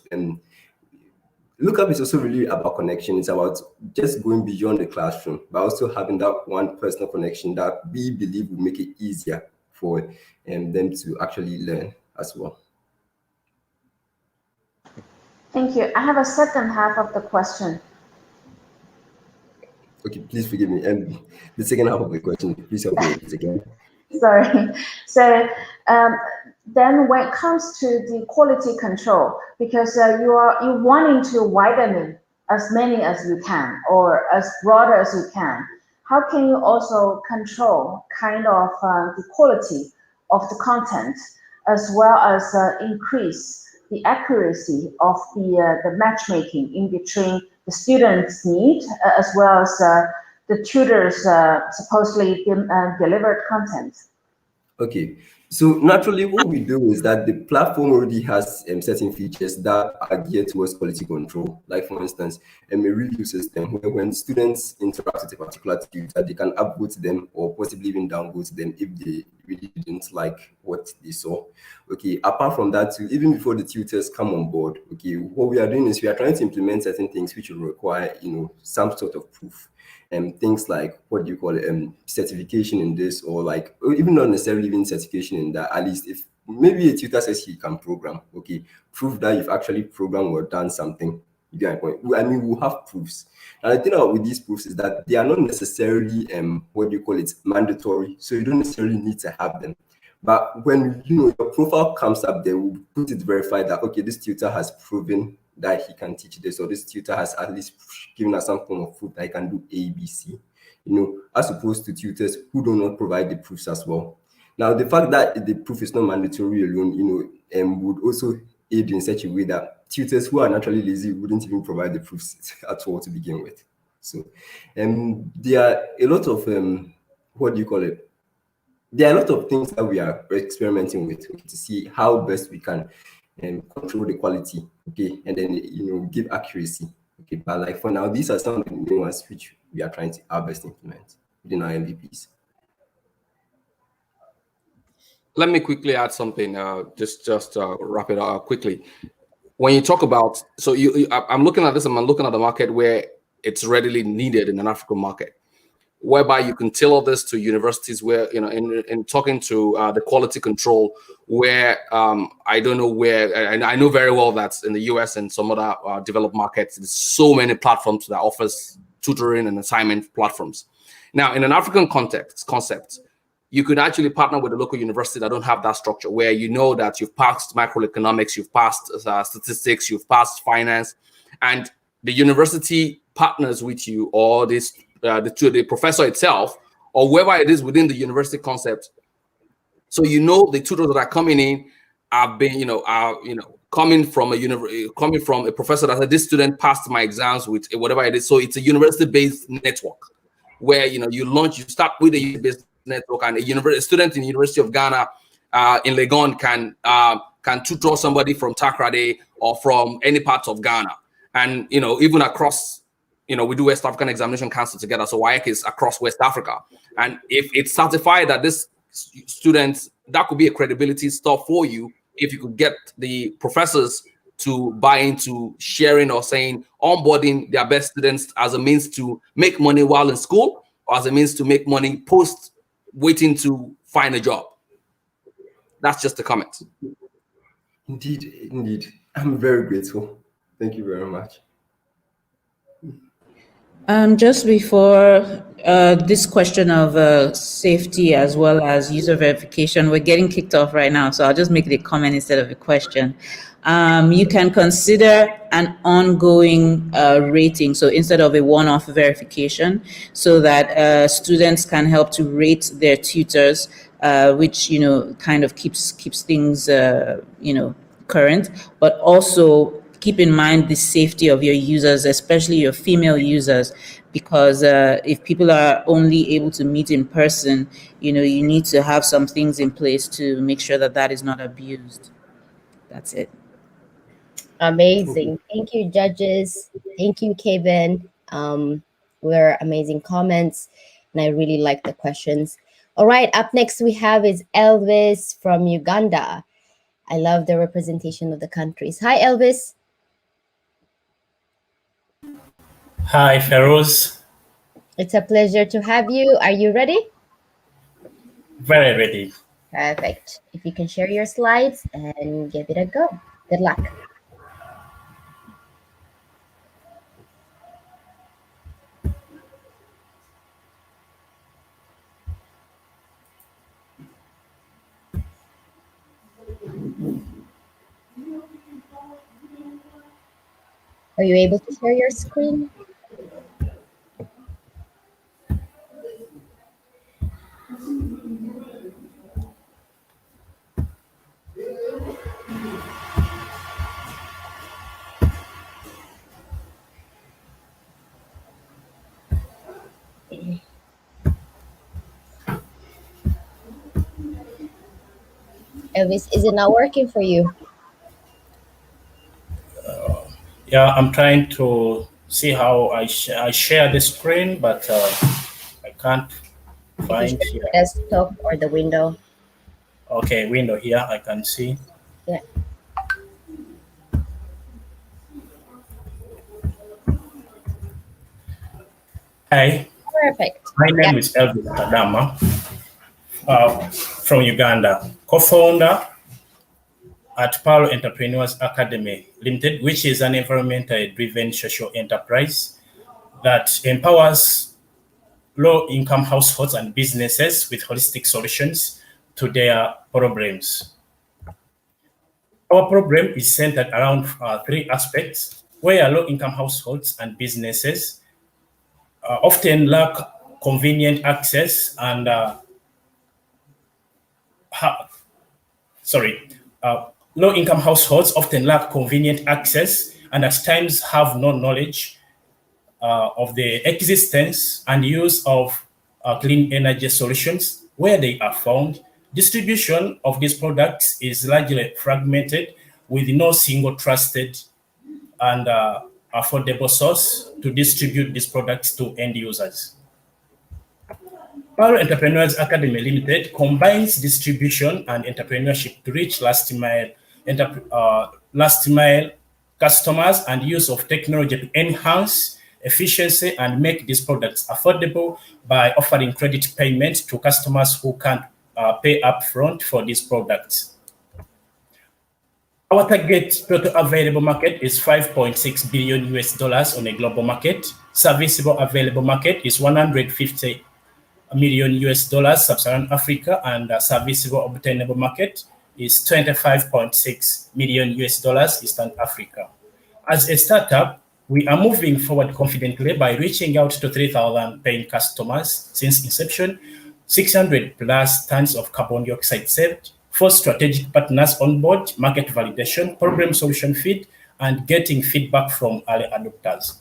Lookup is also really about connection. It's about just going beyond the classroom, but also having that one personal connection that we believe will make it easier for them to actually learn as well. Thank you. I have a second half of the question. Okay, please forgive me. And the second half of the question, please help me with it again. Sorry. So then when it comes to the quality control, because you're wanting to widen it as many as you can or as broad as you can, how can you also control kind of the quality of the content as well as increase the accuracy of the matchmaking in between the students' need as well as the tutors supposedly delivered content? Okay, so naturally what we do is that the platform already has certain features that are geared towards quality control. Like for instance, a review system where when students interact with a particular tutor, they can upvote them or possibly even downvote them if they really didn't like what they saw. Okay, apart from that too, even before the tutors come on board, okay, what we are doing is we are trying to implement certain things which will require, some sort of proof. Things like what do you call it, certification in this, or like, or even not necessarily even certification in that. At least if maybe a tutor says he can program, okay, prove that you've actually programmed or done something. You get my point. I mean, we'll have proofs. And the thing about with these proofs is that they are not necessarily what do you call it, mandatory. So you don't necessarily need to have them. But when your profile comes up, they will put it verified that okay, this tutor has proven that he can teach this, or this tutor has at least given us some form of proof that he can do A, B, C. As opposed to tutors who do not provide the proofs as well. Now, the fact that the proof is not mandatory alone, would also aid in such a way that tutors who are naturally lazy wouldn't even provide the proofs at all to begin with. So, there are a lot of what do you call it? There are a lot of things that we are experimenting with to see how best we can control the quality, okay, and then give accuracy, okay. But like for now, these are some of the new ones which we are trying to our best implement within our MVPs. Let me quickly add something. Just wrap it up quickly. When you talk about, so I'm looking at this. I'm looking at the market where it's readily needed in an African market, whereby you can tailor this to universities where, in talking to the quality control, where I don't know where, and I know very well that in the US and some other developed markets, there's so many platforms that offers tutoring and assignment platforms. Now, in an African concept, you could actually partner with a local university that don't have that structure, where you know that you've passed microeconomics, you've passed statistics, you've passed finance, and the university partners with you, or the professor itself, or whoever it is within the university concept. So the tutors that are coming in have been, coming from a professor that said this student passed my exams with whatever it is. So it's a university-based network where you start with a university-based network, and a student in the University of Ghana in Legon can tutor somebody from Takrade or from any part of Ghana, and even across. We do West African Examination Council together, so WAEC is across West Africa. And if it's certified that this students, that could be a credibility stuff for you if you could get the professors to buy into sharing or saying onboarding their best students as a means to make money while in school, or as a means to make money post waiting to find a job. That's just a comment. Indeed. I'm very grateful. Thank you very much. Just before this question of safety as well as user verification, we're getting kicked off right now, so I'll just make it a comment instead of a question. You can consider an ongoing rating, so instead of a one-off verification, so that students can help to rate their tutors, which kind of keeps things current, but also keep in mind the safety of your users, especially your female users, because if people are only able to meet in person, you need to have some things in place to make sure that that is not abused. That's it. Amazing. Thank you, judges. Thank you, Kevin. Were amazing comments, and I really like the questions. All right, up next we have is Elvis from Uganda. I love the representation of the countries. Hi, Elvis. Hi, Feroz. It's a pleasure to have you. Are you ready? Very ready. Perfect. If you can share your slides and give it a go. Good luck. Are you able to share your screen? Elvis, is it not working for you? Yeah, I'm trying to see how I share the screen, but I can't find here. The desktop or the window? Okay, window here, I can see. Yeah. Hi. Perfect. My name is Elvis Tadama from Uganda, co-founder at Palo Entrepreneurs Academy Limited, which is an environmentally driven social enterprise that empowers low-income households and businesses with holistic solutions to their problems. Our program is centered around three aspects, where low-income households and businesses often lack convenient access and low-income households often lack convenient access and at times have no knowledge of the existence and use of clean energy solutions where they are found. Distribution of these products is largely fragmented with no single trusted and affordable source to distribute these products to end users. Palo Entrepreneurs Academy Limited combines distribution and entrepreneurship to reach last mile customers and use of technology to enhance efficiency and make these products affordable by offering credit payment to customers who can't pay upfront for these products. Our target total available market is $5.6 billion on a global market. Serviceable available market is $150 million Sub-Saharan Africa, and serviceable obtainable market is $25.6 million Eastern Africa. As a startup, we are moving forward confidently by reaching out to 3,000 paying customers since inception, 600 plus tons of carbon dioxide saved, 4 strategic partners on board, market validation, problem solution feed, and getting feedback from early adopters.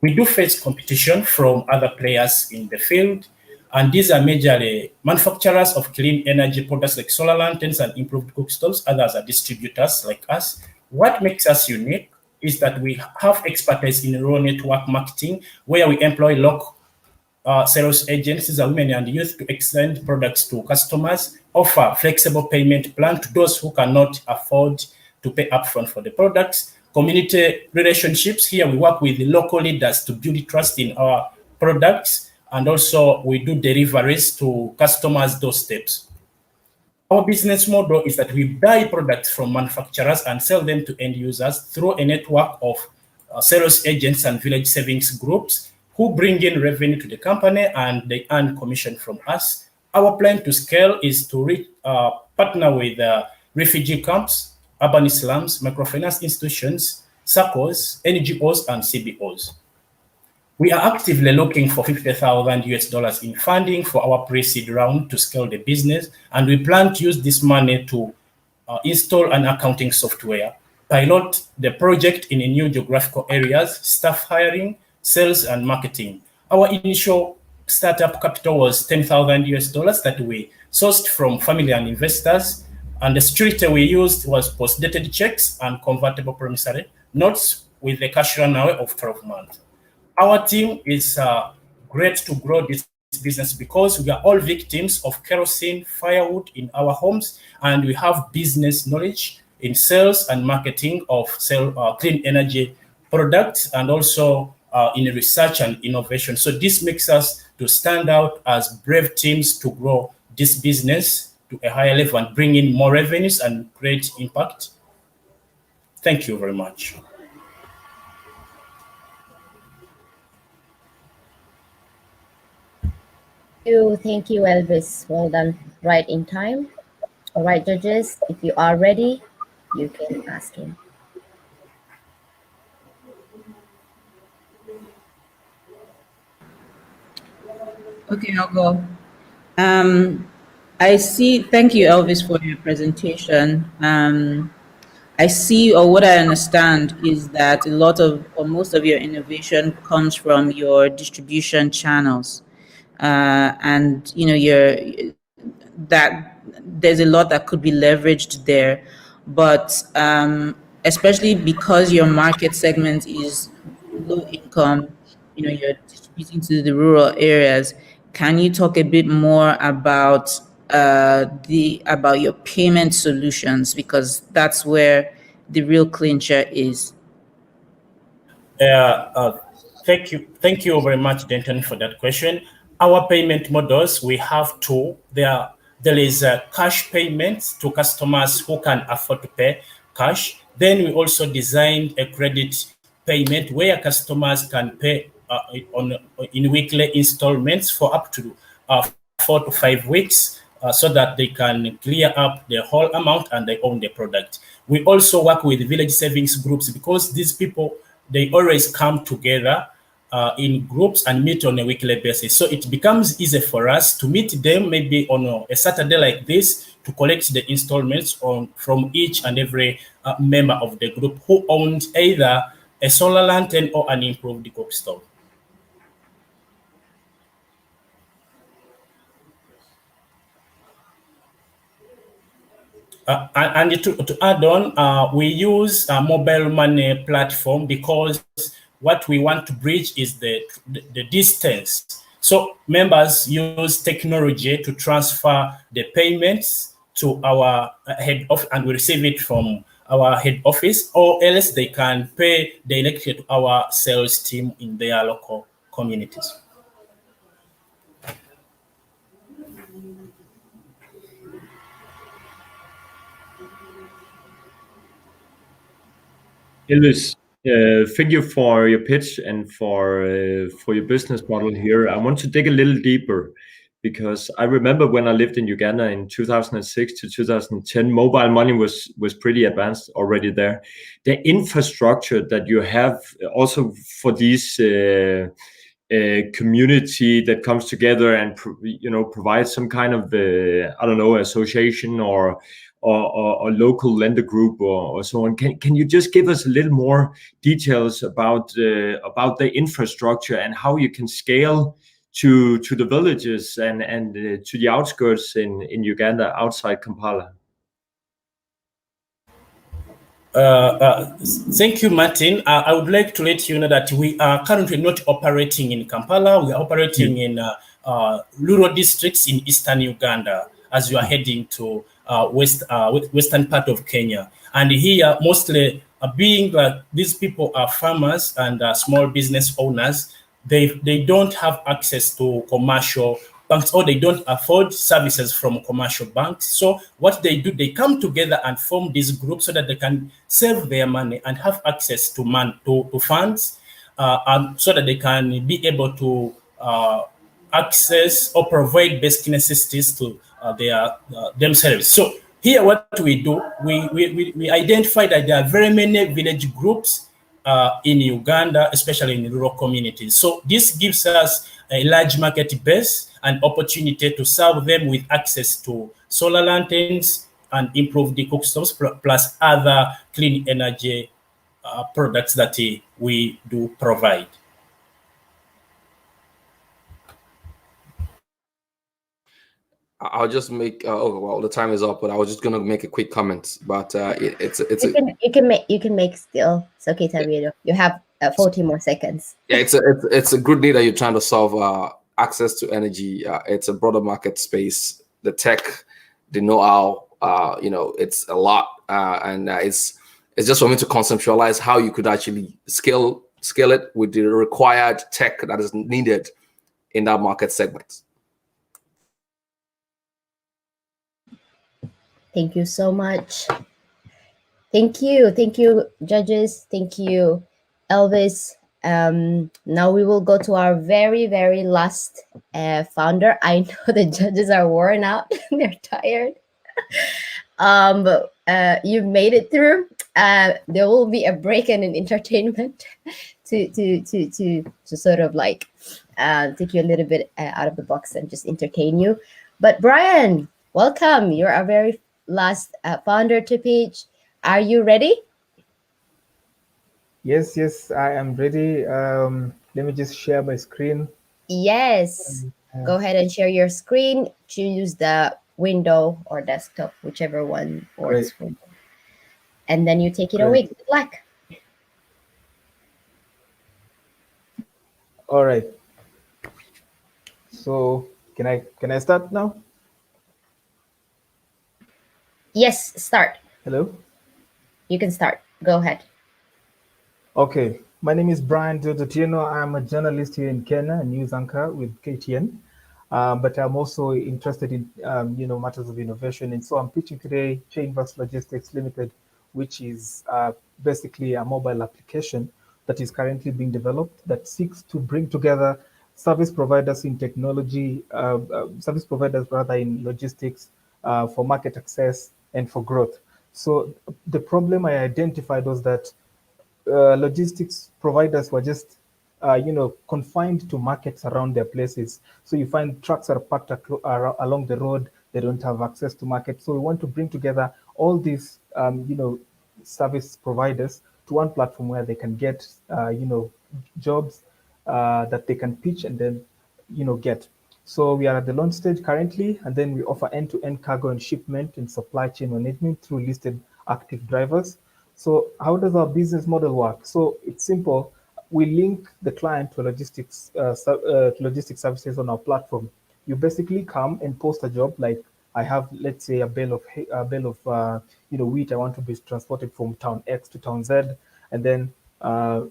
We do face competition from other players in the field, and these are majorly manufacturers of clean energy products like solar lanterns and improved cook stoves. Others are distributors like us. What makes us unique is that we have expertise in rural network marketing, where we employ local sales agencies, women and youth to extend products to customers, offer flexible payment plan to those who cannot afford to pay upfront for the products. Community relationships, here we work with the local leaders to build trust in our products, and also we do deliveries to customers' doorsteps. Our business model is that we buy products from manufacturers and sell them to end users through a network of sales agents and village savings groups who bring in revenue to the company and they earn commission from us. Our plan to scale is to partner with refugee camps, urban slums, microfinance institutions, SACCOs, NGOs, and CBOs. We are actively looking for $50,000 in funding for our pre-seed round to scale the business, and we plan to use this money to install an accounting software, pilot the project in a new geographical areas, staff hiring, sales, and marketing. Our initial startup capital was 10,000 US dollars that we sourced from family and investors. And the security we used was post-dated checks and convertible promissory notes with a cash runway of 12 months. Our team is great to grow this business because we are all victims of kerosene, firewood in our homes, and we have business knowledge in sales and marketing of clean energy products, and also in research and innovation. So this makes us to stand out as brave teams to grow this business to a higher level and bring in more revenues and create impact. Thank you very much. Thank you, Elvis. Well done. Right in time. All right, judges, if you are ready, you can ask him. Okay, I'll go. I see, thank you, Elvis, for your presentation. I see, or what I understand is that a lot of, or most of your innovation comes from your distribution channels. And, you know, that there's a lot that could be leveraged there. But especially because your market segment is low income, you know, you're distributing to the rural areas. Can you talk a bit more about about your payment solutions, because that's where the real clincher is? Thank you very much, Denton, for that question. Our payment models, we have two. There is a cash payments to customers who can afford to pay cash. Then we also designed a credit payment where customers can pay in weekly installments for up to 4 to 5 weeks, so that they can clear up the whole amount and they own the product. We also work with village savings groups because these people, they always come together in groups and meet on a weekly basis. So it becomes easy for us to meet them maybe on a Saturday like this to collect the installments from each and every member of the group who owns either a solar lantern or an improved cook stove. And to add on, we use a mobile money platform because what we want to bridge is the distance. So members use technology to transfer the payments to our head office, and we receive it from our head office, or else they can pay directly to our sales team in their local communities. Elvis, thank you for your pitch and for your business model here. I want to dig a little deeper because I remember when I lived in Uganda in 2006 to 2010, mobile money was pretty advanced already there. The infrastructure that you have also for these community that comes together and provides some kind of I don't know, association or local lender group or so on. Can you just give us a little more details about the infrastructure and how you can scale to the villages and to the outskirts in Uganda outside Kampala? Thank you, Martin. I would like to let you know that we are currently not operating in Kampala. We are operating in rural districts in eastern Uganda as you are heading to western part of Kenya. And here, mostly being that these people are farmers and small business owners, they don't have access to commercial banks, or they don't afford services from commercial banks. So what they do, they come together and form these groups so that they can save their money and have access to funds, and so that they can be able to access or provide basic necessities to themselves. So here, what we do, we identify that there are very many village groups in Uganda, especially in rural communities. So this gives us a large market base and opportunity to serve them with access to solar lanterns, and improve the cookstoves plus other clean energy products that we do provide. I'll just make. Oh well, the time is up, but I was just gonna make a quick comment. But it's You can make still. It's okay, Tabiero. You have 40 more seconds. yeah, it's a good need that you're trying to solve. Access to energy. It's a broader market space. The tech, the know-how. It's a lot, and it's just for me to conceptualize how you could actually scale it with the required tech that is needed in that market segment. Thank you so much. Thank you, judges. Thank you, Elvis. Now we will go to our very, very last founder. I know the judges are worn out; they're tired. But you made it through. There will be a break and an entertainment to sort of like take you a little bit out of the box and just entertain you. But Brian, welcome. You're our very last founder to pitch. Are you ready? Yes, I am ready. Let me just share my screen. Yes. Go ahead and share your screen. Choose the window or desktop, whichever one works for you. And then you take it away. Good luck. All right. So can I start now? Yes, start. Hello? You can start. Go ahead. Okay. My name is Brian Dodotino. I'm a journalist here in Kenya, a news anchor with KTN. But I'm also interested in matters of innovation. And so I'm pitching today Chainverse Logistics Limited, which is basically a mobile application that is currently being developed that seeks to bring together service providers in technology, service providers rather in logistics for market access and for growth. So the problem I identified was that logistics providers were just confined to markets around their places. So you find trucks are parked along the road, they don't have access to market. So we want to bring together all these service providers to one platform where they can get jobs that they can pitch and then get. So we are at the launch stage currently, and then we offer end-to-end cargo and shipment and supply chain management through listed active drivers. So how does our business model work? So it's simple. We link the client to logistics services on our platform. You basically come and post a job like I have, let's say, a bale of wheat I want to be transported from town X to town Z, and then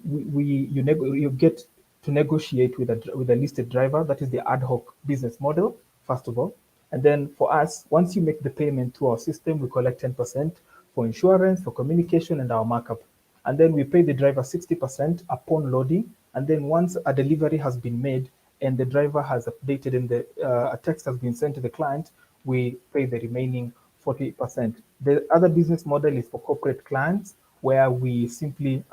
you get to negotiate with a listed driver. That is the ad hoc business model, first of all. And then for us, once you make the payment to our system, we collect 10% for insurance, for communication, and our markup. And then we pay the driver 60% upon loading. And then once a delivery has been made and the driver has updated and a text has been sent to the client, we pay the remaining 40%. The other business model is for corporate clients, where we simply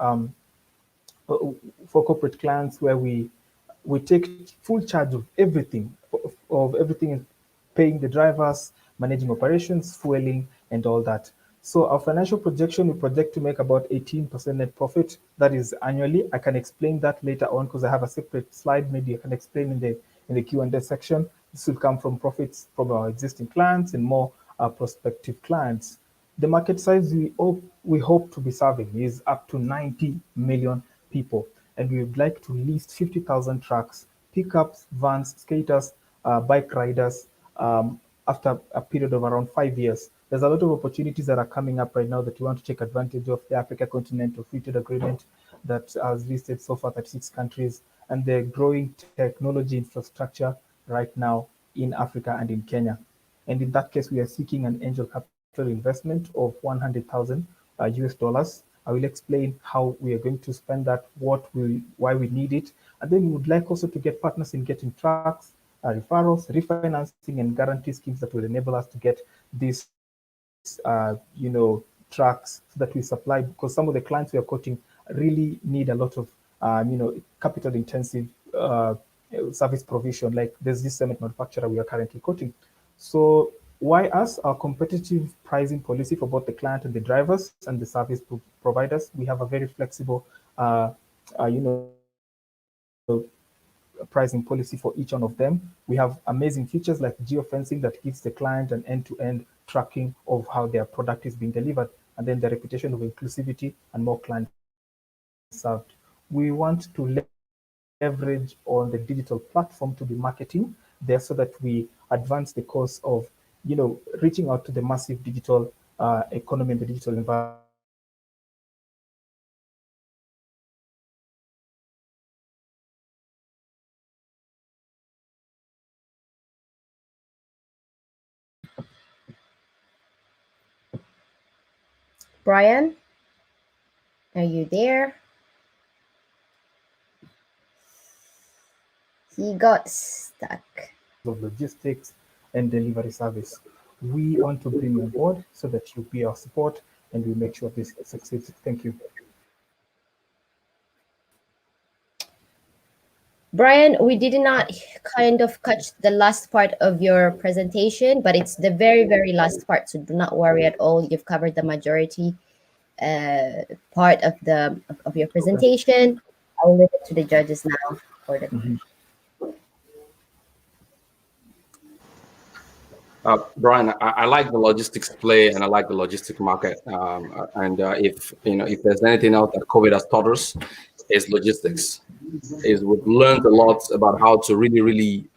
for corporate clients where we take full charge of everything, paying the drivers, managing operations, fueling, and all that. So our financial projection, we project to make about 18% net profit. That is annually. I can explain that later on because I have a separate slide. Maybe I can explain in the Q&A section. This will come from profits from our existing clients and more prospective clients. The market size we hope to be serving is up to 90 million people, and we would like to list 50,000 trucks, pickups, vans, skaters, bike riders after a period of around 5 years. There's a lot of opportunities that are coming up right now that we want to take advantage of. The Africa Continental Free Trade Agreement that has listed so far 36 countries, and the growing technology infrastructure right now in Africa and in Kenya. And in that case, we are seeking an angel capital investment of 100,000 US dollars. I will explain how we are going to spend that, why we need it. And then we would like also to get partners in getting trucks, referrals, refinancing, and guarantee schemes that will enable us to get these, trucks so that we supply, because some of the clients we are quoting really need a lot of, capital intensive service provision. Like there's this cement manufacturer we are currently quoting. So Why us? Our competitive pricing policy for both the client and the drivers and the service providers. We have a very flexible, you know, pricing policy for each one of them. We have amazing features like geofencing that gives the client an end-to-end tracking of how their product is being delivered, and then the reputation of inclusivity and more clients served. We want to leverage on the digital platform to be marketing there so that we advance the cause of, reaching out to the massive digital economy and the digital environment. Brian, are you there? He got stuck. Of logistics and delivery service. We want to bring you on board so that you be our support and we make sure this succeeds. Thank you. Brian, we did not kind of catch the last part of your presentation, but it's the very, very last part. So do not worry at all. You've covered the majority part of of your presentation. I'll leave it to the judges now for the. Brian, I like the logistics play and I like the logistic market. If there's anything else that COVID has taught us, is logistics. Is we've learned a lot about how to really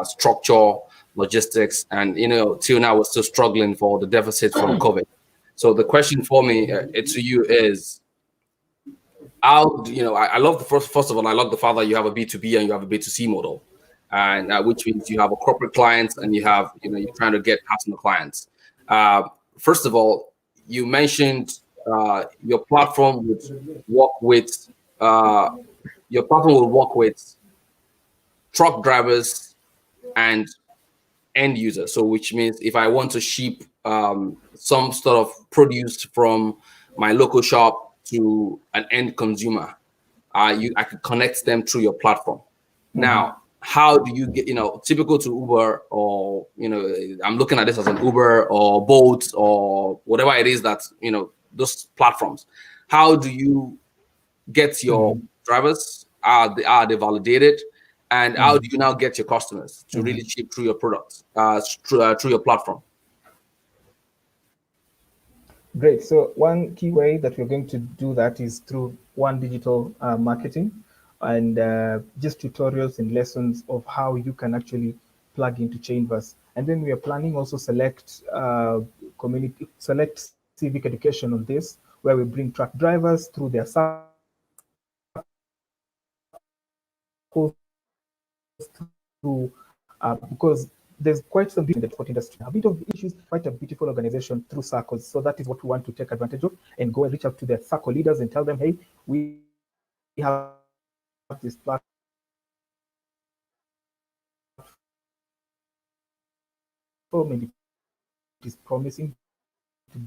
structure logistics, and till now we're still struggling for the deficit from COVID. So the question for me to you is, how I love the first of all, I love the fact that you have a B2B and you have a B2C model, and which means you have a corporate clients and you have you're trying to get personal clients. First of all, you mentioned your platform would work with truck drivers and end users. So which means if I want to ship some sort of produce from my local shop to an end consumer, I could connect them through your platform. Now, how do you get, typical to Uber, or, I'm looking at this as an Uber or Bolt or whatever it is that, those platforms. How do you get your drivers? Are they validated? And how do you now get your customers to really ship through your products, through your platform? Great. So one key way that we're going to do that is through one digital marketing and just tutorials and lessons of how you can actually plug into Chainverse. And then we are planning also select civic education on this, where we bring truck drivers through their circles through because there's quite some in the transport industry, a bit of issues, quite a beautiful organization through circles. So that is what we want to take advantage of and go and reach out to their circle leaders and tell them, hey, we have this platform and it is promising to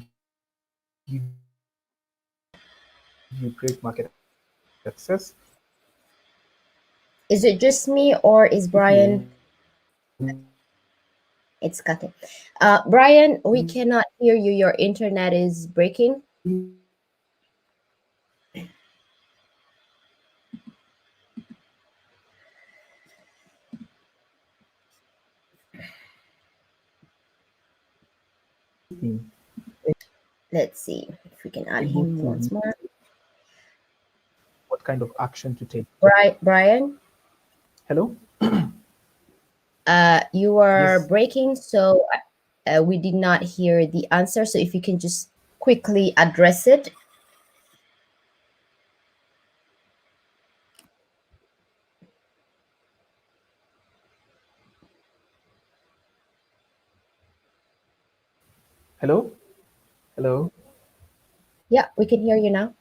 give you great market access. Is it just me or is Brian? It's cutting. Brian, we cannot hear you. Your internet is breaking. Let's see if we can add him once more. What kind of action to take? Brian? Hello? You are breaking, so we did not hear the answer. So if you can just quickly address it. Hello? Hello? Yeah, we can hear you now.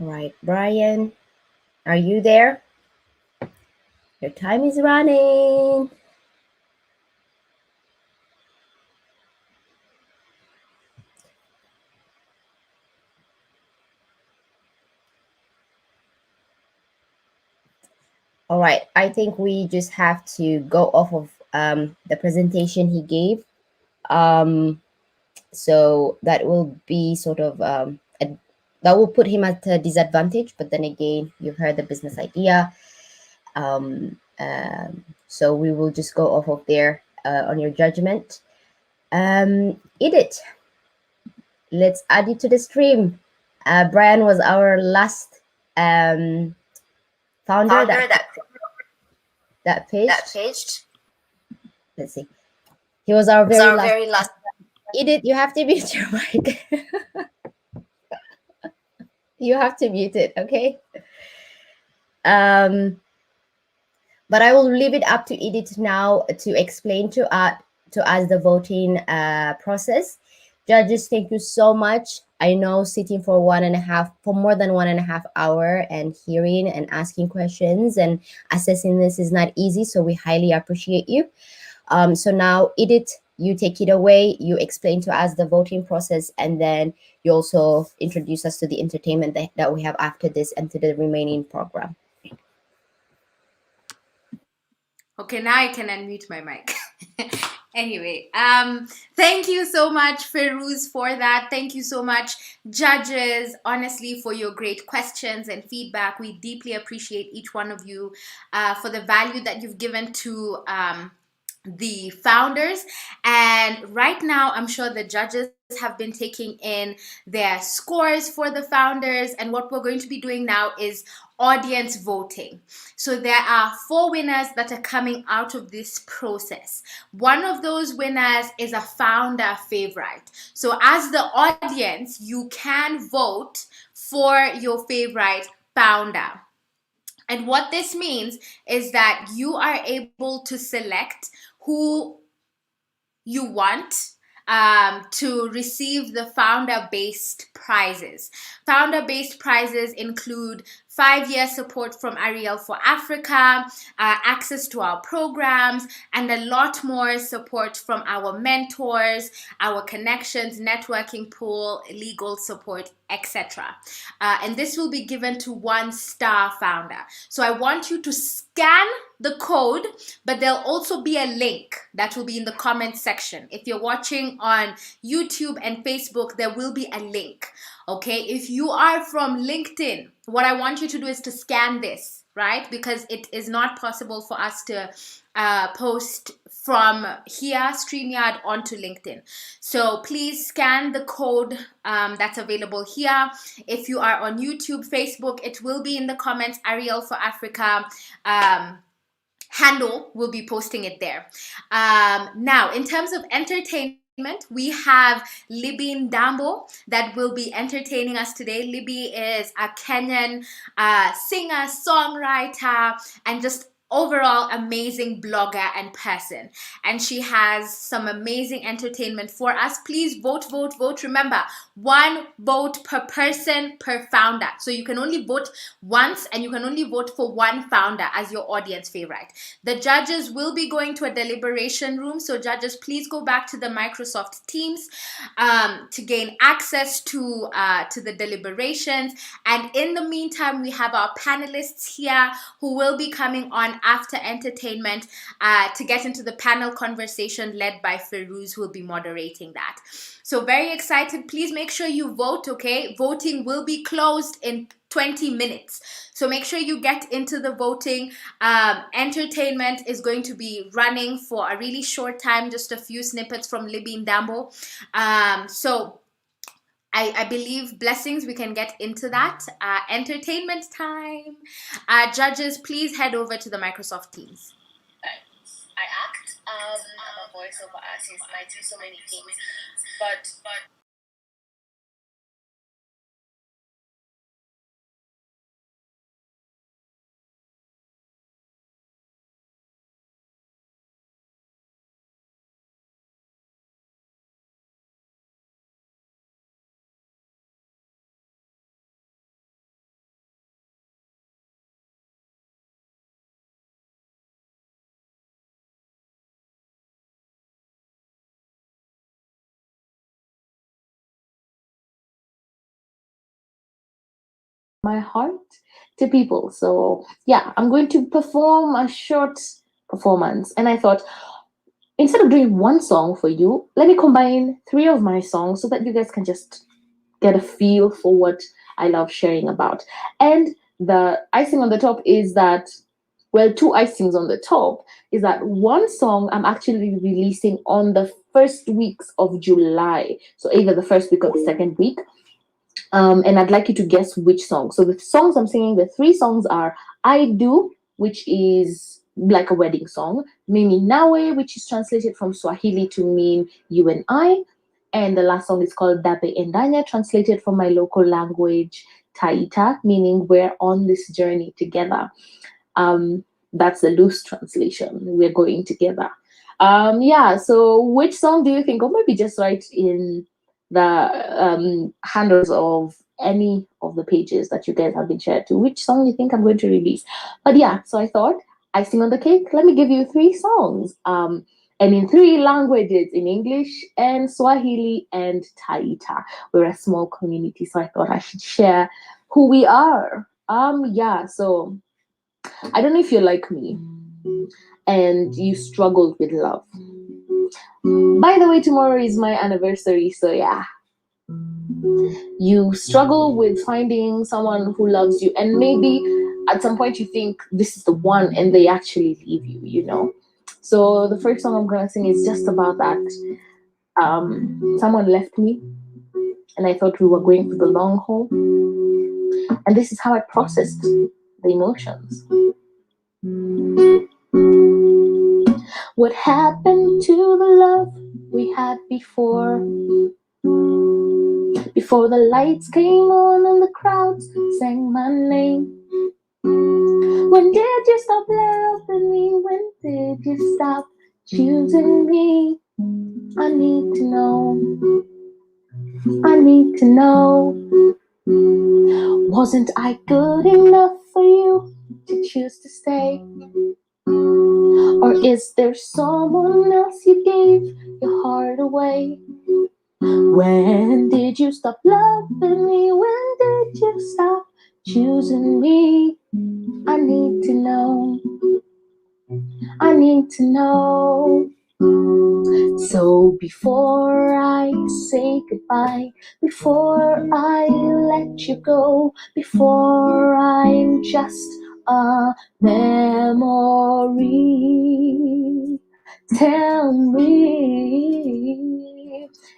All right, Brian. Are you there? Your time is running. All right, I think we just have to go off of the presentation he gave. So that will be sort of that will put him at a disadvantage. But then again, you've heard the business idea. So we will just go off of there on your judgment. Edith, let's add you to the stream. Brian was our last founder that paged. Let's see. He was our very last. Edith, you have to mute your mic. You have to mute it, okay? But I will leave it up to Edith now to explain to us the voting process. Judges, thank you so much. I know sitting for more than 1.5 hours and hearing and asking questions and assessing this is not easy, so we highly appreciate you. So now, Edith, you take it away. You explain to us the voting process, and then you also introduce us to the entertainment that we have after this and to the remaining program. Okay, now I can unmute my mic. Anyway, thank you so much, Ferouz, for that. Thank you so much, judges, honestly, for your great questions and feedback. We deeply appreciate each one of you for the value that you've given to the founders. And right now, I'm sure the judges have been taking in their scores for the founders. And what we're going to be doing now is audience voting. So there are 4 winners that are coming out of this process. One of those winners is a founder favorite. So as the audience, you can vote for your favorite founder. And what this means is that you are able to select who you want to receive the founder-based prizes. Founder-based prizes include 5-year support from Arielle for Africa, access to our programs, and a lot more support from our mentors, our connections, networking pool, legal support, etc. And this will be given to 1-star founder. So I want you to scan the code, but there'll also be a link that will be in the comment section. If you're watching on YouTube and Facebook, there will be a link. Okay, if you are from LinkedIn, what I want you to do is to scan this, right? Because it is not possible for us to post from here, StreamYard, onto LinkedIn. So please scan the code that's available here. If you are on YouTube, Facebook, it will be in the comments. Arielle for Africa handle will be posting it there. Now, in terms of entertainment, we have Libby Ndambo that will be entertaining us today. Libby is a Kenyan singer, songwriter, and just overall amazing blogger and person, and she has some amazing entertainment for us. Please vote, vote, vote. Remember, 1 vote per person per founder, so you can only vote once and you can only vote for 1 founder as your audience favorite. The judges will be going to a deliberation room, so judges, please go back to the Microsoft Teams to gain access to the deliberations. And in the meantime, we have our panelists here who will be coming on after entertainment to get into the panel conversation led by Ferouz, who will be moderating that. So very excited. Please make sure you vote, okay? Voting will be closed in 20 minutes. So make sure you get into the voting. Entertainment is going to be running for a really short time, just a few snippets from Libby Ndambo. So I believe, blessings, we can get into that. Entertainment time. Judges, please head over to the Microsoft Teams. I act. I'm a voiceover artist. I do so many things, but my heart to people. So yeah, I'm going to perform a short performance. And I thought, instead of doing one song for you, let me combine three of my songs so that you guys can just get a feel for what I love sharing about. And the icing on the top is that, well, two icings on the top is that one song I'm actually releasing on the first weeks of July. So either the first week or the second week. And I'd like you to guess which song. So the songs I'm singing, the three songs are I Do, which is like a wedding song, Mimi Nawe, which is translated from Swahili to mean you and I. And the last song is called Dape Endanya, translated from my local language, Taita, meaning we're on this journey together. That's the loose translation. We're going together. Yeah, so which song do you think? Or maybe just write in the handles of any of the pages that you guys have been shared to, which song you think I'm going to release. But yeah, so I thought, icing on the cake, let me give you three songs. And in three languages, in English and Swahili and Taita. We're a small community, so I thought I should share who we are. Yeah, so I don't know if you're like me and you struggled with love. By the way, tomorrow is my anniversary, so yeah. You struggle with finding someone who loves you, and maybe at some point you think this is the one and they actually leave you, you know? So the first song I'm gonna sing is just about that. Someone left me and I thought we were going for the long haul. And this is how I processed the emotions. What happened to the love we had before? Before the lights came on and the crowds sang my name. When did you stop loving me? When did you stop choosing me? I need to know. I need to know. Wasn't I good enough for you to choose to stay? Or is there someone else you gave your heart away? When did you stop loving me? When did you stop choosing me? I need to know. I need to know. So before I say goodbye, before I let you go, before I'm just a memory, tell me,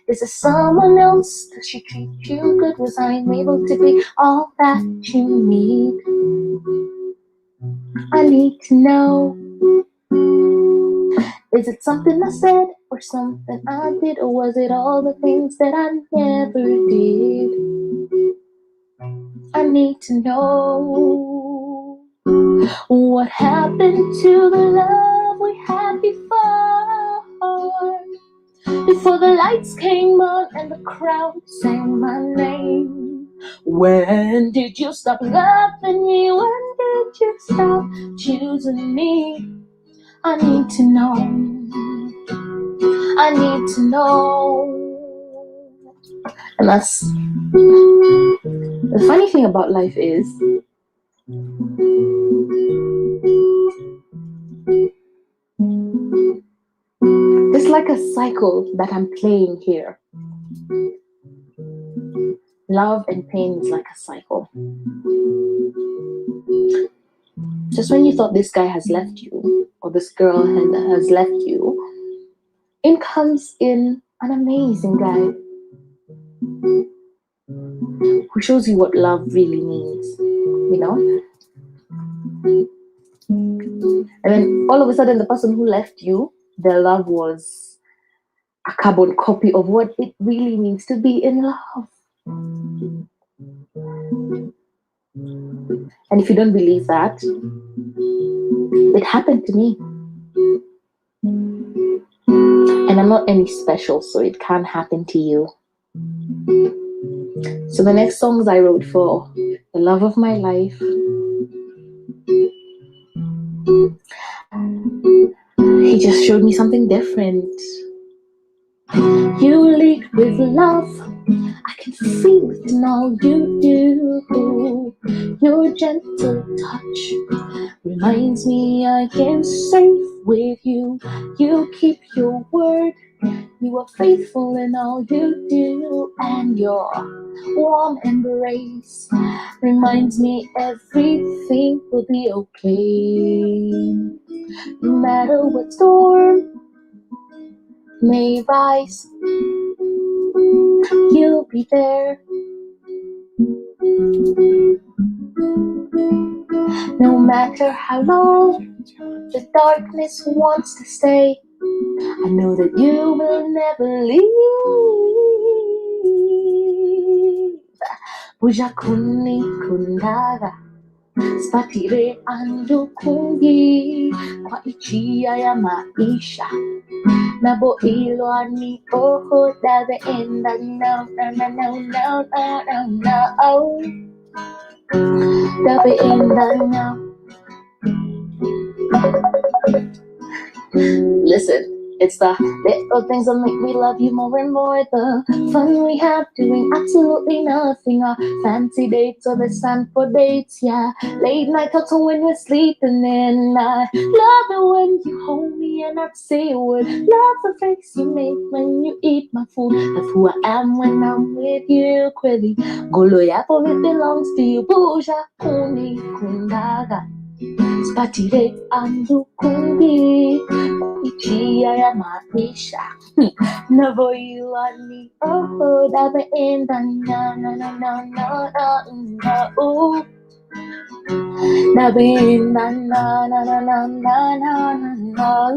is there someone else that should treat you good? Was I able to be all that you need? I need to know. Is it something I said or something I did, or was it all the things that I never did? I need to know what happened to the love we had before. Before the lights came on and the crowd sang my name. When did you stop loving me? When did you stop choosing me? I need to know. I need to know. And that's the funny thing about life is it's like a cycle that I'm playing here. Love and pain is like a cycle. Just when you thought this guy has left you, or this girl has left you, in comes in an amazing guy who shows you what love really means, you know? And then all of a sudden, the person who left you, their love was a carbon copy of what it really means to be in love. And if you don't believe that, it happened to me. And I'm not any special, so it can't happen to you. So the next songs I wrote for the love of my life, he just showed me something different. You lead with love, I can feel it in all you do. Your gentle touch reminds me I am safe with you. You keep your word, you are faithful in all you do. And your warm embrace reminds me everything will be okay. No matter what storm may rise, you'll be there. No matter how long the darkness wants to stay, I know that you will never leave. Puja kuni kundaga, spatire andukungi, kwa ichia ya maisha. Nabo ilwani oho dabe enda now, now, now, now, now, now, now, dabe enda now. Listen, it's the little things that make me love you more and more. The fun we have doing absolutely nothing. Our fancy dates or the sun for dates, yeah. Late night talks when we're sleeping in. I love it when you hold me and not say a word. Love the face you make when you eat my food. That's who I am when I'm with you, Quilly. Golo yapo, it belongs to you. Buja kuni kundaga. Spatire andukungi, ichia ya maisha. Navoilani, oh, dabe enda na na na na na na na oh, dabe enda na na na na na na na na.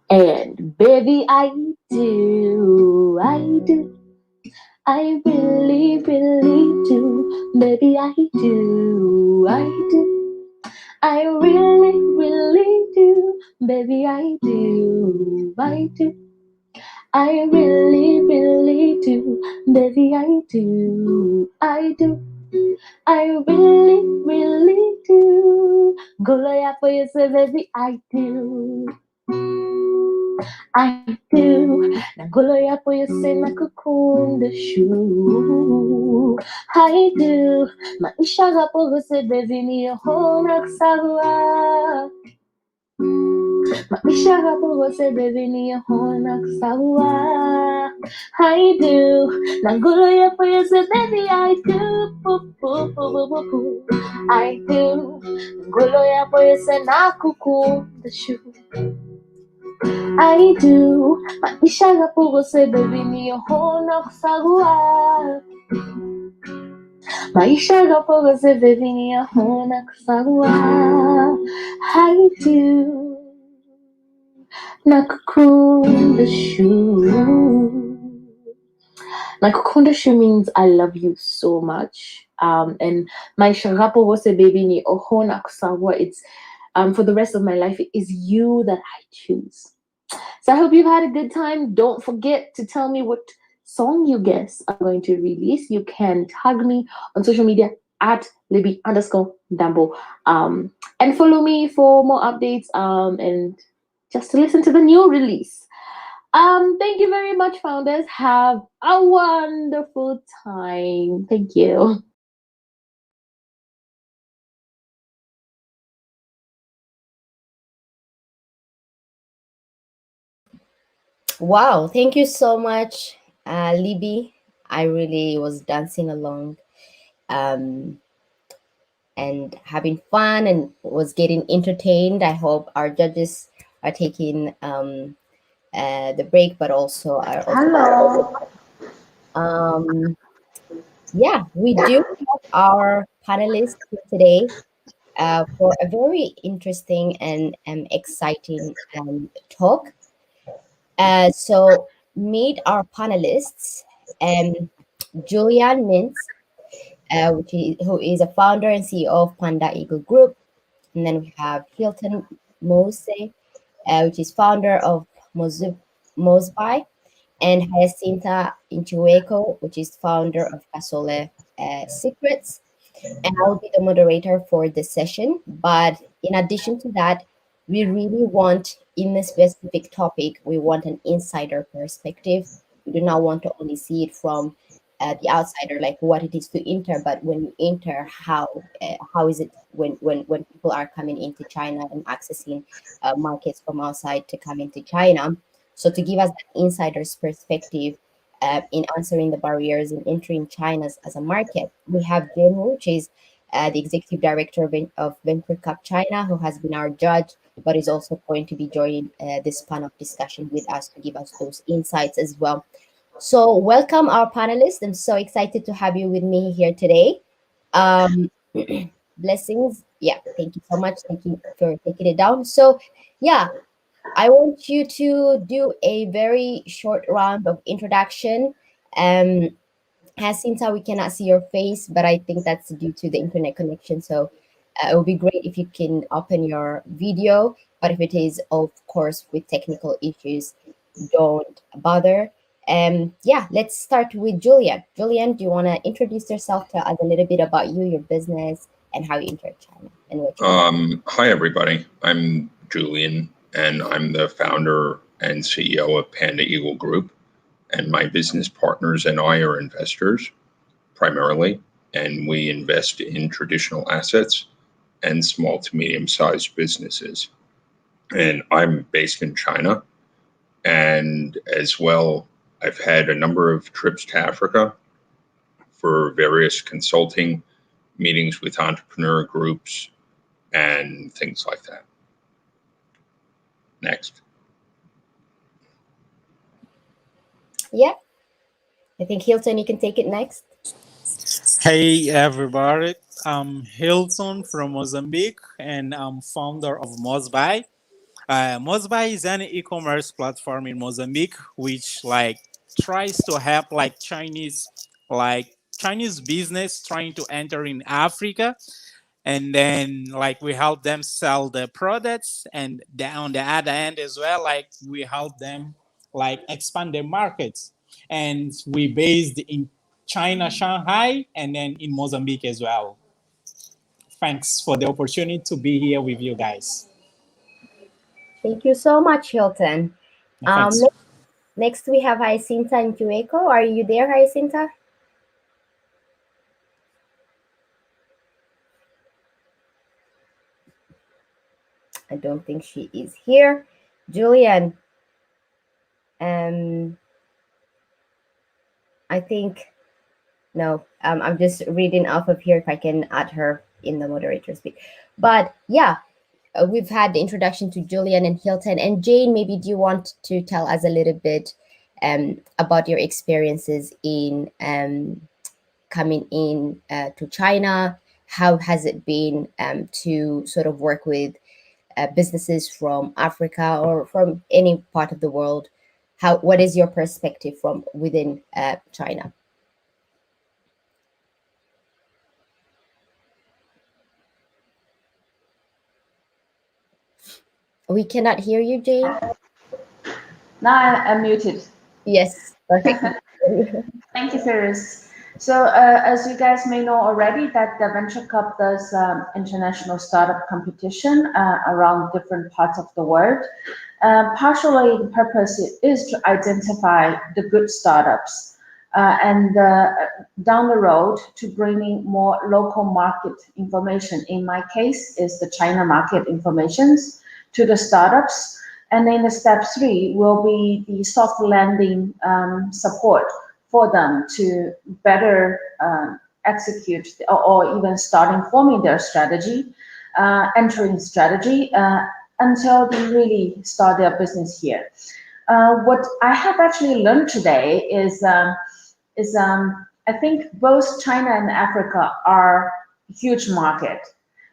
And baby, I do. I really, really do. Baby, I do. I really, really do. Baby, I do. I really, really do. Baby, I do. I really, really do. Goloya for you, say, baby, I do. I do. Nagoloya po yung sinakukunda shoe. I do. Maishaga po kasi baby niyo ho nagsagawa. Maishaga po kasi baby niyo ho nagsagawa. I do. Nagoloya po yung say baby I do. I do. Nagoloya po yung sinakukunda shoe. I do. Maishaga po você, baby, niyo ho nakusagwa. Maishaga po você, baby, niyo ho nakusagwa. I do. Nakukunda shoe. Nakukunda shoe means I love you so much. And Maishaga po você, baby, niyo ho nakusagwa. It's for the rest of my life. It is you that I choose. So I hope you've had a good time. Don't forget to tell me what song you guess I'm going to release. You can tag me on social media at Libby_Dambo. And follow me for more updates and just to listen to the new release. Thank you very much, founders. Have a wonderful time. Thank you. Wow, thank you so much, Libby. I really was dancing along and having fun and was getting entertained. I hope our judges are taking the break, but also are also. Hello. Yeah, we do have our panelists here today for a very interesting and exciting talk. So meet our panelists, Julian Mintz, who is a founder and CEO of Panda Eagle Group. And then we have Hilton Mose, which is founder of Mosby, and Hyacinta Inchueco, which is founder of Casole Secrets. And I'll be the moderator for this session. But in addition to that, we really want, in a specific topic, we want an insider perspective. We do not want to only see it from the outsider, like what it is to enter, but when you enter, how is it when people are coming into China and accessing markets from outside to come into China. So to give us that insider's perspective in answering the barriers in entering China as a market, we have Jane Wu, which is the executive director of Venture Cup China, who has been our judge, but is also going to be joining this panel discussion with us to give us those insights as well. So welcome our panelists. I'm so excited to have you with me here today. Um, blessings. Yeah, thank you so much. Thank you for taking it down. So yeah, I want you to do a very short round of introduction. Jacinta, we cannot see your face, but I think that's due to the internet connection. So it would be great if you can open your video. But if it is, of course, with technical issues, don't bother. Yeah, let's start with Julian. Julian, do you want to introduce yourself, tell us a little bit about you, your business, and how you entered China and what you do? Hi, everybody. I'm Julian, and I'm the founder and CEO of Panda Eagle Group. And my business partners and I are investors primarily, and we invest in traditional assets and small to medium-sized businesses. And I'm based in China, and as well, I've had a number of trips to Africa for various consulting meetings with entrepreneur groups and things like that. Next. Yeah, I think Hilton, you can take it next. Hey everybody, I'm Hilton from Mozambique and I'm founder of Mozbai. Mozbai is an e-commerce platform in Mozambique which tries to help Chinese business trying to enter in Africa, and then we help them sell the products, and on the other end as well, we help them expand their markets. And we based in China, Shanghai, and then in Mozambique as well. Thanks for the opportunity to be here with you guys. Thank you so much, Hilton. Thanks. Next we have Jacinta and Cueco. Are you there, Jacinta? I don't think she is here. Julian, I think, no, I'm just reading off of here if I can add her in the moderator speak. But yeah, we've had the introduction to Julian and Hilton. And Jane, maybe do you want to tell us a little bit about your experiences in coming in to China? How has it been to sort of work with businesses from Africa or from any part of the world? What is your perspective from within China? We cannot hear you, Jane. Now I'm muted. Yes, perfect. Thank you, Ferris. So as you guys may know already, that the Venture Cup does international startup competition around different parts of the world. Partially, the purpose is to identify the good startups and down the road to bringing more local market information. In my case, is the China market informations to the startups. And then the step 3 will be the soft landing support for them to better execute or even starting forming their strategy, entering strategy until they really start their business here. What I have actually learned today is I think both China and Africa are huge market.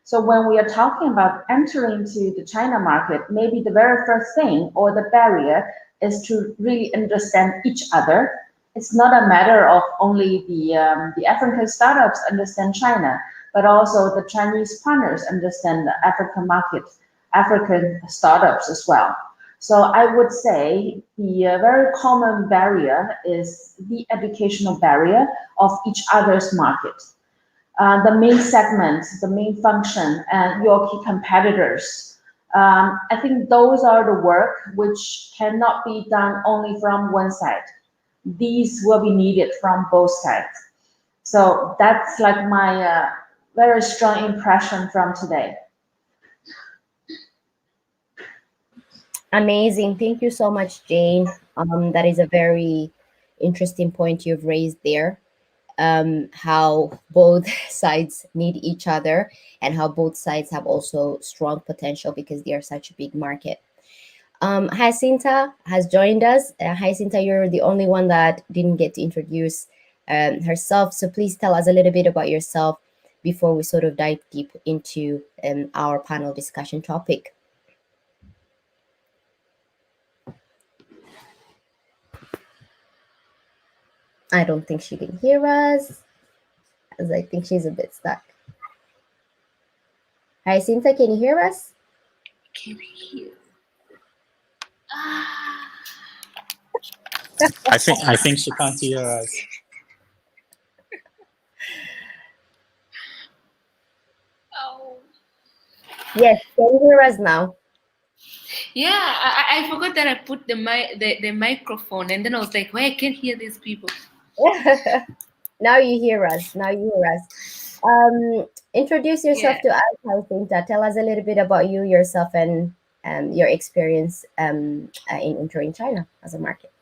So when we are talking about entering to the China market, maybe the very first thing or the barrier is to really understand each other. It's not a matter of only the African startups understand China, but also the Chinese partners understand the African market, African startups as well. So I would say the very common barrier is the educational barrier of each other's market. The main segment, the main function, and your key competitors I think those are the work which cannot be done only from one side. These will be needed from both sides. So that's like my very strong impression from today. Amazing. Thank you so much, Jane. That is a very interesting point you've raised there. How both sides need each other and how both sides have also strong potential because they are such a big market. Jacinta has joined us. Jacinta, you're the only one that didn't get to introduce herself. So please tell us a little bit about yourself before we sort of dive deep into our panel discussion topic. I don't think she can hear us, as I think she's a bit stuck. Jacinta, can you hear us? Can hear. I think she can't hear us. Oh. Yes, can you hear us now? Yeah, I forgot that I put the microphone, and then I was like, "Why I can't hear these people?" Now you hear us. Now you hear us. Introduce yourself Yeah. to us, Jacinta. Tell us a little bit about you, yourself, and your experience in entering China as a market.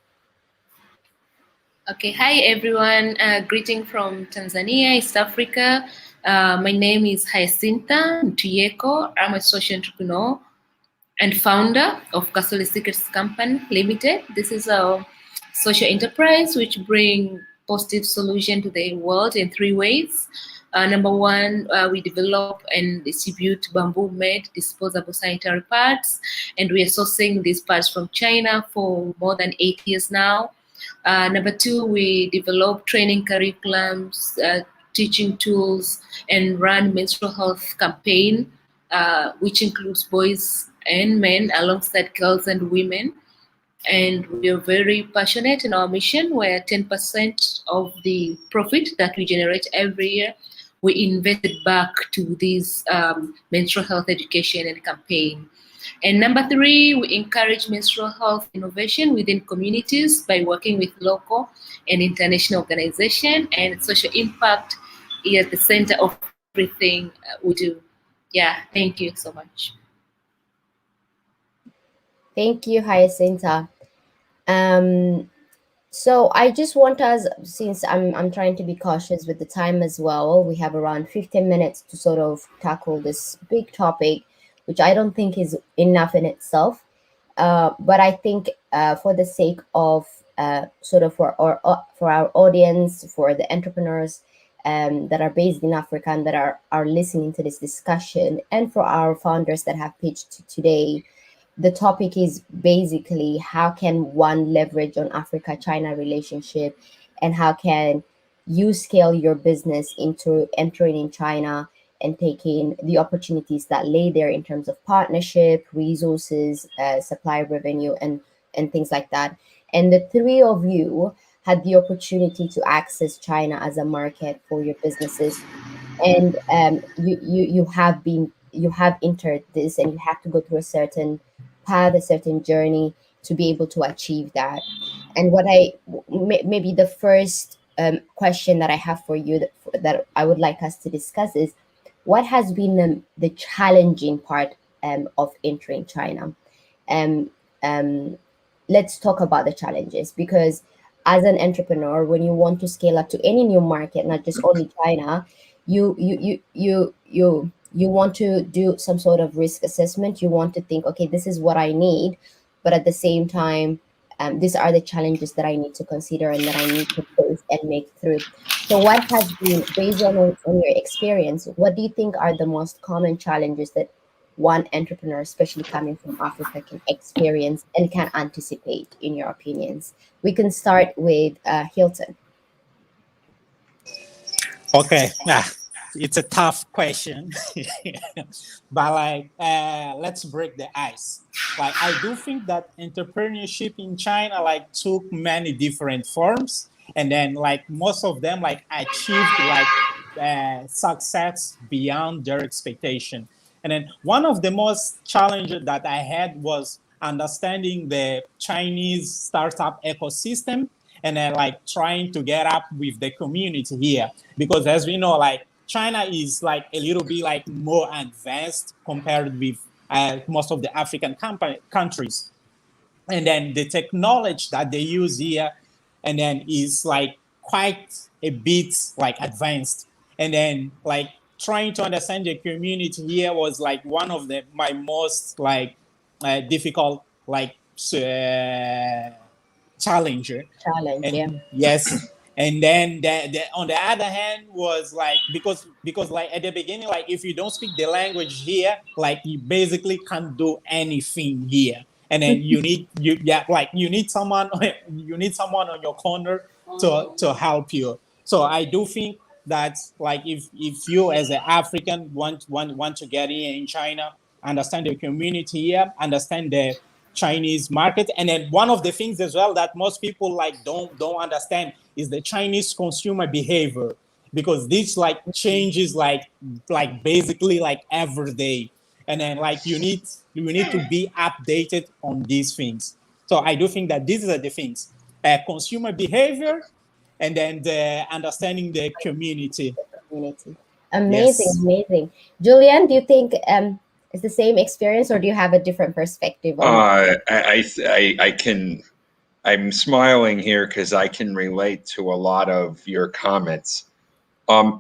Okay. Hi everyone. Greeting from Tanzania, East Africa. My name is Jacinta Ntuyeko. I'm a social entrepreneur and founder of Kasole Secrets Company Limited. This is a social enterprise which bring positive solution to the world in three ways. Number one, we develop and distribute bamboo-made disposable sanitary pads, and we are sourcing these pads from China for more than 8 years now. Number two, we develop training curriculums, teaching tools, and run menstrual health campaign, which includes boys and men alongside girls and women. And we are very passionate in our mission where 10% of the profit that we generate every year, we invest it back to this menstrual health education and campaign. And number three, we encourage menstrual health innovation within communities by working with local and international organizations, and social impact is at the center of everything we do. Yeah, thank you so much. Thank you, Jacinta. So I just want us, since I'm trying to be cautious with the time as well, we have around 15 minutes to sort of tackle this big topic, which I don't think is enough in itself. But I think for the sake of sort of for our audience, for the entrepreneurs that are based in Africa and that are listening to this discussion, and for our founders that have pitched today, the topic is basically how can one leverage on Africa-China relationship, and how can you scale your business into entering in China and taking the opportunities that lay there in terms of partnership, resources, supply revenue, and things like that. And the three of you had the opportunity to access China as a market for your businesses, and you have entered this, and you have to go through a certain path, a certain journey to be able to achieve that. And what maybe the first question that I have for you that I would like us to discuss is, what has been the challenging part of entering China? Um, um, let's talk about the challenges, because as an entrepreneur, when you want to scale up to any new market, not just only China, you want to do some sort of risk assessment. You want to think, okay, this is what I need, but at the same time, these are the challenges that I need to consider and that I need to face and make through. So what has been, based on your experience, what do you think are the most common challenges that one entrepreneur, especially coming from Africa, can experience and can anticipate, in your opinions? We can start with Hilton. Okay, it's a tough question, but like, let's break the ice. Like, I do think that entrepreneurship in China like took many different forms, and then like most of them like achieved like success beyond their expectation. And then one of the most challenges that I had was understanding the Chinese startup ecosystem and then like trying to get up with the community here. Because as we know, like China is like a little bit like more advanced compared with most of the African countries. And then the technology that they use here and then is like quite a bit like advanced. And then like trying to understand the community here was like one of my most like difficult like challenger. Challenge, And yeah. yes. And then on the other hand was like because like at the beginning, like if you don't speak the language here, like you basically can't do anything here. And then you need someone on your corner to help you. So I do think that like if you as an African want to get in China, understand the community here, understand the Chinese market. And then one of the things as well that most people like don't understand is the Chinese consumer behavior, because this like changes like basically like every day. And then like you need to be updated on these things. So I do think that these are the things: consumer behavior, and then the understanding the community. Community. Amazing, Yes. amazing. Julian, do you think it's the same experience, or do you have a different perspective on it? I can. I'm smiling here because I can relate to a lot of your comments.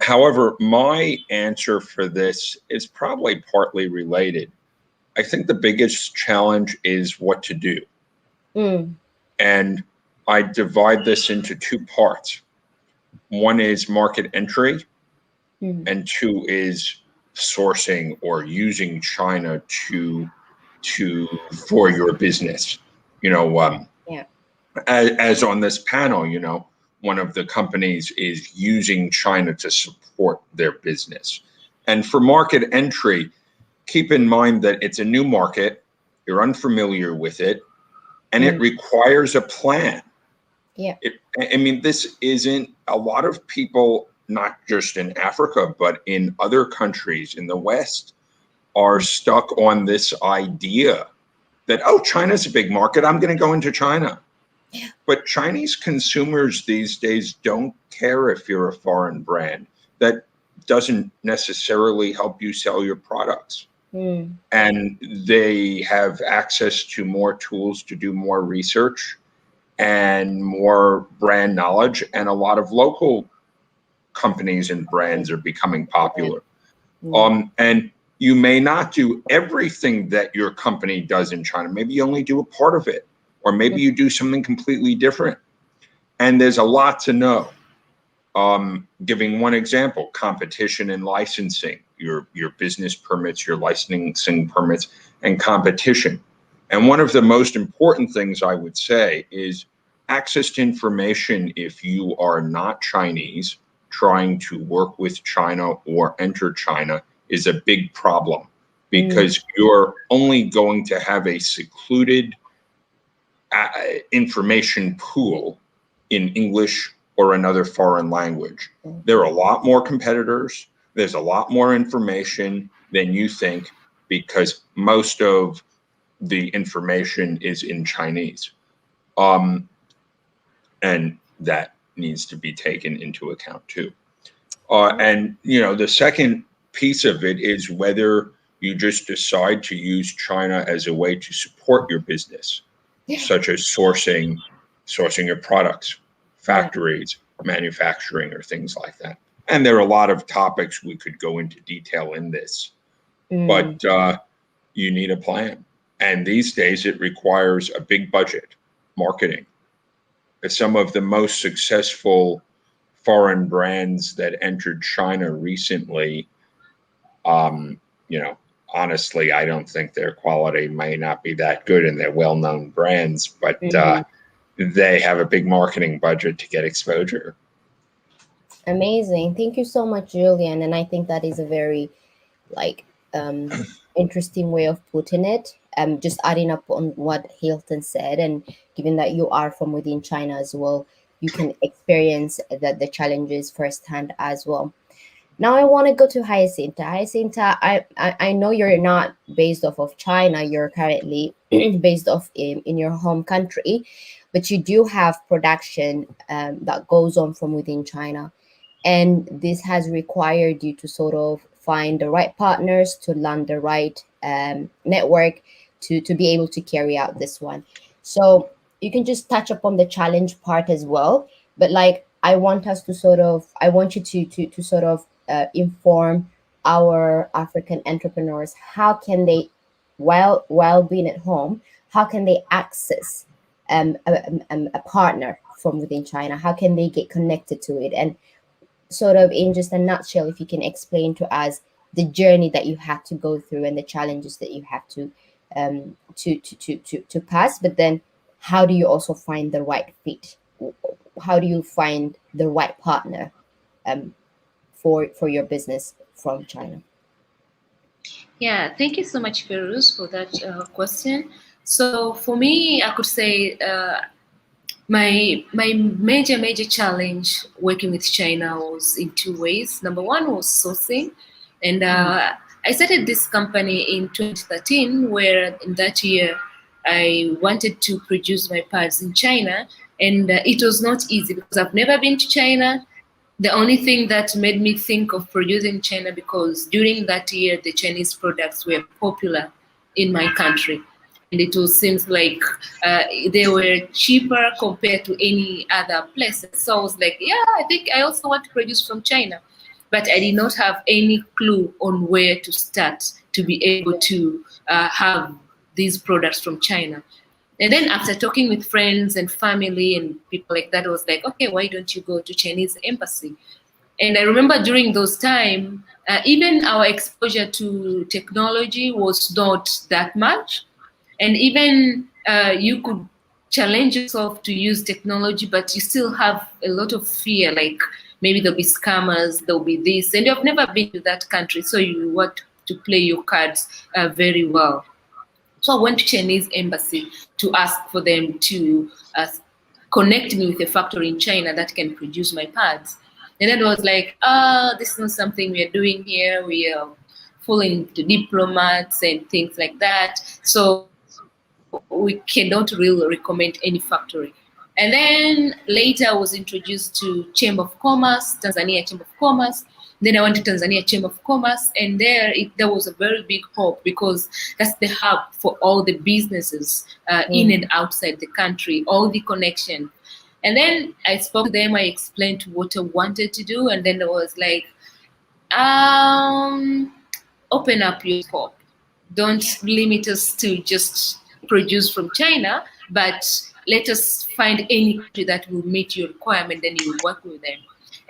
However, my answer for this is probably partly related. I think the biggest challenge is what to do. And I divide this into two parts. One is market entry, and two is sourcing or using China for your business. You know, as on this panel, you know, one of the companies is using China to support their business. And for market entry, keep in mind that it's a new market, you're unfamiliar with it, and it requires a plan. Yeah. I mean, this isn't a lot of people, not just in Africa, but in other countries in the West, are stuck on this idea that, oh, China's a big market, I'm going to go into China. Yeah. But Chinese consumers these days don't care if you're a foreign brand. That doesn't necessarily help you sell your products. And they have access to more tools to do more research and more brand knowledge, and a lot of local companies and brands are becoming popular. And you may not do everything that your company does in China. Maybe you only do a part of it, or maybe you do something completely different. And there's a lot to know. Giving one example: competition and licensing, your business permits, your licensing permits, and competition. And one of the most important things I would say is access to information. If you are not Chinese, trying to work with China or enter China is a big problem, because you're only going to have a secluded information pool in English or another foreign language. There are a lot more competitors. There's a lot more information than you think, because most of the information is in Chinese. And that needs to be taken into account too. And, you know, the second piece of it is whether you just decide to use China as a way to support your business, such as sourcing your products, factories, manufacturing, or things like that. And there are a lot of topics we could go into detail in this, but you need a plan. And these days it requires a big budget, marketing. Some of the most successful foreign brands that entered China recently, you know, honestly, I don't think their quality may not be that good, and they're well-known brands, but they have a big marketing budget to get exposure. Amazing. Thank you so much, Julian. And I think that is a very like interesting way of putting it. Just adding up on what Hilton said, and given that you are from within China as well, you can experience the challenges firsthand as well. Now I want to go to Hyacinta. Hyacinta, I know you're not based off of China. You're currently based off in your home country, but you do have production that goes on from within China. And this has required you to sort of find the right partners, to land the right network to be able to carry out this one. So you can just touch upon the challenge part as well, but like I want us to sort of, I want you to sort of inform our African entrepreneurs how can they, while being at home, how can they access a partner from within China? How can they get connected to it? And sort of in just a nutshell, if you can explain to us the journey that you had to go through and the challenges that you have to pass, but then how do you also find the right fit? How do you find the right partner for your business from China? Yeah, thank you so much, Feruz, for that question. So for me, I could say my major challenge working with China was in two ways. Number one was sourcing, and I started this company in 2013, where in that year I wanted to produce my pads in China, and it was not easy because I've never been to China. The only thing that made me think of producing in China, because during that year the Chinese products were popular in my country, and it was seems like they were cheaper compared to any other places. So I was like, yeah, I think I also want to produce from China, but I did not have any clue on where to start to be able to have these products from China. And then after talking with friends and family and people like that, I was like, okay, why don't you go to Chinese embassy? And I remember during those time, even our exposure to technology was not that much. And even you could challenge yourself to use technology, but you still have a lot of fear, like maybe there'll be scammers, there'll be this, and you've never been to that country, so you want to play your cards very well. So I went to Chinese embassy to ask for them to connect me with a factory in China that can produce my pads. And then I was like, this is not something we are doing here. We are falling to diplomats and things like that. So we cannot really recommend any factory. And then later I was introduced to Chamber of Commerce, Tanzania Chamber of Commerce. Then I went to Tanzania Chamber of Commerce, and there was a very big hope because that's the hub for all the businesses in and outside the country, all the connection. And then I spoke to them, I explained what I wanted to do, and then I was like, open up your scope. Don't limit us to just produce from China, but let us find any country that will meet your requirement, then you work with them.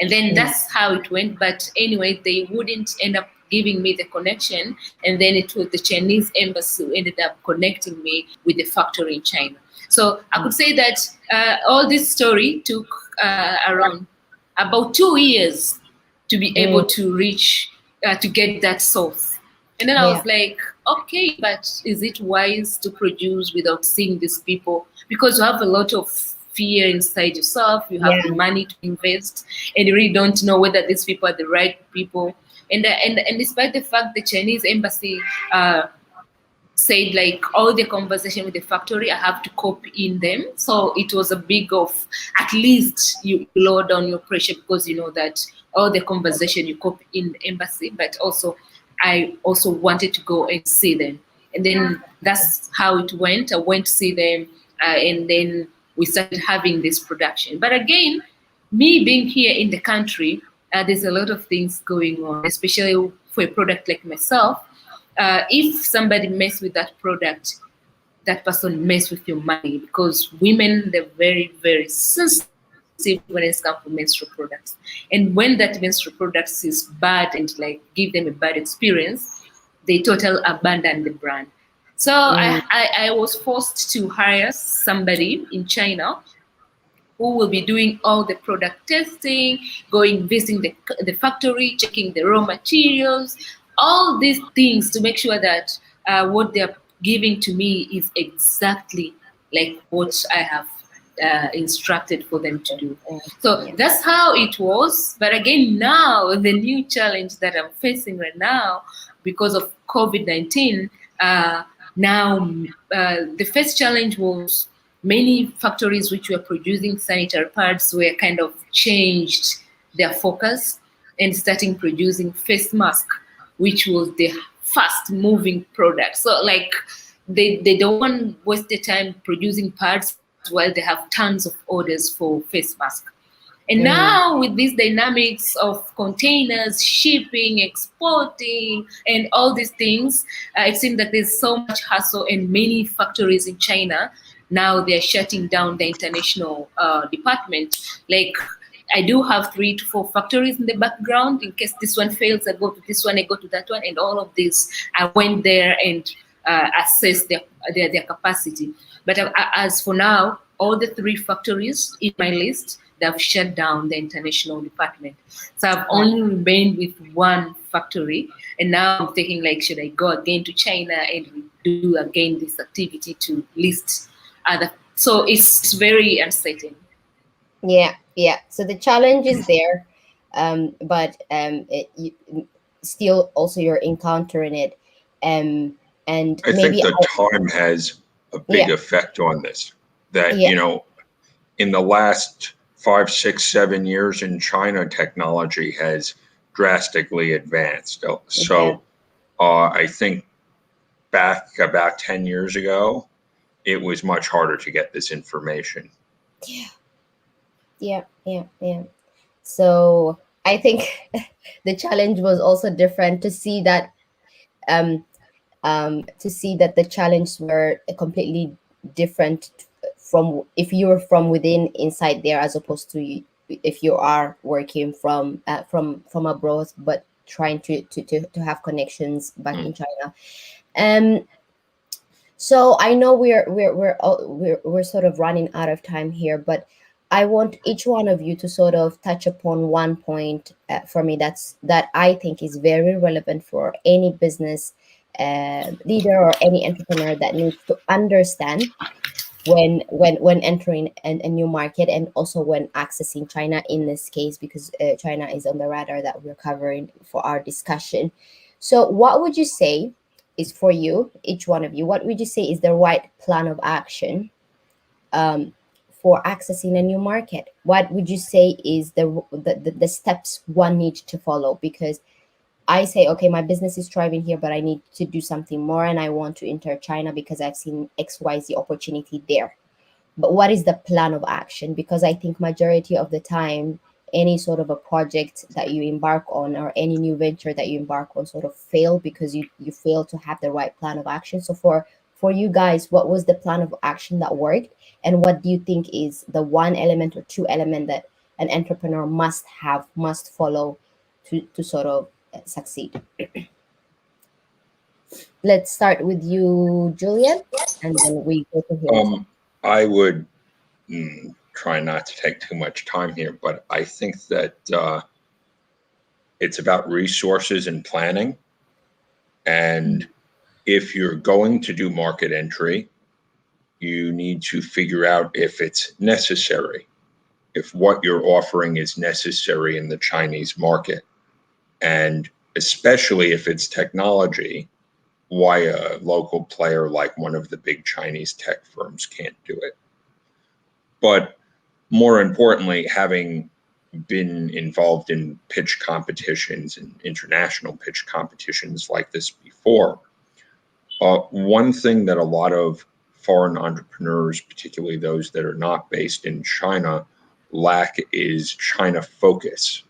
And then that's how it went. But anyway, they wouldn't end up giving me the connection. And then it was the Chinese embassy who ended up connecting me with the factory in China. So I could say that all this story took around about 2 years to be able to reach, to get that source. And then I was like, okay, but is it wise to produce without seeing these people? Because you have a lot of fear inside yourself, you have the money to invest, and you really don't know whether these people are the right people. And despite the fact the Chinese embassy said like all the conversation with the factory, I have to copy in them. So it was a big of, at least you lower down your pressure because you know that all the conversation you copy in the embassy, but also I also wanted to go and see them. And then that's how it went. I went to see them and then we started having this production. But again, me being here in the country, there's a lot of things going on, especially for a product like myself. If somebody mess with that product, that person mess with your money, because women, they're very, very sensitive when it comes to menstrual products. And when that menstrual products is bad and like give them a bad experience, they totally abandon the brand. So I was forced to hire somebody in China who will be doing all the product testing, going visiting the factory, checking the raw materials, all these things to make sure that what they're giving to me is exactly like what I have instructed for them to do. So that's how it was. But again, now the new challenge that I'm facing right now because of COVID-19, the first challenge was many factories which were producing sanitary pads were kind of changed their focus and starting producing face mask, which was the fast moving product. So like they don't want to waste their time producing pads while they have tons of orders for face mask. And now with these dynamics of containers, shipping, exporting, and all these things, it seems that there's so much hassle and many factories in China, now they're shutting down the international department. Like I do have 3 to 4 factories in the background. In case this one fails, I go to this one, I go to that one, and all of this, I went there and assessed their capacity. But as for now, all the 3 factories in my list, they've shut down the international department. So I've only remained with 1 factory. And now I'm thinking like, should I go again to China and do again this activity to list other? So it's very uncertain. Yeah. So the challenge is there, but still also you're encountering it. And I maybe think the time has a big effect on this. That, in the last 5, 6, 7 years in China, technology has drastically advanced. So I think back about 10 years ago, it was much harder to get this information. Yeah. So I think the challenge was also different to see that the challenges were completely different from if you're from within inside there as opposed to if you are working from abroad but trying to have connections back in China. So I know we're sort of running out of time here, but I want each one of you to sort of touch upon one point for me that I think is very relevant for any business leader or any entrepreneur that needs to understand when entering a new market, and also when accessing China in this case, because China is on the radar that we're covering for our discussion. So what would you say is, for you, each one of you, what would you say is the right plan of action for accessing a new market? What would you say is the steps one needs to follow? Because I say, okay, my business is thriving here, but I need to do something more, and I want to enter China because I've seen XYZ opportunity there. But what is the plan of action? Because I think majority of the time, any sort of a project that you embark on or any new venture that you embark on sort of fail because you fail to have the right plan of action. So for you guys, what was the plan of action that worked, and what do you think is the 1 element or 2 element that an entrepreneur must follow to sort of succeed? Let's start with you, Julian, and then we go to him. I would try not to take too much time here, but I think that it's about resources and planning. And if you're going to do market entry, you need to figure out if it's necessary, if what you're offering is necessary in the Chinese market. And especially if it's technology, why a local player like one of the big Chinese tech firms can't do it. But more importantly, having been involved in pitch competitions and international pitch competitions like this before, one thing that a lot of foreign entrepreneurs, particularly those that are not based in China, lack is China focus.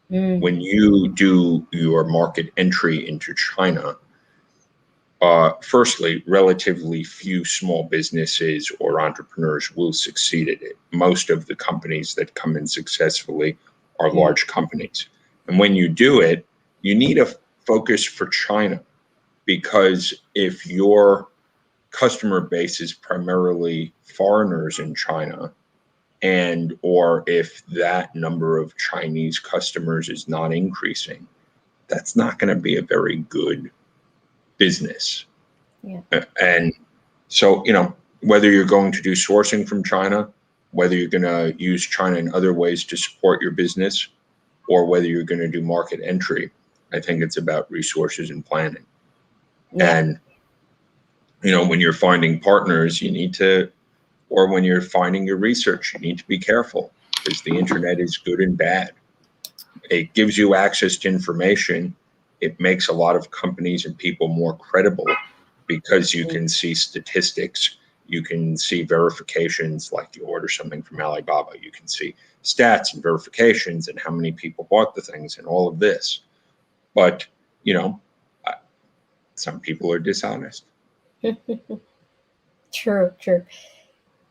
When you do your market entry into China, firstly, relatively few small businesses or entrepreneurs will succeed at it. Most of the companies that come in successfully are large companies. And when you do it, you need a focus for China, because if your customer base is primarily foreigners in China, and or if that number of Chinese customers is not increasing, that's not going to be a very good business. And so, whether you're going to do sourcing from China whether you're going to use China in other ways to support your business or whether you're going to do market entry. I think it's about resources and planning. Yeah. And, you know, when you're finding partners, you need to, or when you're finding your research, you need to be careful because the internet is good and bad. It gives you access to information. It makes a lot of companies and people more credible because you can see statistics. You can see verifications, like you order something from Alibaba. You can see stats and verifications and how many people bought the things and all of this. But, you know, some people are dishonest. True, true.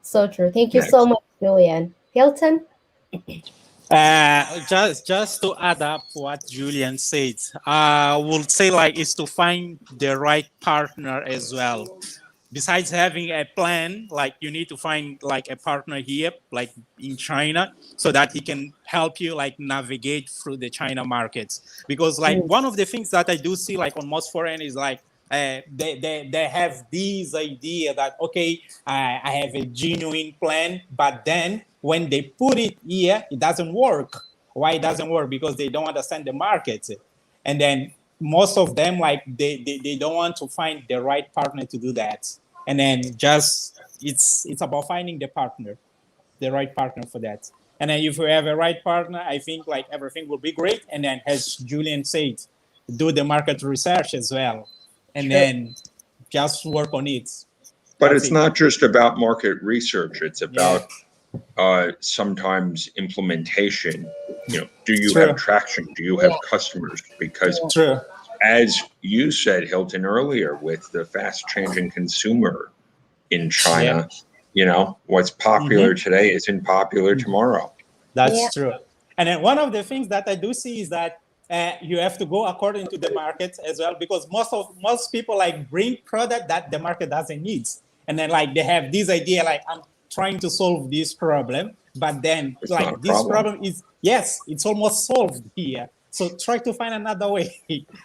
So true. Thank you Next. so much, Julian. Hilton? Just to add up what Julian said, I would say like is to find the right partner as well. Besides having a plan, like you need to find like a partner here, like in China, so that he can help you like navigate through the China markets. Because like one of the things that I do see like on most foreign is like they have this idea that okay, I have a genuine plan, but then when they put it here, it doesn't work. Why it doesn't work? Because they don't understand the market, and then most of them like they don't want to find the right partner to do that, and then just it's about finding the right partner for that. And then if you have a right partner, I think like everything will be great. And then as Julian said, do the market research as well, and then just work on it. But That's it's it. not just about market research. It's about sometimes implementation. You know, do you True. have traction? Do you have customers? Because True. as you said, Hilton, earlier, with the fast changing consumer in China, you know, what's popular today isn't popular tomorrow. That's true. And then one of the things that I do see is that you have to go according to the market as well, because most people like bring product that the market doesn't need, and then like they have this idea like I'm trying to solve this problem, but then It's not a like this problem. problem is it's almost solved here. So try to find another way,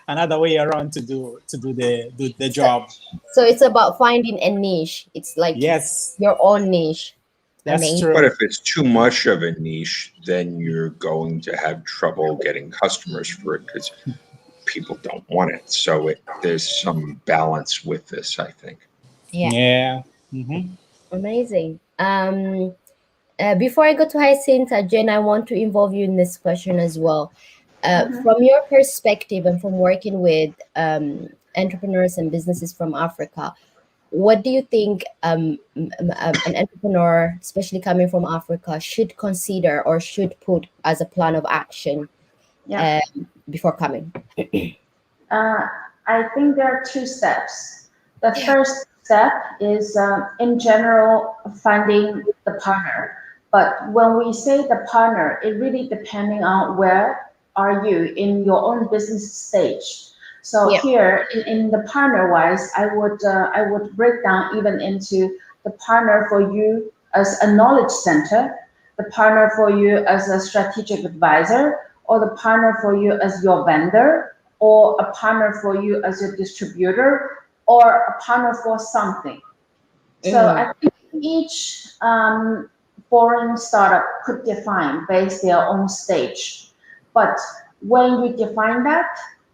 another way around to do the job. So it's about finding a niche. It's like your own niche. That's Amazing. true. But if it's too much of a niche, then you're going to have trouble getting customers for it because people don't want it. So there's some balance with this, I think. Yeah. Mm-hmm. Amazing. Before I go to Hyacinth, Jen, I want to involve you in this question as well. From your perspective and from working with entrepreneurs and businesses from Africa, what do you think an entrepreneur, especially coming from Africa, should consider or should put as a plan of action before coming? I think there are two steps. The first step is, in general, finding the partner. But when we say the partner, it really depending on where are you in your own business stage. So here in the partner wise, I would break down even into the partner for you as a knowledge center, the partner for you as a strategic advisor, or the partner for you as your vendor, or a partner for you as a distributor, or a partner for something. So I think each foreign startup could define based their own stage. But when you define that,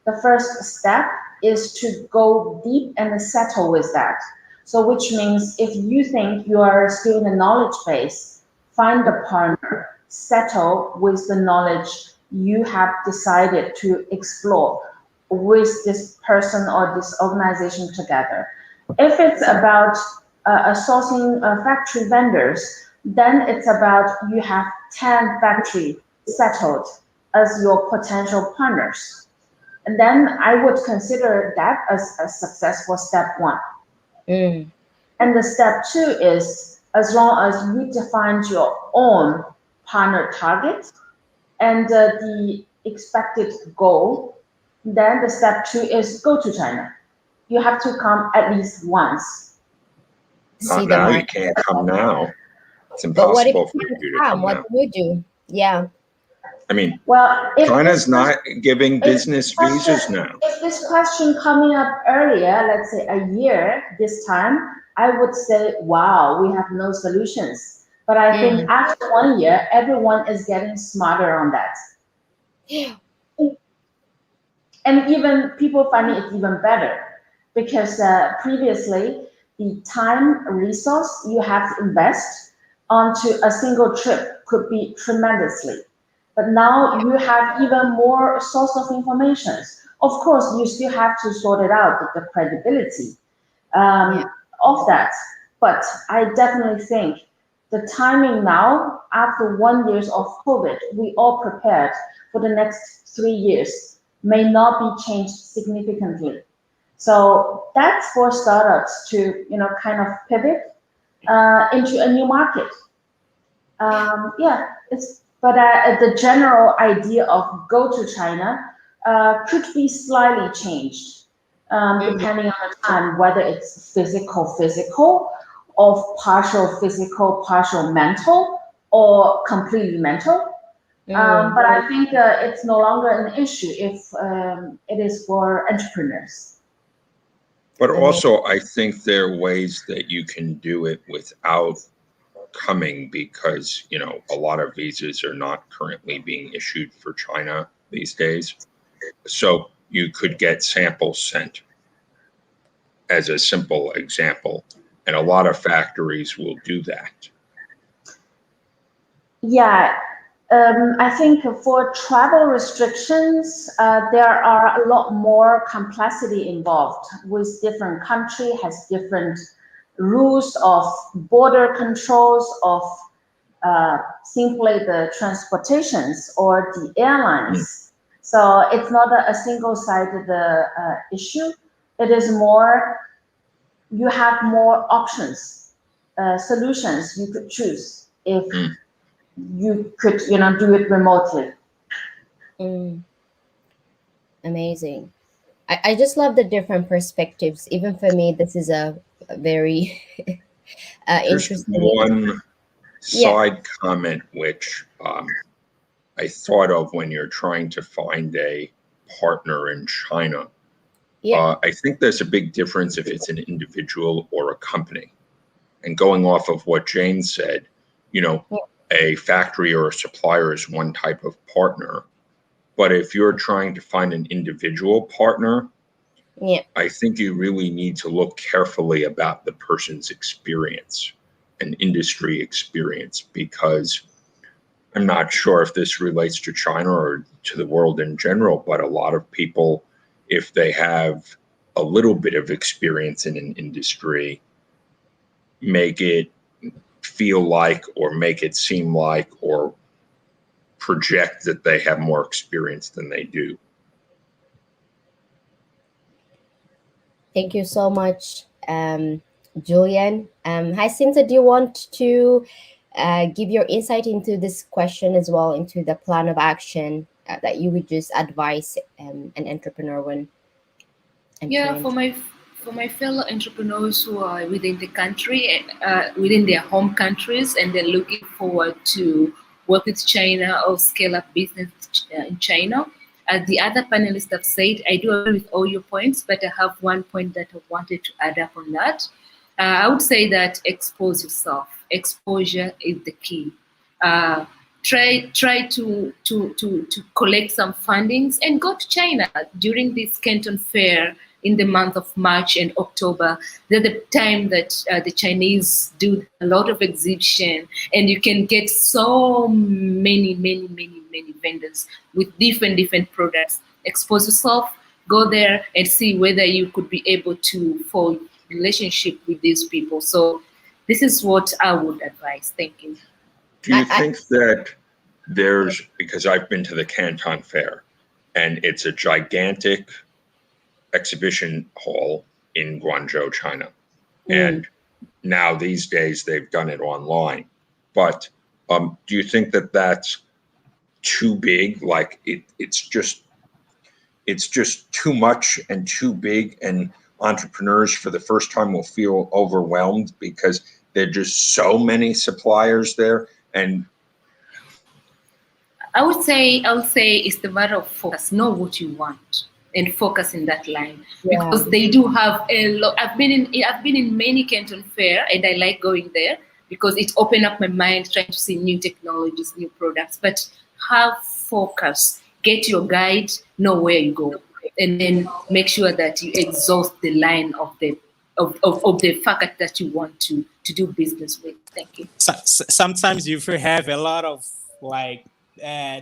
the first step is to go deep and settle with that. So which means if you think you are still in the knowledge base, find a partner, settle with the knowledge you have decided to explore with this person or this organization together. If it's about sourcing factory vendors, then it's about you have 10 factory settled as your potential partners. And then I would consider that as a successful step one. And the step two is, as long as you defined your own partner target and the expected goal, then the step two is go to China. You have to come at least once. Not now. You can't come now. It's But what if impossible for you you to come? come What now. do you do? Yeah. I mean, well, China's not giving business visas now. If this question coming up earlier, let's say a year this time, I would say, wow, we have no solutions. But I think after 1 year, everyone is getting smarter on that. And even people find it even better because previously the time resource you have to invest onto a single trip could be tremendously. But now you have even more source of information. Of course, you still have to sort it out with the credibility of that. But I definitely think the timing now, after 1 year of COVID, we all prepared for the next 3 years may not be changed significantly. So that's for startups to, kind of pivot into a new market. But the general idea of go to China could be slightly changed depending on the time, whether it's physical, or partial physical, partial mental, or completely mental. But I think it's no longer an issue if it is for entrepreneurs. But also, I think there are ways that you can do it without coming because, a lot of visas are not currently being issued for China these days. So you could get samples sent as a simple example. And a lot of factories will do that. Yeah, I think for travel restrictions, there are a lot more complexity involved with different country has different rules of border controls of simply the transportations or the airlines. So it's not a single-sided issue. It is more, you have more options, solutions you could choose if you could, do it remotely. Amazing. I just love the different perspectives. Even for me, this is a very Just interesting. one side comment, which I thought of when you're trying to find a partner in China. I think there's a big difference if it's an individual or a company. And going off of what Jane said, a factory or a supplier is one type of partner. But if you're trying to find an individual partner, I think you really need to look carefully about the person's experience and industry experience, because I'm not sure if this relates to China or to the world in general, but a lot of people, if they have a little bit of experience in an industry, make it feel like or make it seem like or project that they have more experience than they do. Thank you so much, Julian. Hi, Cynthia, do you want to give your insight into this question as well, into the plan of action that you would just advise an entrepreneur when Yeah, for my fellow entrepreneurs who are within the country, within their home countries, and they're looking forward to work with China or scale up business in China. As the other panelists have said, I do agree with all your points, but I have one point that I wanted to add up on that. I would say that expose yourself. Exposure is the key. Try to collect some fundings and go to China during this Canton Fair in the month of March and October. They're the time that the Chinese do a lot of exhibition, and you can get so many vendors with different products. Expose yourself, go there and see whether you could be able to form relationship with these people. So this is what I would advise. Thank you. Do you think that there's, because I've been to the Canton Fair, and it's a gigantic exhibition hall in Guangzhou, China. And now these days they've done it online. But do you think that that's too big? Like it's just too much and too big, and entrepreneurs for the first time will feel overwhelmed because there are just so many suppliers there? And I would say it's the matter of focus. Know what you want and focus in that line, because they do have a lot. I've been in many Canton Fair, and I like going there. because it opened up my mind trying to see new technologies, new products. But have focus, get your guide, know where you go, and then make sure that you exhaust the line of the faculty that you want to do business with. Thank you. Sometimes if you have a lot of like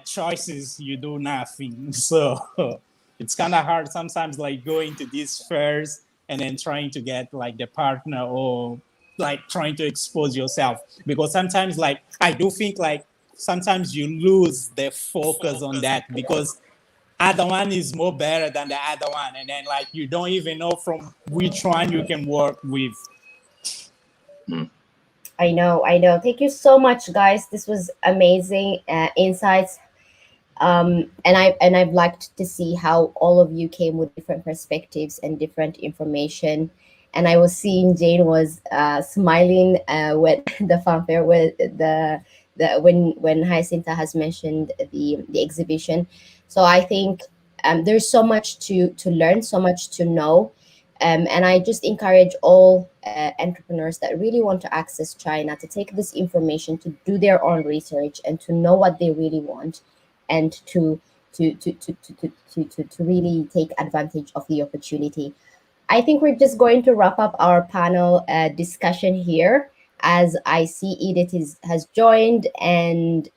choices, you do nothing. So it's kind of hard sometimes, like going to these fairs and then trying to get like the partner or like trying to expose yourself, because sometimes like I do think like sometimes you lose the focus on that because other one is more better than the other one, and then like you don't even know from which one you can work with. I know. Thank you so much, guys. This was amazing insights. And I've liked to see how all of you came with different perspectives and different information. And I was seeing Jane was smiling when the fanfare with when Hyacinta has mentioned the exhibition. So I think there's so much to learn, so much to know. And I just encourage all entrepreneurs that really want to access China to take this information, to do their own research, and to know what they really want, and to really take advantage of the opportunity. I think we're just going to wrap up our panel discussion here, as I see Edith has joined, and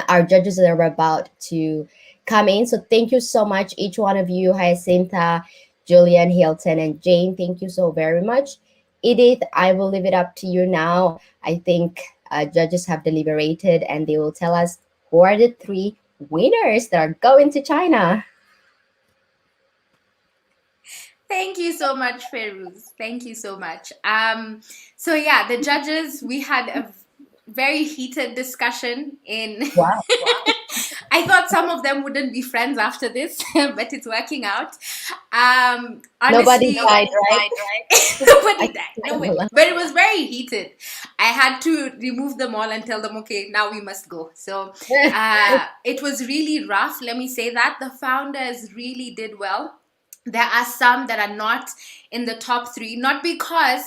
our judges are about to come in. So thank you so much, each one of you, Hyacinta, Julian, Hilton, and Jane. Thank you so very much. Edith, I will leave it up to you now. I think judges have deliberated and they will tell us who are the 3 winners that are going to China. Thank you so much, Ferouz. Thank you so much. So yeah, the judges, we had a very heated discussion in wow. I thought some of them wouldn't be friends after this, but it's working out. Honestly, Nobody died, right? Nobody died. No way. But it was very heated. I had to remove them all and tell them, okay, now we must go. So it was really rough. Let me say that. The founders really did well. There are some that are not in the top 3, not because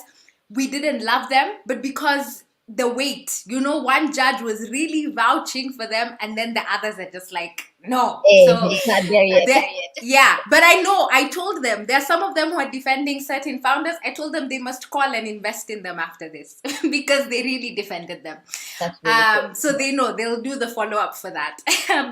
we didn't love them, but because the weight, one judge was really vouching for them, and then the others are just like, no. So he's not there yet. Yeah, but I told them, there are some of them who are defending certain founders. I told them they must call and invest in them after this because they really defended them. That's really cool. So they know they'll do the follow-up for that.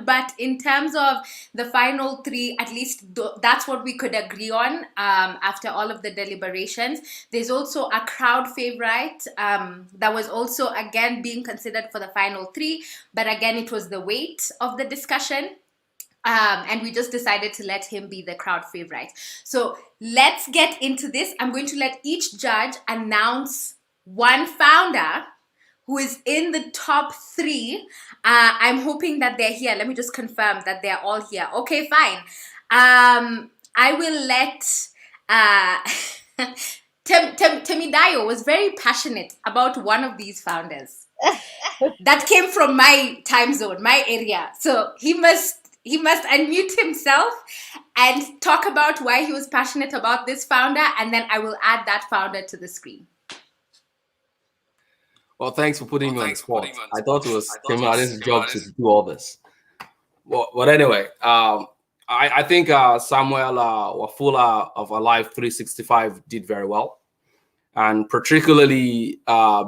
But in terms of the final 3, at least that's what we could agree on after all of the deliberations. There's also a crowd favorite that was also again being considered for the final 3, but again it was the weight of the discussion. And we just decided to let him be the crowd favorite. So let's get into this. I'm going to let each judge announce one founder who is in the top 3. I'm hoping that they're here. Let me just confirm that they're all here. Okay, fine. I will let Temidayo was very passionate about one of these founders that came from my time zone, my area. So he must unmute himself and talk about why he was passionate about this founder, and then I will add that founder to the screen. Well, thanks for putting me on the spot. I thought it was Kim's job to do all this. Well, but anyway, I think Samuel Wafula of Alive 365 did very well, and particularly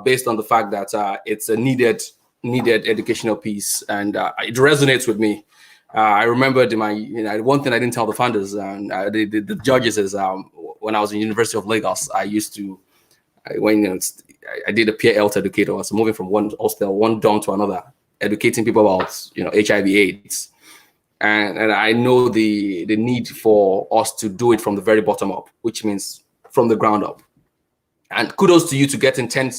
based on the fact that it's a needed educational piece, and it resonates with me. I remembered one thing I didn't tell the founders and the judges is when I was in University of Lagos, I used to I did a peer health educator. I was moving from one hostel, one dorm to another, educating people about HIV/AIDS, and I know the need for us to do it from the very bottom up, which means from the ground up. And kudos to you to getting 10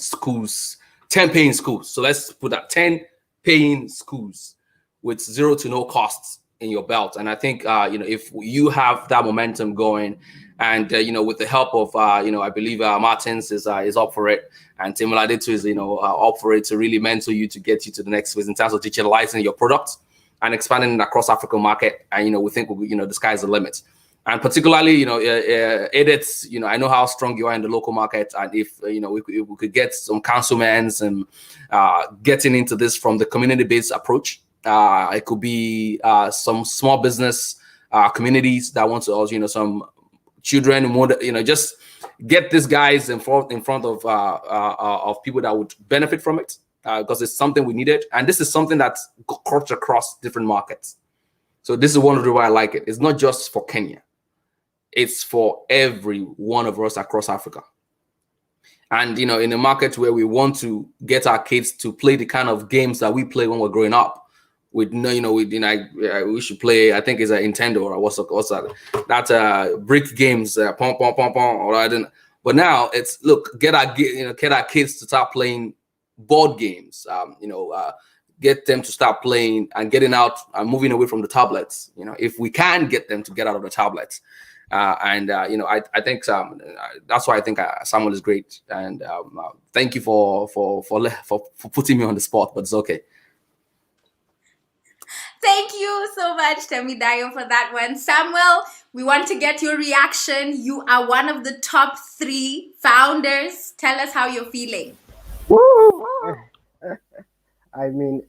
paying schools. So let's put that 10 paying schools with 0 to no costs in your belt. And I think, if you have that momentum going and, with the help of, I believe Martins is up for it. And Tim Oladetu is, up for it to really mentor you to get you to the next phase in terms of digitalizing your product and expanding it across African market. And, we think, the sky's the limit. And particularly, Edith, I know how strong you are in the local market, and if if we could get some councilmen and getting into this from the community-based approach, it could be some small business communities that want to also, some children, just get these guys in front of people that would benefit from it, because it's something we needed, and this is something that's cuts across different markets. So this is one of the why I like it. It's not just for Kenya. It's for every one of us across Africa. And, in a market where we want to get our kids to play the kind of games that we play when we're growing up, we should play, I think it's a Nintendo or what's that? That's brick games, pom pom pom pom. Or I don't. But now it's get our kids to start playing board games. Get them to start playing and getting out and moving away from the tablets. If we can get them to get out of the tablets. I think that's why I think Samuel is great, and thank you for putting me on the spot, but it's okay. Thank you so much, Temidayo, for that one. Samuel, we want to get your reaction. You are one of the top 3 founders. Tell us how you're feeling. Woo! I mean,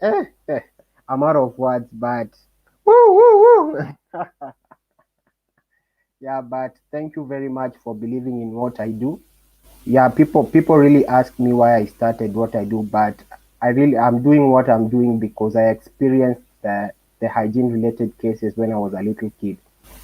I'm out of words, but woo! Yeah, but thank you very much for believing in what I do. Yeah, people really ask me why I started what I do, but I'm doing what I'm doing because I experienced the hygiene related cases when I was a little kid.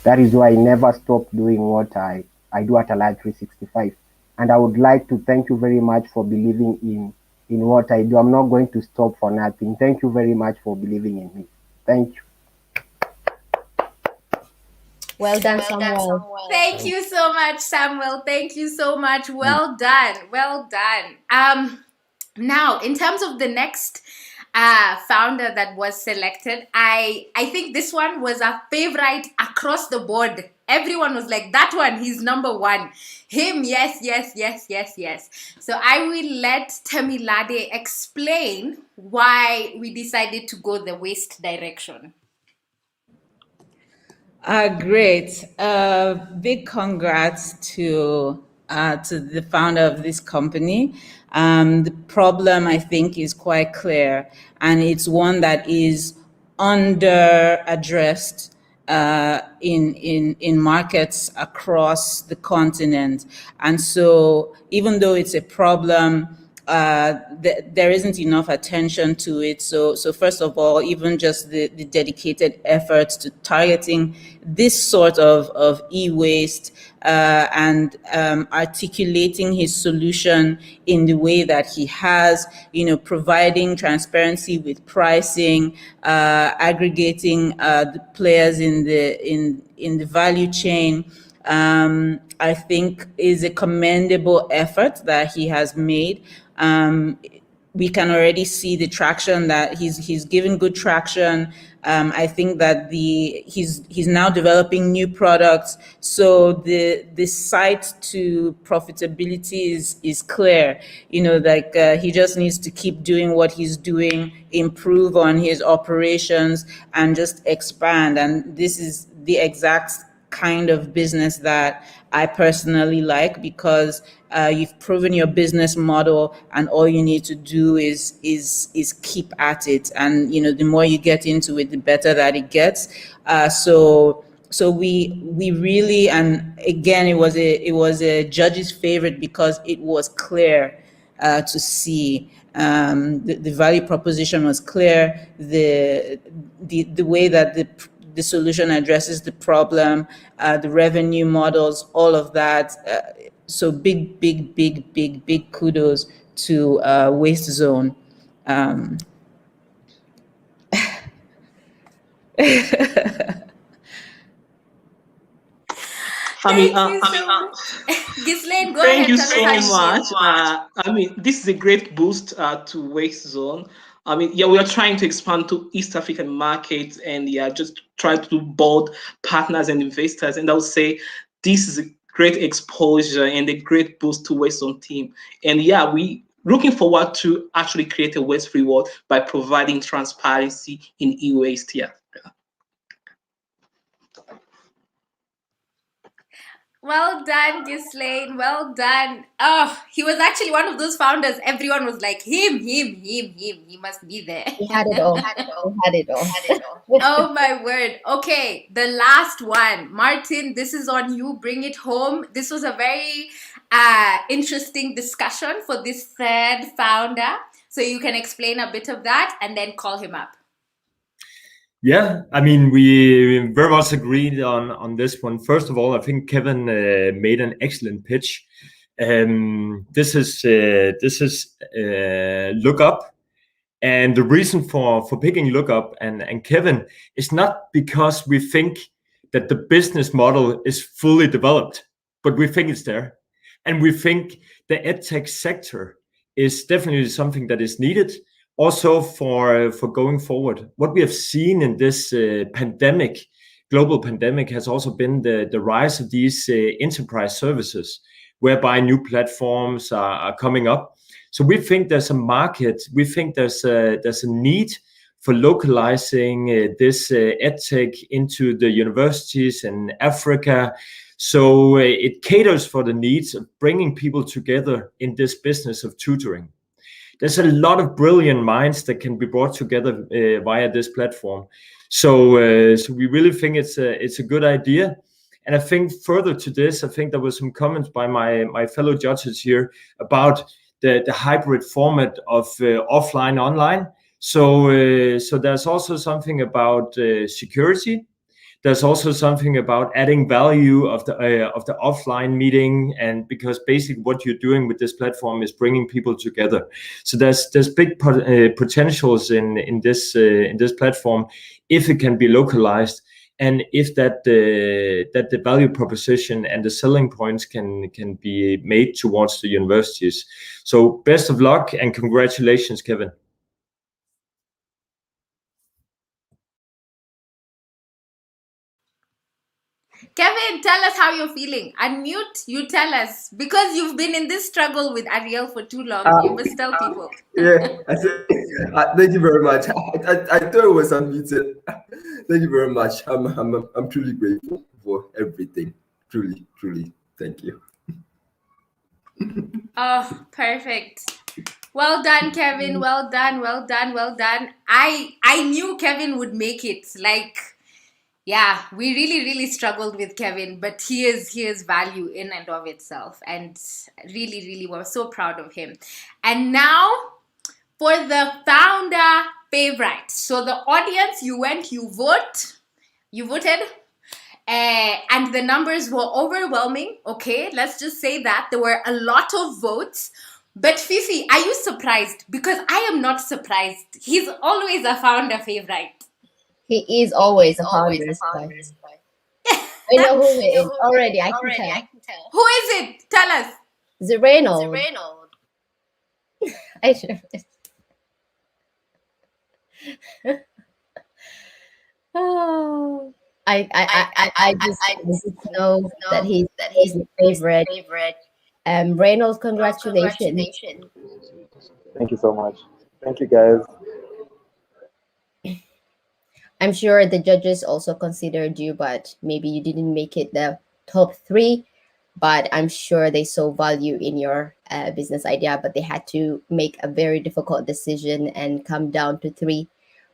That is why I never stopped doing what I do at Alive 365. And I would like to thank you very much for believing in what I do. I'm not going to stop for nothing. Thank you very much for believing in me. Thank you. Well done, Samuel. Thank you so much, Samuel. Thank you so much. Well done. Well done. Now, in terms of the next founder that was selected, I think this one was a favorite across the board. Everyone was like, that one, he's number 1. Him, yes. So I will let Temilade explain why we decided to go the waste direction. Great. Big congrats to the founder of this company. The problem, I think, is quite clear, and it's one that is under addressed in markets across the continent. And so even though it's a problem, there isn't enough attention to it. So first of all, even just the dedicated efforts to targeting this sort of e-waste and articulating his solution in the way that he has, providing transparency with pricing, aggregating the players in the value chain. I think is a commendable effort that he has made. We can already see the traction that he's given good traction. I think that he's now developing new products. So the sight to profitability is clear. He just needs to keep doing what he's doing, improve on his operations, and just expand. And this is the exact kind of business that I personally like, because you've proven your business model, and all you need to do is keep at it. And the more you get into it, the better that it gets. So we really, and again, it was a judge's favorite because it was clear to see. The value proposition was clear. The way that the solution addresses the problem, the revenue models, all of that. So big kudos to Waste Zone. Ghislaine, go thank ahead. you Tell so us how you much. feel. This is a great boost to Waste Zone. We are trying to expand to East African markets, and just trying to board partners and investors. And I would say this is a great exposure and a great boost to Waste Zone team. And we looking forward to actually create a waste-free world by providing transparency in e-waste here. Well done, Ghislaine. Well done. Oh, he was actually one of those founders. Everyone was like, him. He must be there. He had it all. He had it all. Oh my word. Okay, the last one. Martin, this is on you. Bring it home. This was a very interesting discussion for this third founder. So you can explain a bit of that and then call him up. Yeah, I mean, we very much agreed on this one. First of all, I think Kevin made an excellent pitch. This is Lookup, and the reason for picking Lookup and Kevin is not because we think that the business model is fully developed, but we think it's there, and we think the edtech sector is definitely something that is needed. Also for going forward, what we have seen in this global pandemic, has also been the rise of these enterprise services, whereby new platforms are coming up. So we think there's a market. We think there's a need for localizing this edtech into the universities in Africa. So it caters for the needs of bringing people together in this business of tutoring. There's a lot of brilliant minds that can be brought together via this platform. So we really think it's a good idea. And I think further to this, I think there were some comments by my fellow judges here about the hybrid format of offline online. So there's also something about security. There's also something about adding value of the offline meeting, and because basically what you're doing with this platform is bringing people together. So there's big potentials in this platform if it can be localized, and if that the value proposition and the selling points can be made towards the universities. So best of luck and congratulations, Kevin. Kevin, tell us how you're feeling. Unmute, you tell us. Because you've been in this struggle with Arielle for too long. You must tell people. Yeah, thank you very much. I thought it was unmuted. Thank you very much. I'm truly grateful for everything. Truly, thank you. Oh, perfect. Well done, Kevin. Well done. I knew Kevin would make it. Like, yeah, we really struggled with Kevin, but he is value in and of itself, and really we're so proud of him. And now for the founder favorite. So the audience, you voted, and the numbers were overwhelming. Okay, let's just say that there were a lot of votes. But Fifi, are you surprised? Because I am not surprised. He's always a founder favorite. He is always a founder's boy. I know who it is already. I can tell. Who is it? Tell us. Is it Reynolds? I should. Oh, I just know that he's the favorite. Reynolds, congratulations. Thank you so much. Thank you, guys. I'm sure the judges also considered you, but maybe you didn't make it the top 3. But I'm sure they saw value in your business idea, but they had to make a very difficult decision and come down to 3.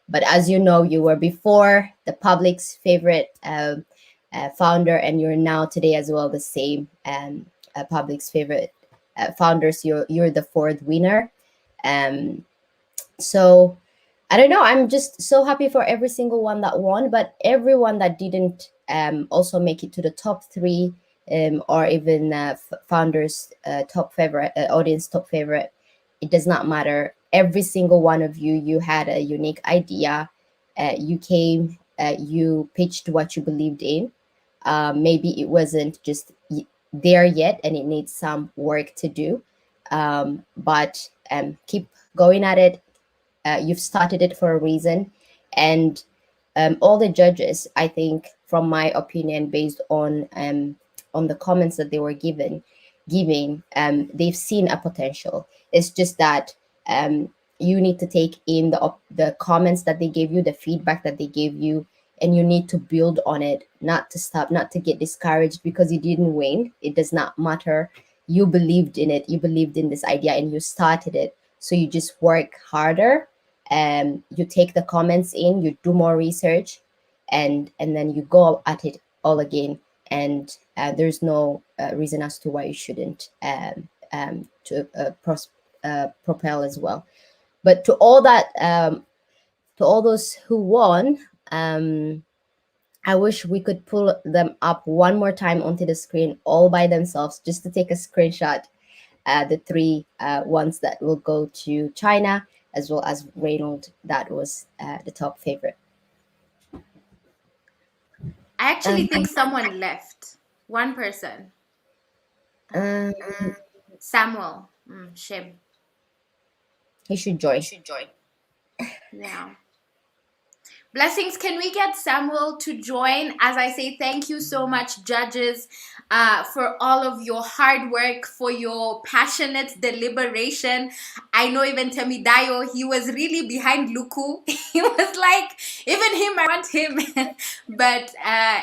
But as you know, you were before the public's favorite founder, and you're now today as well the same public's favorite founders. You're the 4th winner. So I don't know. I'm just so happy for every single one that won, but everyone that didn't also make it to the top 3, or even founders top favorite, audience top favorite. It does not matter. Every single one of you had a unique idea. You came, you pitched what you believed in. Maybe it wasn't just there yet, and it needs some work to do. But keep going at it. You've started it for a reason. And all the judges, I think, from my opinion, based on the comments that they were giving, they've seen a potential. It's just that you need to take in the comments that they gave you, the feedback that they gave you, and you need to build on it, not to stop, not to get discouraged because you didn't win. It does not matter. You believed in it, you believed in this idea, and you started it. So you just work harder, and you take the comments in, you do more research, and then you go at it all again. And there's no reason as to why you shouldn't propel as well. But to all that, to all those who won, I wish we could pull them up one more time onto the screen all by themselves, just to take a screenshot. The three ones that will go to China, as well as Reynold, that was the top favorite. I actually think someone left. One person. Samuel. Shame. He should join. Yeah. Blessings, can we get Samuel to join? As I say, thank you so much, judges, for all of your hard work, for your passionate deliberation. I know even Temidayo, he was really behind Luku. He was like, even him, I want him. But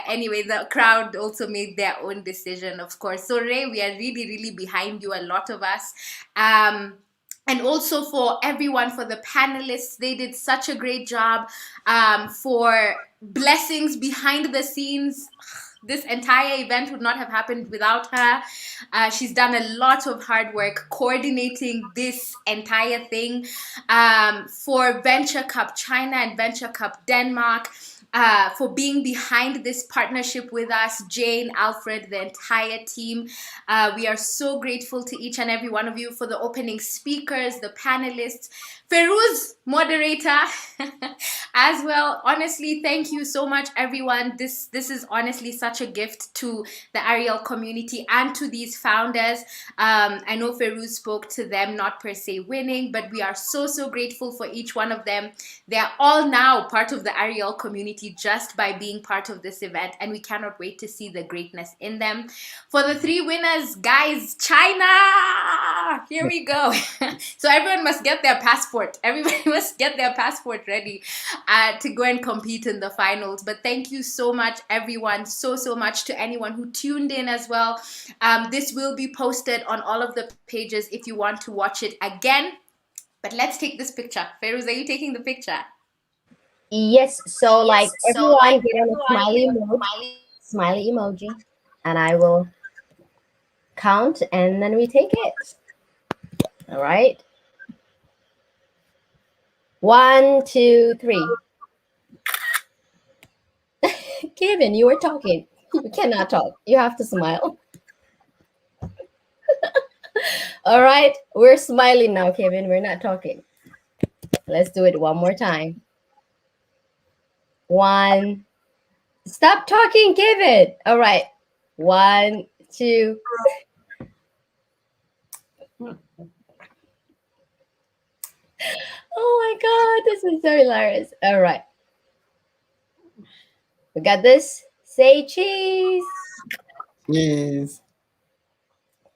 anyway, the crowd also made their own decision, of course. So Ray, we are really, really behind you, a lot of us. And also for everyone, for the panelists, they did such a great job. For Blessings behind the scenes, this entire event would not have happened without her. She's done a lot of hard work coordinating this entire thing. For Venture Cup China and Venture Cup Denmark, for being behind this partnership with us, Jane, Alfred, the entire team. We are so grateful to each and every one of you, for the opening speakers, the panelists, Feruz, moderator, as well. Honestly, thank you so much, everyone. This is honestly such a gift to the Arielle community and to these founders. I know Feruz spoke to them, not per se winning, but we are so, so grateful for each one of them. They're all now part of the Arielle community just by being part of this event, and we cannot wait to see the greatness in them. For the three winners, guys, China! Here we go. So everyone must get their passport. Everybody must get their passport ready to go and compete in the finals. But thank you so much, everyone. So, so much to anyone who tuned in as well. This will be posted on all of the pages if you want to watch it again. But let's take this picture. Feroz, are you taking the picture? Yes. So like everyone get on a smiley emoji, and I will count, and then we take it. All right. 1, 2, 3. Kevin, you were talking. You cannot talk. You have to smile. All right. We're smiling now, Kevin. We're not talking. Let's do it one more time. 1. Stop talking, Kevin. All right. 1, 2. Oh my God, this is so hilarious. All right. We got this. Say cheese. Cheese.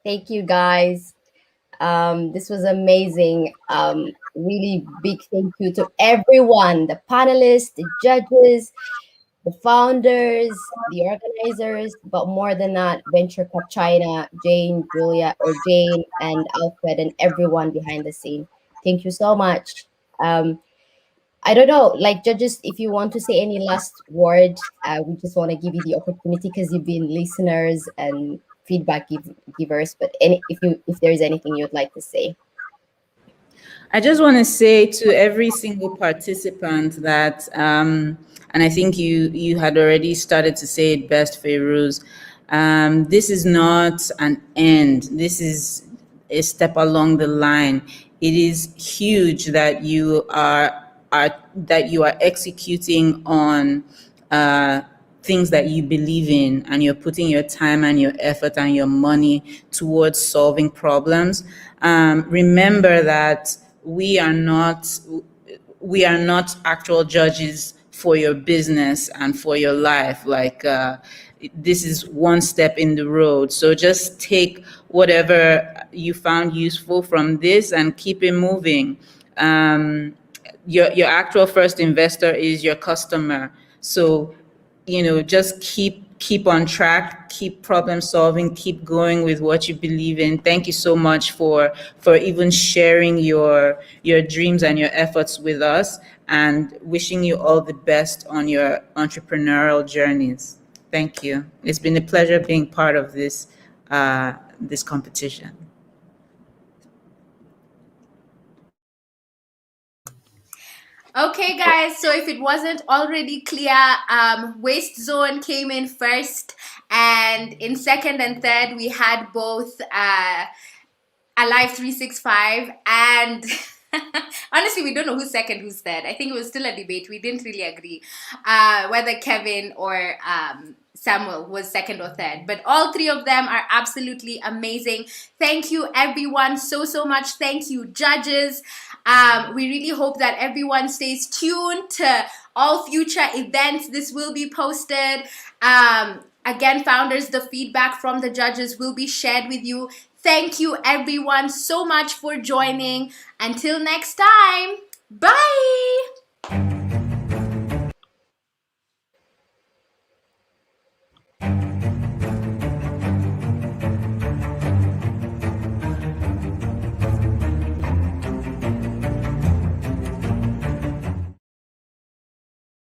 Thank you, guys. This was amazing. Really big thank you to everyone, the panelists, the judges, the founders, the organizers, but more than that, Venture Cup China, Jane, Jane, and Alfred, and everyone behind the scene. Thank you so much. I don't know, like judges, if you want to say any last word, we just want to give you the opportunity because you've been listeners and feedback givers. But if there's anything you'd like to say. I just want to say to every single participant that, and I think you had already started to say it best, Feroz, this is not an end. This is a step along the line. It is huge that you are executing on things that you believe in, and you're putting your time and your effort and your money towards solving problems. Remember that we are not actual judges for your business and for your life. Like this is one step in the road. So just take whatever you found useful from this and keep it moving. Your actual first investor is your customer. So, just keep on track, keep problem solving, keep going with what you believe in. Thank you so much for even sharing your dreams and your efforts with us, and wishing you all the best on your entrepreneurial journeys. Thank you. It's been a pleasure being part of this competition. Okay, guys, so if it wasn't already clear, Waste Zone came in first, and in second and third, we had both Alive 365 and honestly, we don't know who's second, who's third. I think it was still a debate. We didn't really agree whether Kevin or Samuel was second or third. But all three of them are absolutely amazing. Thank you, everyone, so much. Thank you, judges. We really hope that everyone stays tuned to all future events. This will be posted. Again, founders, the feedback from the judges will be shared with you. Thank you, everyone, so much for joining. Until next time, bye.